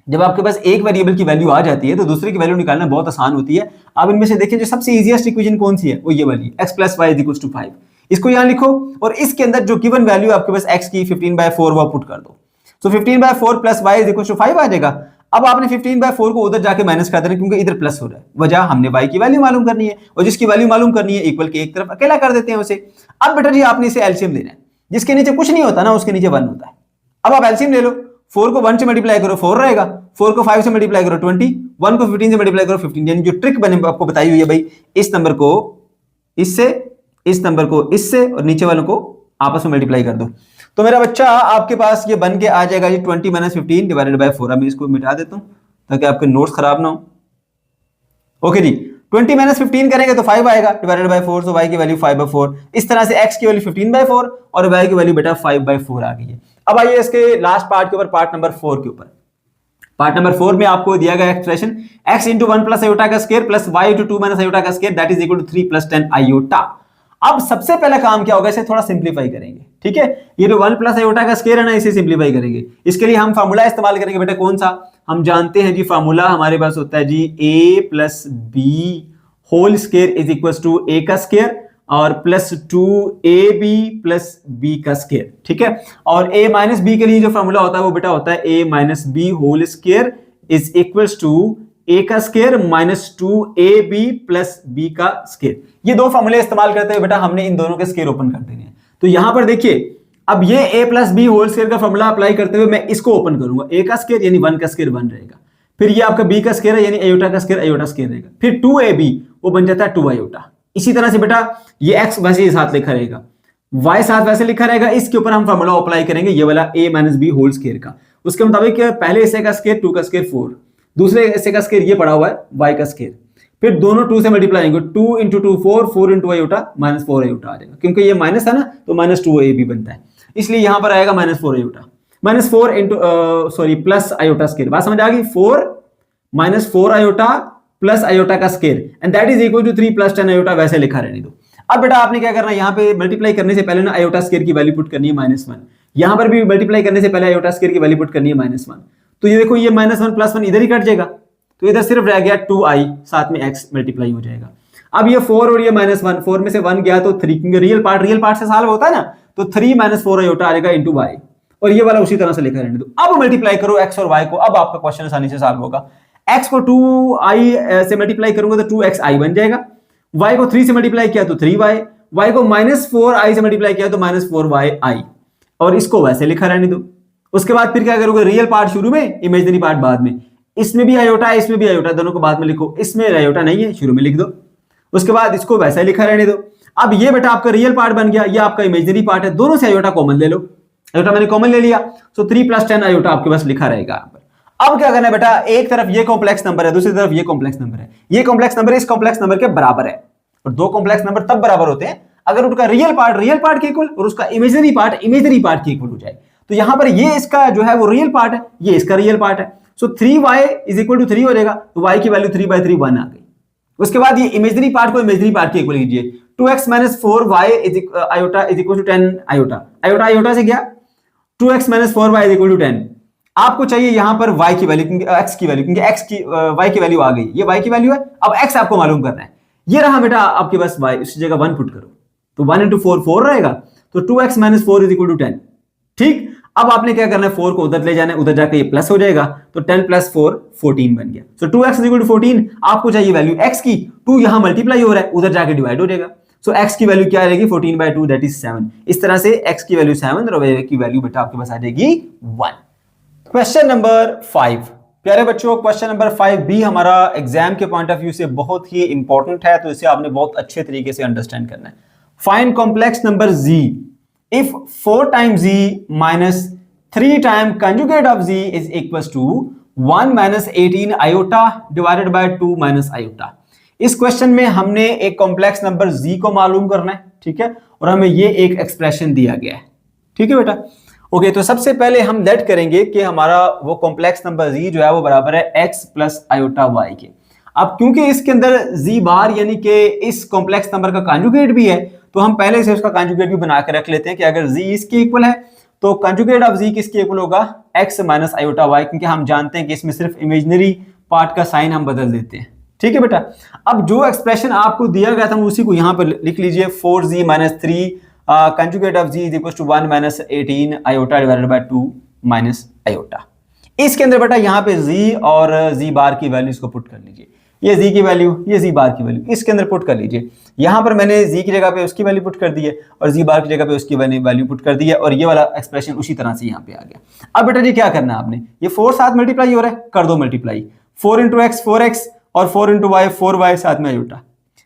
जब आपके पास एक वेरिएबल की वैल्यू आ जाती है तो दूसरे की वैल्यू निकालना बहुत आसान होती है। अब इनमें से देखिए जो सबसे इजीएस्ट इक्वेशन कौन सी है, वो ये वाली x + y = 5। इसको यहां लिखो और इसके अंदर जो गिवन वैल्यू आपके पास x की 15/4 वो पुट कर दो, तो 15/4 + y = 5 आ जाएगा। अब आपने 15/4 को उधर जाके माइनस कर देना, क्योंकि इधर प्लस हो रहा है, वजह हमने y की वैल्यू मालूम करनी है, और जिसकी वैल्यू मालूम करनी है इक्वल के एक तरफ अकेला कर देते हैं उसे। अब बेटा जी आपने इसे एलसीएम लेना है, जिसके नीचे कुछ नहीं होता ना उसके नीचे 1 होता है। अब आप एलसीएम ले लो, 4 को 1 से मल्टीप्लाई करो 4 रहेगा, 4 को 5 से मल्टीप्लाई करो 20, 1 को 15 से मल्टीप्लाई करो 15। यानी जो ट्रिक मैंने आपको बताई हुई है भाई, इस नंबर को इससे, इस नंबर को इससे, और नीचे वालों को आपस में मल्टीप्लाई कर दो, तो मेरा बच्चा आपके पास ये बन के आ जाएगा जी 20 - 15 / 4। मैं इसको मिटा देता हूं ताकि आपके नोट्स खराब ना हो। ओके जी, 20 - 15 करेंगे तो 5 आएगा /4, तो y की वैल्यू 5/4। इस तरह से x की वैल्यू 15/4 और y की वैल्यू बेटा 5/4 आ गई है। अब आइए इसके लास्ट पार्ट के ऊपर, पार्ट नंबर 4 के ऊपर। पार्ट नंबर 4 में आपको दिया गया एक्सप्रेशन x × 1 + i का स्क्वायर प्लस y × 2 - i का square that is equal to 3 + 10 i। अब सबसे पहला काम क्या होगा, इसे थोड़ा सिंप्लीफाई करेंगे, ठीक है। ये जो 1 + i का स्क्वायर है ना, इसे सिंप्लीफाई करेंगे। इसके लिए हम फार्मूला इस्तेमाल करेंगे बेटा, कौन सा, हम जानते हैं जी फार्मूला हमारे पास होता है जी a + b whole square is equal to a का स्क्वायर और प्लस 2ab + b का स्क्वायर, ठीक है। और a - b के लिए जो फार्मूला होता है वो बेटा होता है a - b whole square is equal to a का स्क्वायर -2ab + b का स्क्वायर। ये दो फार्मूले इस्तेमाल करते हुए बेटा हमने इन दोनों के स्क्वायर ओपन कर देने हैं। तो यहां पर देखिए, अब ये a + b होल स्क्वायर का फार्मूला अप्लाई करते हुए मैं इसको ओपन करूंगा, a का स्क्वायर यानी 1 का स्क्वायर 1 रहेगा, फिर ये आपका b का स्क्वायर है यानी आयोटा का स्क्वायर आयोटा स्क्वायर रहेगा, फिर 2ab वो बन जाता है 2 आयोटा। इसी तरह से बेटा ये x वैसे ही साथ लिखा रहेगा, y साथ वैसे लिखा रहेगा, इसके ऊपर हम फार्मूला अप्लाई करेंगे ये वाला a - b होल स्क्वायर का। उसके मुताबिक पहले हिस्से का स्क्वायर 2 का स्क्वायर 4, दूसरे हिस्से का स्क्वायर ये पड़ा हुआ है y का स्क्वायर, फिर दोनों 2 से मल्टीप्लाई होंगे, 2 × 2 4, 4 × आयोटा -4 आयोटा आ जाएगा, क्योंकि ये माइनस है ना तो -2ab बनता है, इसलिए यहां पर आएगा -4 आयोटा, -4 × प्लस आयोटा स्क्वायर। बात समझ आ गई, 4 - 4 आयोटा प्लस आयोटा का square and that is equal to 3 + 10 iota, वैसे लिखा रहने दो। अब बेटा आपने क्या करना है, यहाँ पे मल्टीप्लाई करने से पहले ना आयोटा स्क्वायर की वैल्यू पुट करनी है -1, यहां पर भी मल्टीप्लाई करने से पहले आयोटा स्क्वायर की वैल्यू पुट करनी है -1। तो ये देखो, ये -1 + 1 इधर ही कट जाएगा, तो इधर सिर्फ रह गया 2i, साथ में x मल्टीप्लाई हो जाएगा। अब ये 4 और ये -1, 4 में से 1 गया तो 3, क्योंकि रियल पार्ट से सॉल्व होता है ना, तो 3 - 4 आयोटा आ जाएगा इनटू y, और ये वाला उसी तरह से लिखा रहने दो। अब मल्टीप्लाई करो x और y को, अब आपका क्वेश्चन आसानी से सॉल्व होगा। x को 2i से मल्टीप्लाई करूंगा तो 2xi बन जाएगा, y को 3 से मल्टीप्लाई किया तो 3y, y को -4i से मल्टीप्लाई किया तो -4yi, और इसको वैसे लिखा रहने दो। उसके बाद फिर क्या करोगे, रियल पार्ट शुरू में, इमेजिनरी पार्ट बाद में, इसमें भी आयोटा है इसमें भी आयोटा, दोनों को बाद में लिखो, इसमें आयोटा नहीं है शुरू में लिख दो, उसके बाद इसको वैसा लिखा रहने दो। अब ये बेटा आपका रियल पार्ट बन गया, ये आपका इमेजिनरी पार्ट है, दोनों से आयोटा कॉमन ले लो, आयोटा मैंने कॉमन ले लिया, तो 3 + 10 आयोटा आपके पास लिखा रहेगा यहाँ पर। अब क्या करना है बेटा, एक तरफ ये कॉम्प्लेक्स नंबर है, दूसरी तरफ ये कॉम्प्लेक्स नंबर है, ये कॉम्प्लेक्स नंबर इस कॉम्प्लेक्स नंबर के बराबर है, और दो कॉम्प्लेक्स नंबर तब बराबर होते हैं अगर उनका रियल पार्ट के इक्वल और उसका इमेजिनरी पार्ट के इक्वल हो जाए। तो यहां पर ये इसका जो है वो रियल पार्ट है, ये इसका रियल पार्ट है, सो 3y = 3 हो जाएगा, तो y की वैल्यू 3/3 1 आ गई। उसके बाद ये इमेजिनरी पार्ट को इमेजिनरी पार्ट के इक्वल लीजिए, 2x - 4y iota is equal to 10 iota, iota iota से गया, 2x - 4y is equal to 10। आपको चाहिए यहां पर y की वैल्यू, क्योंकि x की वैल्यू, क्योंकि x की y की वैल्यू आ गई, ये y की वैल्यू है, अब x आपको मालूम करना है, ये रहा बेटा आपके पास y, इस जगह 1 पुट करो, तो 1 × 4 4 रहेगा, तो 2x - 4 इज इक्वल टू 10, ठीक। अब आपने क्या करना है, 4 को उधर ले जाना है, उधर जाके ये प्लस हो जाएगा, तो 10 + 4 14 बन गया, सो 2x = 14। आपको चाहिए वैल्यू x की, 2 यहां मल्टीप्लाई हो रहा है, उधर जाके डिवाइड हो जाएगा, सो x की वैल्यू क्या रहेगी 14/2 दैट इज 7। इस तरह से x की वैल्यू 7 और y की वैल्यू बेटा आपके पास आ जाएगी 1। क्वेश्चन नंबर 5, प्यारे बच्चों, क्वेश्चन नंबर 5 भी हमारा एग्जाम के पॉइंट ऑफ व्यू से बहुत ही इंपॉर्टेंट है, तो इसे आपने बहुत अच्छे तरीके से अंडरस्टैंड करना है। Find complex number z if 4 times z minus 3 times conjugate of z is equals to 1 - 18 iota divided by 2 - iota। इस क्वेश्चन में हमने एक कॉम्प्लेक्स नंबर z को मालूम करना है, ठीक है, और हमें ये एक एक्सप्रेशन दिया गया है, ठीक है बेटा। ओके, तो सबसे पहले हम लेट करेंगे कि हमारा वो कॉम्प्लेक्स नंबर z जो है वो बराबर है x + iota y के। अब क्योंकि इसके अंदर जी बार यानी कि इस कॉम्प्लेक्स नंबर का कॉन्जुगेट भी है, तो हम पहले से उसका कॉन्जुगेट भी बना के रख लेते हैं कि अगर जी इसके इक्वल है तो कॉन्जुगेट ऑफ जी किसके इक्वल होगा, एक्स माइनस आयोटा वाई, क्योंकि हम जानते हैं कि इसमें सिर्फ इमेजिनरी पार्ट का साइन हम बदल देते हैं। ठीक है बेटा, अब जो एक्सप्रेशन आपको दिया गया था उसी को यहाँ पर लिख लीजिए, 4z minus 3 conjugate of z is equal to 1 minus 18 iota divided by 2 minus iota. इसके अंदर बेटा यहाँ पे z और z बार की वैल्यूज को पुट कर लीजिए, ये z की वैल्यू, ये z बार की वैल्यू इसके अंदर पुट कर लीजिए। यहाँ पर मैंने z की जगह पे उसकी वैल्यू पुट कर दी है और z बार की जगह पे उसकी वैल्यू पुट कर दी है, और ये वाला एक्सप्रेशन उसी तरह से यहाँ पे आ गया। अब बेटा जी क्या करना है आपने, ये 4 साथ मल्टीप्लाई हो रहा है, कर दो मल्टीप्लाई, 4 इंटू एक्स 4x और 4 इंटू वाई 4y साथ में आयोटा,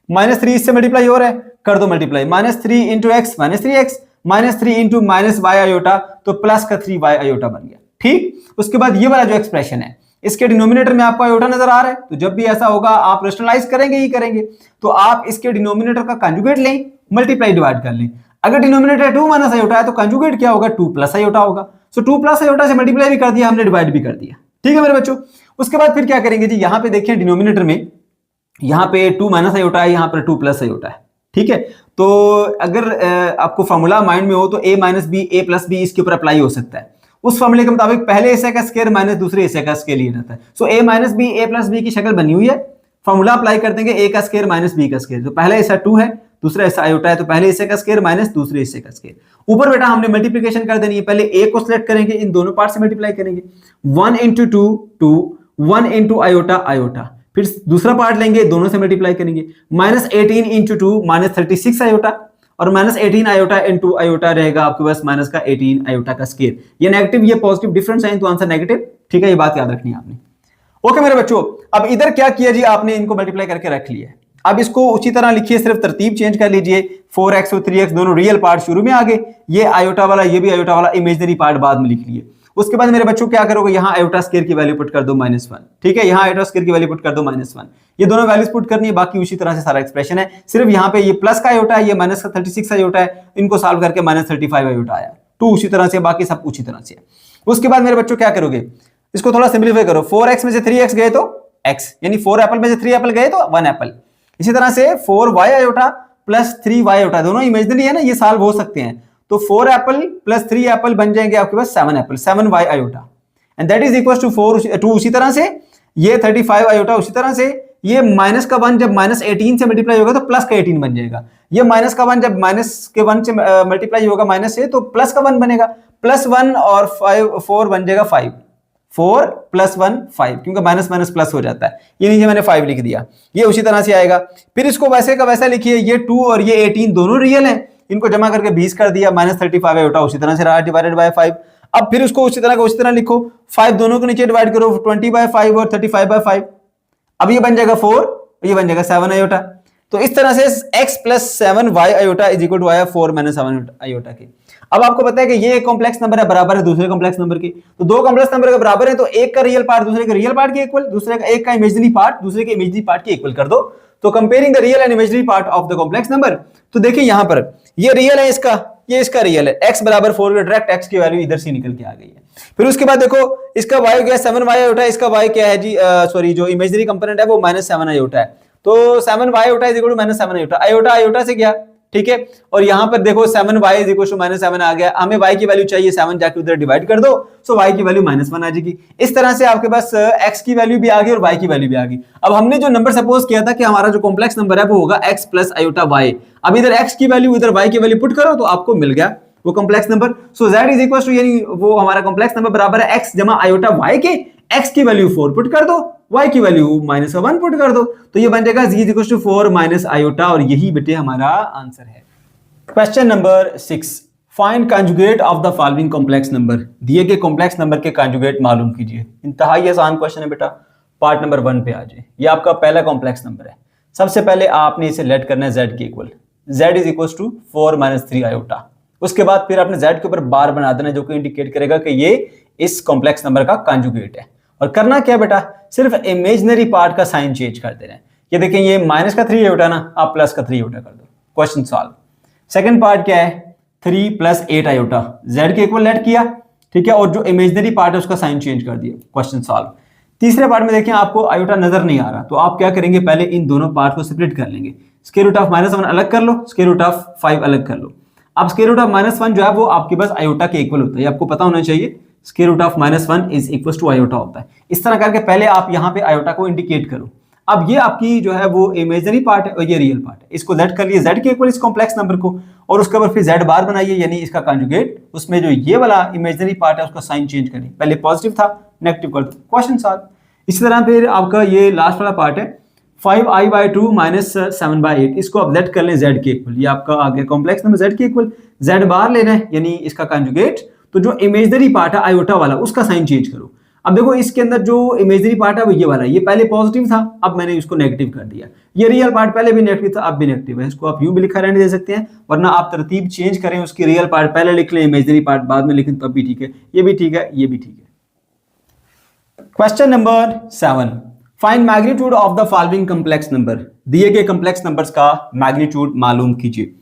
माइनस 3 इससे मल्टीप्लाई हो रहा है, कर दो multiply, minus 3 into x minus 3x minus 3 into minus y iota, तो प्लस का 3y आयोटा बन गया। ठीक, उसके बाद ये वाला जो एक्सप्रेशन है इसके डिनोमिनेटर में आपको आयोटा नजर आ रहा है, तो जब भी ऐसा होगा आप रेशनलाइज करेंगे ही करेंगे, तो आप इसके डिनोमिनेटर का कंजुगेट लें, मल्टीप्लाई डिवाइड कर लें। अगर डिनोमिनेटर 2 माइनस आयोटा है तो कंजुगेट क्या होगा, 2 प्लस आयोटा होगा। सो 2 प्लस आयोटा से मल्टीप्लाई भी कर दिया हमने, डिवाइड भी कर दिया। ठीक है मेरे बच्चों, उसके बाद फिर क्या करेंगे जी, यहाँ पे देखिए डिनोमिनेटर में यहाँ पे 2 माइनस आयोटा है, यहाँ पर 2 प्लस आयोटा है। ठीक है, तो अगर आपको फॉर्मूला माइंड में हो तो a minus B a plus b इसके ऊपर अप्लाई हो सकता है। उस फॉर्मूले के मुताबिक पहले हिस्से का स्क्वायर माइनस दूसरे हिस्से का स्क्वायर लिया जाता है। So a minus B a plus b की शक्ल बनी हुई है, फॉर्मूला अप्लाई कर देंगे a का स्क्वायर माइनस b का स्क्वायर, तो पहला हिस्सा 2 है, दूसरा हिस्सा आयोटा है, तो पहले हिस्से का स्क्वायर माइनस दूसरे हिस्से का स्क्वायर। ऊपर बेटा हमने मल्टीप्लिकेशन कर देनी है, पहले a को सिलेक्ट करेंगे, इन दोनों पार्ट से मल्टीप्लाई करेंगे, 1 इंटू 2 2, 1 इंटू आयोटा आयोटा, फिर दूसरा पार्ट लेंगे, दोनों से मल्टीप्लाई करेंगे, माइनस 18 इंटू 2 माइनस 36 आयोटा, और माइनस 18 आयोटा इंटू आयोटा रहेगा आपके पास माइनस का 18 आयोटा का स्क्वायर। ये नेगेटिव ये पॉजिटिव डिफरेंस साइन, तो आंसर नेगेटिव। ठीक है, ये बात याद रखनी है आपने। ओके मेरे बच्चों, अब इधर क्या किया जी, आपने इनको मल्टीप्लाई करके रख लिया। अब इसको उसी तरह लिखिए, सिर्फ तरतीब चेंज कर लीजिए, 4x और 3x दोनों रियल पार्ट शुरू में आ गए, ये आयोटा वाला ये भी आयोटा वाला इमेजिनरी पार्ट बाद में लिख लिए। उसके बाद मेरे बच्चों क्या करोगे, यहाँ आयोटा स्क्वायर की वैल्यू पुट कर दो -1। ठीक है, यहाँ आयोटा स्क्वायर की वैल्यू पुट कर दो -1, ये दोनों वैल्यूज पुट करनी है, बाकी उसी तरह से सारा एक्सप्रेशन है। सिर्फ यहाँ पे ये प्लस का आयोटा है, ये माइनस का 36 आयोटा है, इनको सॉल्व करके -35 आयोटा आया, 2 उसी तरह से, बाकी सब उसी तरह से। उसके बाद मेरे बच्चों क्या करोगे, इसको थोड़ा सिंप्लीफाई करो, 4x में से 3x गए तो x, यानी 4 एप्पल में से 3 एप्पल गए तो 1 एप्पल। इसी तरह से 4y iota plus 3y iota, दोनों इमेजिनरी है ना, ये सॉल्व हो सकते हैं, तो 4 एप्पल प्लस 3 एप्पल बन जाएंगे आपके पास 7 apple, 7y iota, and that is equal to 2 उसी तरह से, ये 35 आयोटा उसी तरह से, ये माइनस का 1 जब माइनस 18 से मल्टीप्लाई होगा तो प्लस का 18 बन जाएगा, ये माइनस का 1 जब माइनस के 1 से मल्टीप्लाई होगा माइनस से, तो प्लस का 1 बनेगा, प्लस 1 और 4 बन जाएगा 5, 4 प्लस 1 5, क्योंकि माइनस माइनस प्लस हो जाता है, ये नीचे मैंने 5 लिख दिया, ये उसी तरह से आएगा। फिर इसको वैसे का वैसा लिखिए, ये 2 और ये 18 दोनों रियल हैं, इनको जमा करके 20 कर दिया, -35 आयोटा उसी तरह से रहा, डिवाइडेड बाय 5। अब फिर उसको उसी तरह लिखो, 5 दोनों को नीचे डिवाइड करो, 20/5 और 35/5, अब ये बन जाएगा 4, ये बन जाएगा 7 आयोटा। तो इस तरह से x plus 7y iota is equal to आया 4 माइनस 7 आयोटा के। अब आपको पता है कि ये एक कॉम्प्लेक्स नंबर है, बराबर है दूसरे कॉम्प्लेक्स नंबर के, तो दो कॉम्प्लेक्स नंबर के बराबर है, तो एक का रियल पार्ट दूसरे के रियल पार्ट के इक्वल, दूसरे का एक का इमेजिनरी पार्ट दूसरे के इमेजिनरी पार्ट के इक्वल कर दो। तो comparing the real and imaginary part of the complex number, तो देखिए यहाँ पर ये रियल है इसका, ये इसका रियल है, x बराबर 4, डायरेक्ट x की वैल्यू इधर से निकल के आ गई है। फिर उसके बाद देखो इसका y हो गया 7y आयोटा, इसका y क्या है जी, सॉरी जो इमेजिनरी कंपोनेंट है वो -7 आयोटा है, तो 7y iota is equal to -7 iota, iota iota से गया। ठीक है, और यहाँ पर देखो 7y इज इक्वल टू -7 आ गया, हमें y की वैल्यू चाहिए, 7 जाके उधर डिवाइड कर दो, सो y की वैल्यू -1 आ जाएगी। इस तरह से आपके पास x की वैल्यू भी आ गई और y की वैल्यू भी आ गई। अब हमने जो नंबर सपोज किया था कि हमारा जो कॉम्प्लेक्स नंबर है वो होगा x प्लस आयोटा y, अब इधर x की वैल्यू इधर y की वैल्यू पुट करो तो आपको मिल गया वो complex number. So z is equal to, यानी वो हमारा कॉम्प्लेक्स नंबर बराबर है x जमा आयोटा y के, x की वैल्यू 4 पुट कर दो, y की वैल्यू -1 पुट कर दो, तो ये बन जाएगा z is equal to 4 minus iota, और यही बेटे हमारा आंसर है। Question number 6, find conjugate of the following complex number, दिए गए कॉम्प्लेक्स नंबर के कंजुगेट मालूम कीजिए। इंतहाई आसान क्वेश्चन है बेटा, पार्ट नंबर 1 पे आ जाए। ये आपका पहला कॉम्प्लेक्स नंबर है। सबसे पहले आपने इसे लेट करना है z के equal, z is equal to 4 minus 3 iota. उसके बाद फिर आपने z के ऊपर बार बना देना जो कि इंडिकेट करेगा कि ये इस कॉम्प्लेक्स नंबर का कंजुगेट है। और करना क्या बेटा, सिर्फ इमेजिनरी पार्ट का साइन चेंज कर देना है। ये देखें ये माइनस का 3 आयोटा ना, आप प्लस का 3 आयोटा कर दो, क्वेश्चन सॉल्व। सेकंड पार्ट क्या है, 3 प्लस 8 आयोटा, z के इक्वल लेट किया, ठीक है, और जो इमेजिनरी पार्ट है उसका साइन चेंज कर दिया, क्वेश्चन सॉल्व। तीसरे पार्ट में देखिए आपको आयोटा नजर नहीं आ रहा, तो आप क्या करेंगे, पहले इन दोनों पार्ट को सेपरेट कर लेंगे। स्क्वायर रूट ऑफ -1 अलग कर लो, स्क्वायर रूट ऑफ 5 अलग कर लो। अब स्क्वायर रूट ऑफ -1 जो है वो आपके पास आयोटा के इक्वल होता है, आपको पता होना चाहिए। Square root of -1 is equal to iota होता है। इस तरह करके पहले आप यहाँ पे आयोटा को इंडिकेट करो। अब ये आपकी जो है वो इमेजिनरी पार्ट है और ये रियल पार्ट है, इसको z कर लिए z के इक्वल इस कॉम्प्लेक्स नंबर को, और उसके बाद फिर z बार बनाइए यानी इसका कंजुगेट, उसमें जो ये वाला इमेजिनरी पार्ट है उसका साइन चेंज करिए, पहले पॉजिटिव था नेगेटिव कर दो, क्वेश्चन सॉल्व। इसी तरह फिर आपका ये लास्ट वाला पार्ट है 5i/2 - 7/8, इसको आप z कर लें z के इक्वल, ये आपका आ गया कॉम्प्लेक्स नंबर z के इक्वल, z बार लेना है यानी इसका कंजुगेट, तो जो इमेजिनरी पार्ट है आयोटा वाला उसका साइन चेंज करो। अब देखो इसके अंदर जो इमेजिनरी पार्ट है वो ये वाला है, ये पहले पॉजिटिव था, अब मैंने इसको नेगेटिव कर दिया। ये रियल पार्ट पहले भी नेगेटिव था, अब भी नेगेटिव है, इसको आप यूं भी लिखा रहने दे सकते हैं, वरना आप तरतीब चेंज करें, उसकी रियल पार्ट पहले लिख लें, इमेजिनरी पार्ट बाद में लिखें, तब भी ठीक है, ये भी ठीक है, ये भी ठीक है। Question number 7, find magnitude of the following complex number. दिए गए कॉम्प्लेक्स नंबर्स का मैग्नीट्यूड मालूम कीजिए।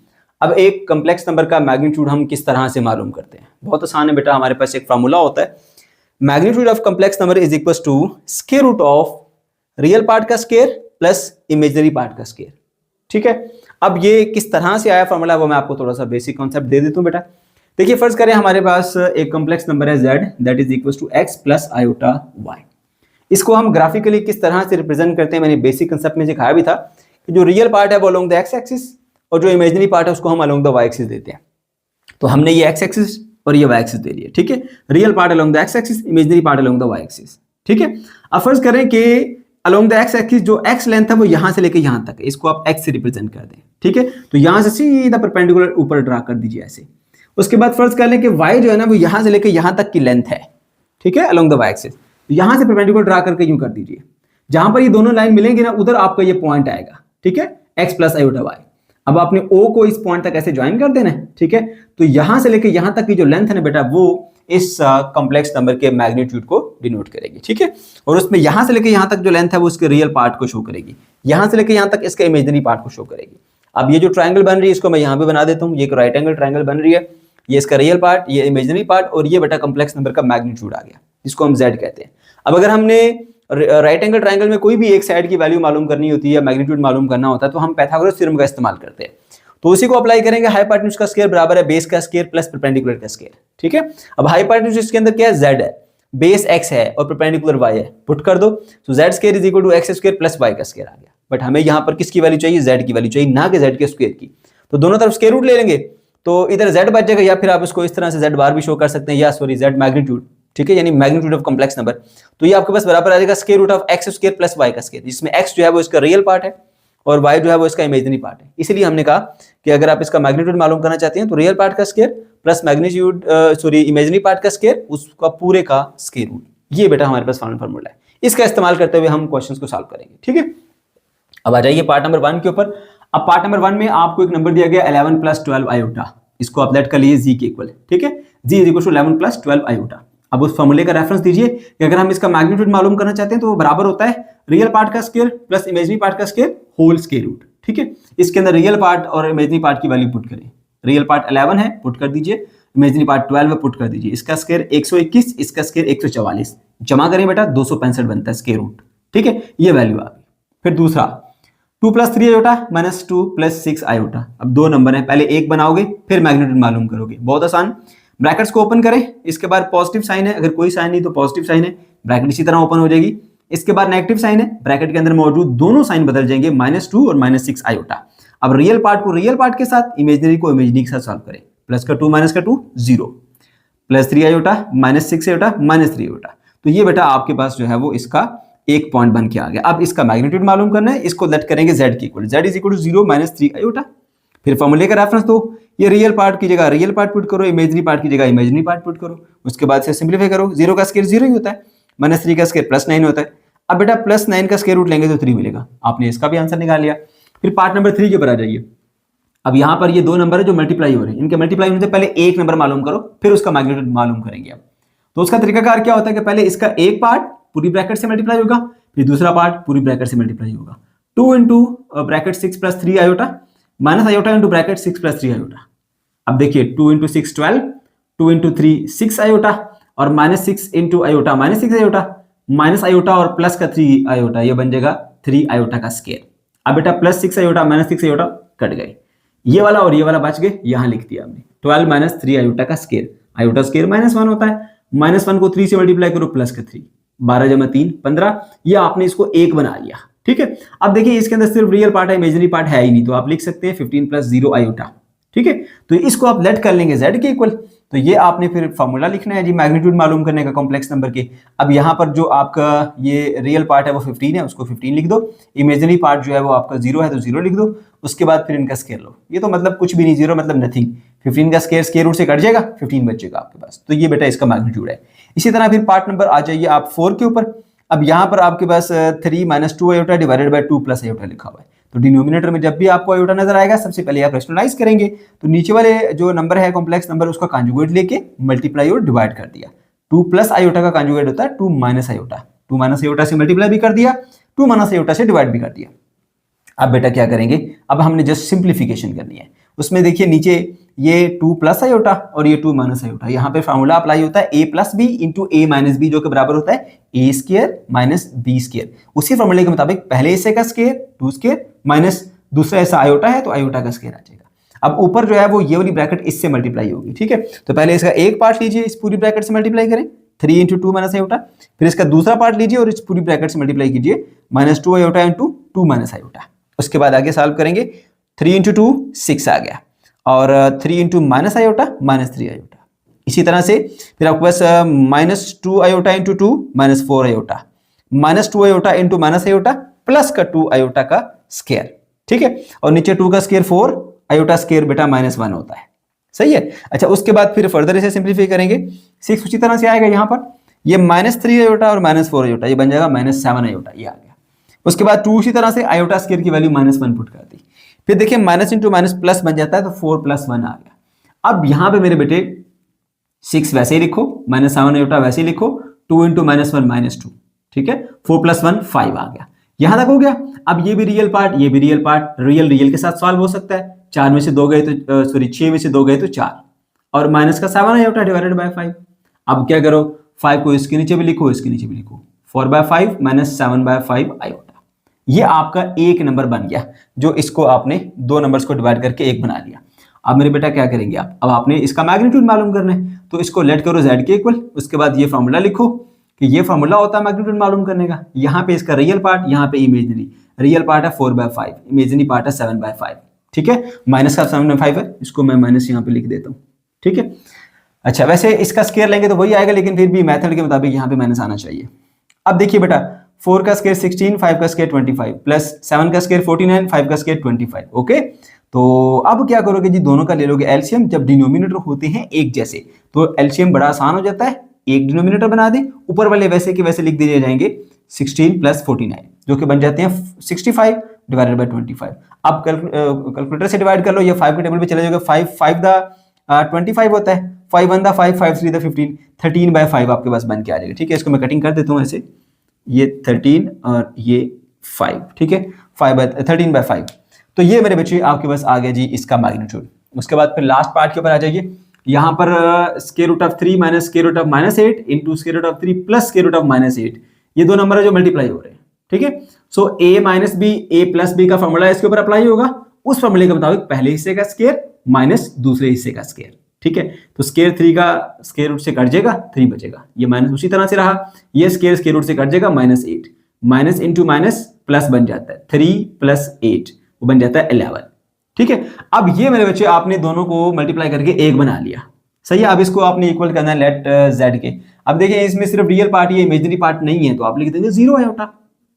अब एक कॉम्प्लेक्स नंबर का मैग्नीट्यूड हम किस तरह से मालूम करते हैं, बहुत आसान है बेटा, हमारे पास एक फार्मूला होता है, magnitude of complex number is equal to square root of real part का स्क्वायर प्लस इमेजिनरी पार्ट का स्क्वायर। ठीक है, अब ये किस तरह से आया फार्मूला वो मैं आपको थोड़ा सा बेसिक कॉन्सेप्ट दे देता हूं बेटा। देखिए फर्ज करें हमारे पास एक कॉम्प्लेक्स नंबर है z that is equal to x plus iota y। इसको हम ग्राफिकली किस तरह से रिप्रेजेंट करते हैं, मैंने बेसिक कंसेप्ट में सिखाया भी था कि जो रियल पार्ट है वो अलोंग द एक्स एक्सिस और जो इमेजिनरी पार्ट है उसको हम अलोंग द वाई एक्सिस देते हैं। तो हमने ये एक्स एक्सिस और ये वाई एक्सिस दे दिया, ठीक है, real part along the x axis, imaginary part along the y axis. ठीक है, अब फर्ज करें कि अलोंग द एक्स एक्सिस जो एक्स लेंथ है वो यहां से लेके यहां तक है, इसको आप एक्स से रिप्रेजेंट कर दें। ठीक है, तो यहां से सीधा परपेंडिकुलर ऊपर ड्रा कर दीजिए ऐसे। उसके बाद फर्ज कर लें कि वाई जो है ना वो यहां से लेके यहां तक की लेंथ है, ठीक है, अलोंग द वाई एक्सिस, तो यहां से परपेंडिकुलर ड्रा करके यूं कर दीजिए, जहां पर ये दोनों लाइन मिलेंगे ना उधर आपका ये पॉइंट आएगा। ठीक है, एक्स प्लस आयोटा वाई। अब आपने ओ को इस पॉइंट तक ऐसे ज्वाइन कर देना है। ठीक है, तो यहां से लेके यहां तक की जो लेंथ है ना बेटा वो इस कॉम्प्लेक्स नंबर के मैग्नीट्यूड को डिनोट करेगी। ठीक है, और उसमें यहां से लेके यहां तक जो लेंथ है वो उसके रियल पार्ट को शो करेगी, यहां से लेके यहां तक इसके इमेजिनरी पार्ट को शो करेगी। अब ये जो ट्रायंगल बन रही है इसको मैं यहां पे बना देता हूं, ये एक राइट एंगल ट्रायंगल बन रही है, ये इसका रियल पार्ट, ये इमेजिनरी पार्ट, और ये बेटा कॉम्प्लेक्स नंबर का मैग्नीट्यूड आ गया जिसको हम z कहते हैं। अब अगर हमने राइट एंगल ट्रायंगल में कोई भी एक साइड की वैल्यू मालूम करनी होती है या मैग्नीट्यूड मालूम करना होता है तो हम पाइथागोरस थ्योरम का इस्तेमाल करते हैं, तो उसी को अप्लाई करेंगे। हाइपोटेन्यूज का स्क्वायर बराबर है बेस का स्क्वायर प्लस परपेंडिकुलर का स्क्वायर। ठीक है, अब हाइपोटेन्यूज इसके अंदर क्या है, z है, बेस x है और परपेंडिकुलर y है, पुट कर दो, तो z square is equal to x square plus y का स्क्वायर आ गया। बट हमें यहाँ पर किसकी वैल्यू चाहिए, z की वैल्यू चाहिए, ना कि z के स्क्वायर की। तो दोनों तरफ स्क्वायर रूट ले लेंगे तो इधर z बच जाएगा, या फिर आप इसको इस तरह से z बार भी शो कर सकते हैं, या सॉरी z मैग्नीट्यूड। ठीक है, यानी मैग्नीट्यूड ऑफ कॉम्प्लेक्स नंबर, तो ये आपके पास बराबर आ जाएगा square root of x square plus y का स्क्वायर, जिसमें x जो है वो इसका रियल पार्ट है और y जो है वो इसका इमेजिनरी पार्ट है। इसलिए हमने कहा कि अगर आप इसका मैग्नीट्यूड मालूम करना चाहते हैं तो रियल पार्ट का square plus magnitude sorry imaginary part का स्क्वायर, उसका पूरे का स्क्वायर रूट। ये बेटा हमारे पास फाइनल फार्मूला है, इसका इस्तेमाल करते हुए हम क्वेश्चंस को सॉल्व करेंगे। ठीक है, अब आ जाइए पार्ट नंबर 1 के ऊपर। अब पार्ट नंबर 1 में आपको एक नंबर दिया गया 11 प्लस 12 आयोटा, इसको आप लेट कर लीजिए जी के इक्वल। ठीक है, G is equal to 11 plus 12 iota. अब उस फॉर्मूले का रेफरेंस दीजिए कि अगर हम इसका मैग्नीट्यूड मालूम करना चाहते हैं तो वो बराबर होता है रियल पार्ट का स्क्वायर प्लस इमेजिनरी पार्ट का स्क्वायर होल स्क्वायर रूट। ठीक है, इसके अंदर रियल पार्ट और इमेजिनरी पार्ट की वैल्यू पुट करें। रियल पार्ट 11 है, पुट कर दीजिए, इमेजिनरी पार्ट 12 है, पुट कर दीजिए, इसका स्क्वायर 121, इसका स्क्वायर 144, जमा करें बेटा 265 बनता है स्क्वायर रूट। ठीक है, ये वैल्यू आ गई। फिर दूसरा 2 plus 3 iota minus 2 plus 6 iota. अब दो नंबर है, पहले एक बनाओगे फिर मैग्नीट्यूड मालूम करोगे, बहुत आसान। ब्रैकेट्स को ओपन करें, इसके बाद पॉजिटिव साइन है, अगर कोई साइन नहीं तो पॉजिटिव साइन है, ब्रैकेट इसी तरह ओपन हो जाएगी। इसके बाद नेगेटिव साइन है, ब्रैकेट के अंदर मौजूद दोनों साइन बदल जाएंगे, -2 और -6 आयोटा। अब रियल पार्ट को रियल पार्ट के साथ, इमेजिनरी को इमेजिनरी के साथ सॉल्व करें। प्लस का 2 माइनस का 2 0, plus 3 iota minus 6 iota -3 iota. तो ये बेटा आपके पास जो है वो इसका एक पॉइंट बन के आ गया। अब इसका मैग्नीट्यूड मालूम करना है, इसको लेट करेंगे z की equal, z is equal to 0 -3 iota. फिर फॉर्मूले का रेफरेंस दो, ये रियल पार्ट की जगह रियल पार्ट पुट करो, इमेजिनरी पार्ट की जगह इमेजिनरी पार्ट पुट करो, उसके बाद से सिंपलीफाई करो। 0 का स्क्वायर 0 ही होता है, -3 का स्क्वायर +9 होता है। अब बेटा +9 का स्क्वायर रूट लेंगे तो 3 मिलेगा, आपने इसका भी आंसर निकाल लिया। फिर पार्ट नंबर 3 के ऊपर आ जाइए। अब यहाँ पर ये दो नंबर है जो मल्टीप्लाई हो रहे हैं, इनके मल्टीप्लाई होने से पहले एक नंबर मालूम करो, फिर उसका मैग्नीट्यूड मालूम करेंगे। अब तो उसका तरीकाकार क्या होता है कि पहले इसका एक पार्ट पूरी ब्रैकेट से मल्टीप्लाई होगा, फिर दूसरा पार्ट पूरी ब्रैकेट से मल्टीप्लाई होगा। 2 into bracket 6 plus 3 iota minus iota into bracket 6 plus 3 iota. अब देखिए 2 इंटू 6 12, 2 इंटू 3 6 आयोटा और -6 into iota -6 iota, minus iota और प्लस का 3 आयोटा, ये बन जाएगा 3 आयोटा का स्केयर। अब बेटा plus 6 iota minus 6 iota cut गए, ये वाला और ये वाला बच गए, यहां लिख दिया हमने 12 माइनस 3 आयोटा का स्केयर। आयोटा स्केयर -1 होता है, -1 को 3 से मल्टीप्लाई करो प्लस का 3, 12 जमा 3 15, ये आपने इसको 1 बना लिया। ठीक है, अब देखिए इसके अंदर सिर्फ रियल पार्ट है, इमेजिनरी पार्ट है ही नहीं, तो आप लिख सकते हैं 15 प्लस 0 आयोटा। ठीक है, तो इसको आप लेट कर लेंगे z के इक्वल, तो ये आपने फिर फॉर्मूला लिखना है जी मैग्नीट्यूड मालूम करने का कॉम्प्लेक्स नंबर के। अब यहाँ पर जो आपका ये रियल पार्ट है वो 15 है, उसको 15 लिख दो, इमेजिनरी पार्ट जो है वो आपका 0 है तो 0 लिख दो, उसके बाद फिर इनका स्केयर लो। ये तो मतलब कुछ भी नहीं, 0 मतलब नथिंग, 15 का स्केयर रूट से कट जाएगा, 15 बचेगा आपके पास, तो ये बेटा इसका मैग्नीट्यूड है। इसी तरह फिर पार्ट नंबर आ जाइए आप 4 के ऊपर। अब यहाँ पर आपके पास 3 minus 2 iota divided by 2 plus iota लिखा हुआ है, तो डिनोमिनेटर में जब भी आपको आयोटा नजर आएगा सबसे पहले आप रेशनलाइज करेंगे, तो नीचे वाले जो नंबर है कॉम्प्लेक्स नंबर उसका कॉन्जुगेट लेके मल्टीप्लाई और डिवाइड कर दिया। 2 प्लस आयोटा का कॉन्जुगेट होता है 2 माइनस आयोटा, 2 माइनस आयोटा से मल्टीप्लाई भी कर दिया, 2 माइनस आयोटा से डिवाइड भी कर दिया। अब बेटा क्या करेंगे, अब हमने जस्ट सिंप्लीफिकेशन करनी है। उसमें देखिए नीचे ये 2 प्लस आयोटा और ये 2 माइनस आयोटा, यहाँ पे फार्मूला अप्लाई होता है a plus b into a minus b, जो कि बराबर होता है a square minus b square. उसी फार्मूले के मुताबिक पहले हिस्से का स्केयर 2 स्केयर माइनस दूसरा हिस्सा आयोटा है तो आयोटा का स्केयर आ जाएगा। अब ऊपर जो है वो ये वाली ब्रैकेट इससे मल्टीप्लाई होगी। ठीक है, तो पहले इसका एक पार्ट लीजिए, इस पूरी ब्रैकेट से मल्टीप्लाई करें 3 इंटू 2 माइनस आयोटा, फिर इसका दूसरा पार्ट लीजिए और इस पूरी ब्रैकेट से मल्टीप्लाई कीजिए -2 आयोटा इंटू 2 माइनस आयोटा। उसके बाद आगे सॉल्व करेंगे, 3 इंटू 2 6 आ गया, और 3 इंटू माइनस आयोटा -3 आयोटा। इसी तरह से फिर आपके पास -2 iota into 2 -4 iota, -2 iota into minus iota plus का 2 आयोटा का स्केयर। ठीक है, और नीचे 2 का स्केयर 4 आयोटा स्केयर बेटा -1 होता है। सही है। अच्छा, उसके बाद फिर फर्दर इसे सिंप्लीफाई करेंगे, 6 उसी तरह से आएगा, यहाँ पर ये -3 आयोटा और -4 आयोटा, ये बन जाएगा -7 आयोटा, ये आ गया। उसके बाद 2 उसी तरह से आयोटा स्केयर की वैल्यू -1 पुट कर दी, फिर देखिए माइनस इंटू माइनस प्लस बन जाता है, तो 4 + 1 आ गया। अब यहां पे मेरे बेटे 6 वैसे ही लिखो, -7 आयोटा वैसे ही लिखो, 2 इंटू -1 -2, ठीक है, 4 + 1 5 आ गया। यहां तक हो गया। अब ये भी रियल पार्ट, ये भी रियल पार्ट, रियल के साथ सॉल्व हो सकता है। 4 में से 2 गए तो 6 में से 2 गए तो 4, और माइनस का 7 आयोटा डिवाइडेड बाय 5। अब क्या करो, 5 को इसके नीचे भी लिखो, इसके नीचे भी लिखो, 4/5 - 7/5 आयोटा। ये आपका एक नंबर बन गया, जो इसको आपने 2 नंबर्स को डिवाइड करके एक बना लिया। अब मेरे बेटा क्या करेंगे आप, अब आपने इसका मैग्नीट्यूड मालूम करना है, तो इसको लेट करो z के इक्वल, उसके बाद ये फॉर्मूला लिखो कि ये फॉर्मूला होता है मैग्नीट्यूड मालूम करने का। यहाँ पे इसका रियल पार्ट, यहाँ पे इमेजिनरी। रियल पार्ट है 4/5, इमेजिनरी पार्ट है 7/5। ठीक है, माइनस का 7/5 है, इसको मैं माइनस यहाँ पे लिख देता हूँ। ठीक है, अच्छा वैसे इसका स्केयर लेंगे तो वही आएगा, लेकिन फिर भी मेथड के मुताबिक यहाँ पे माइनस आना चाहिए। अब देखिए बेटा, 4 का स्केयर 16, 5 का स्केयर 25, प्लस 7 का स्केयर 49, 5 का स्केयर 25। ओके, तो अब क्या करोगे जी, दोनों का ले लोगे एलसीएम। जब डिनोमिनेटर होते हैं एक जैसे तो एलसीएम बड़ा आसान हो जाता है, एक डिनोमिनेटर बना दे, ऊपर वाले वैसे के वैसे लिख दिए जाएंगे 16 + 49, जो कि बन जाते हैं 65 डिवाइडेड बाय 25। अब कैलकुलेटर से डिवाइड कर लो, ये 5 के टेबल पे चले जाओगे, 5 दा 25 होता है, 5 1 दा 5, 5 3 दा 15, 13/5 आपके पास बन के आ जाएगा। ठीक है, इसको मैं कटिंग कर देता हूँ ऐसे, ये 13 और ये 5, ठीक है, 13/5। तो ये मेरे बच्चे आपके पास आ गया जी इसका मैग्नीट्यूड। उसके बाद फिर लास्ट पार्ट के ऊपर आ जाइए। यहाँ पर √3 - (-8) इंटू √3 प्लस (-8), ये दो नंबर है जो मल्टीप्लाई हो रहे हैं। ठीक है, so a - b, a + b का फॉर्मूला इसके ऊपर अप्लाई होगा। उस फॉर्मूले के मुताबिक पहले हिस्से का स्केयर माइनस दूसरे हिस्से का स्केयर। ठीक है, तो स्केयर 3 का स्केयर रूट से कट जाएगा, 3 बचेगा, ये माइनस उसी तरह से रहा, ये स्केयर रूट से कट जाएगा, -8, माइनस इंटू माइनस प्लस बन जाता है, 3 + 8 वो बन जाता है 11। ठीक है, अब ये मेरे बच्चे आपने दोनों को मल्टीप्लाई करके एक बना लिया। सही है, अब इसको आपने इक्वल करना है लेट z के। अब देखिए इसमें सिर्फ रियल पार्ट, ये इमेजिनरी पार्ट नहीं है, तो आप लिख देंगे 0 आयोटा,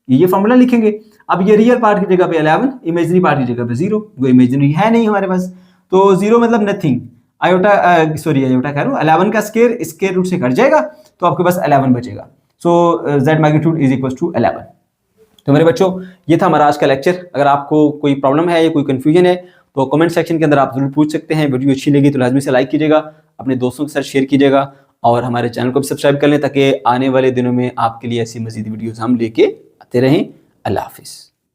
ये फॉर्मूला लिखेंगे। अब ये रियल पार्ट की जगह पे 11, इमेजिनरी पार्ट की जगह पे 0, वो इमेजिनरी है नहीं हमारे पास, तो 0 मतलब नथिंग। आयोटा कह रहा हूँ, 11 का स्केयर रूट से कट जाएगा, तो आपके पास 11 बचेगा। So z magnitude is equal to 11। तो मेरे बच्चों, ये था हमारा आज का लेक्चर। अगर आपको कोई प्रॉब्लम है या कोई कंफ्यूजन है तो कमेंट सेक्शन के अंदर आप जरूर पूछ सकते हैं। वीडियो अच्छी लगी तो लाजमी से लाइक कीजिएगा, अपने दोस्तों के साथ शेयर कीजिएगा, और हमारे चैनल को भी सब्सक्राइब कर लें, ताकि आने वाले दिनों में आपके लिए ऐसी मजीद वीडियोस हम लेके आते रहें। अल्लाह हाफिज़।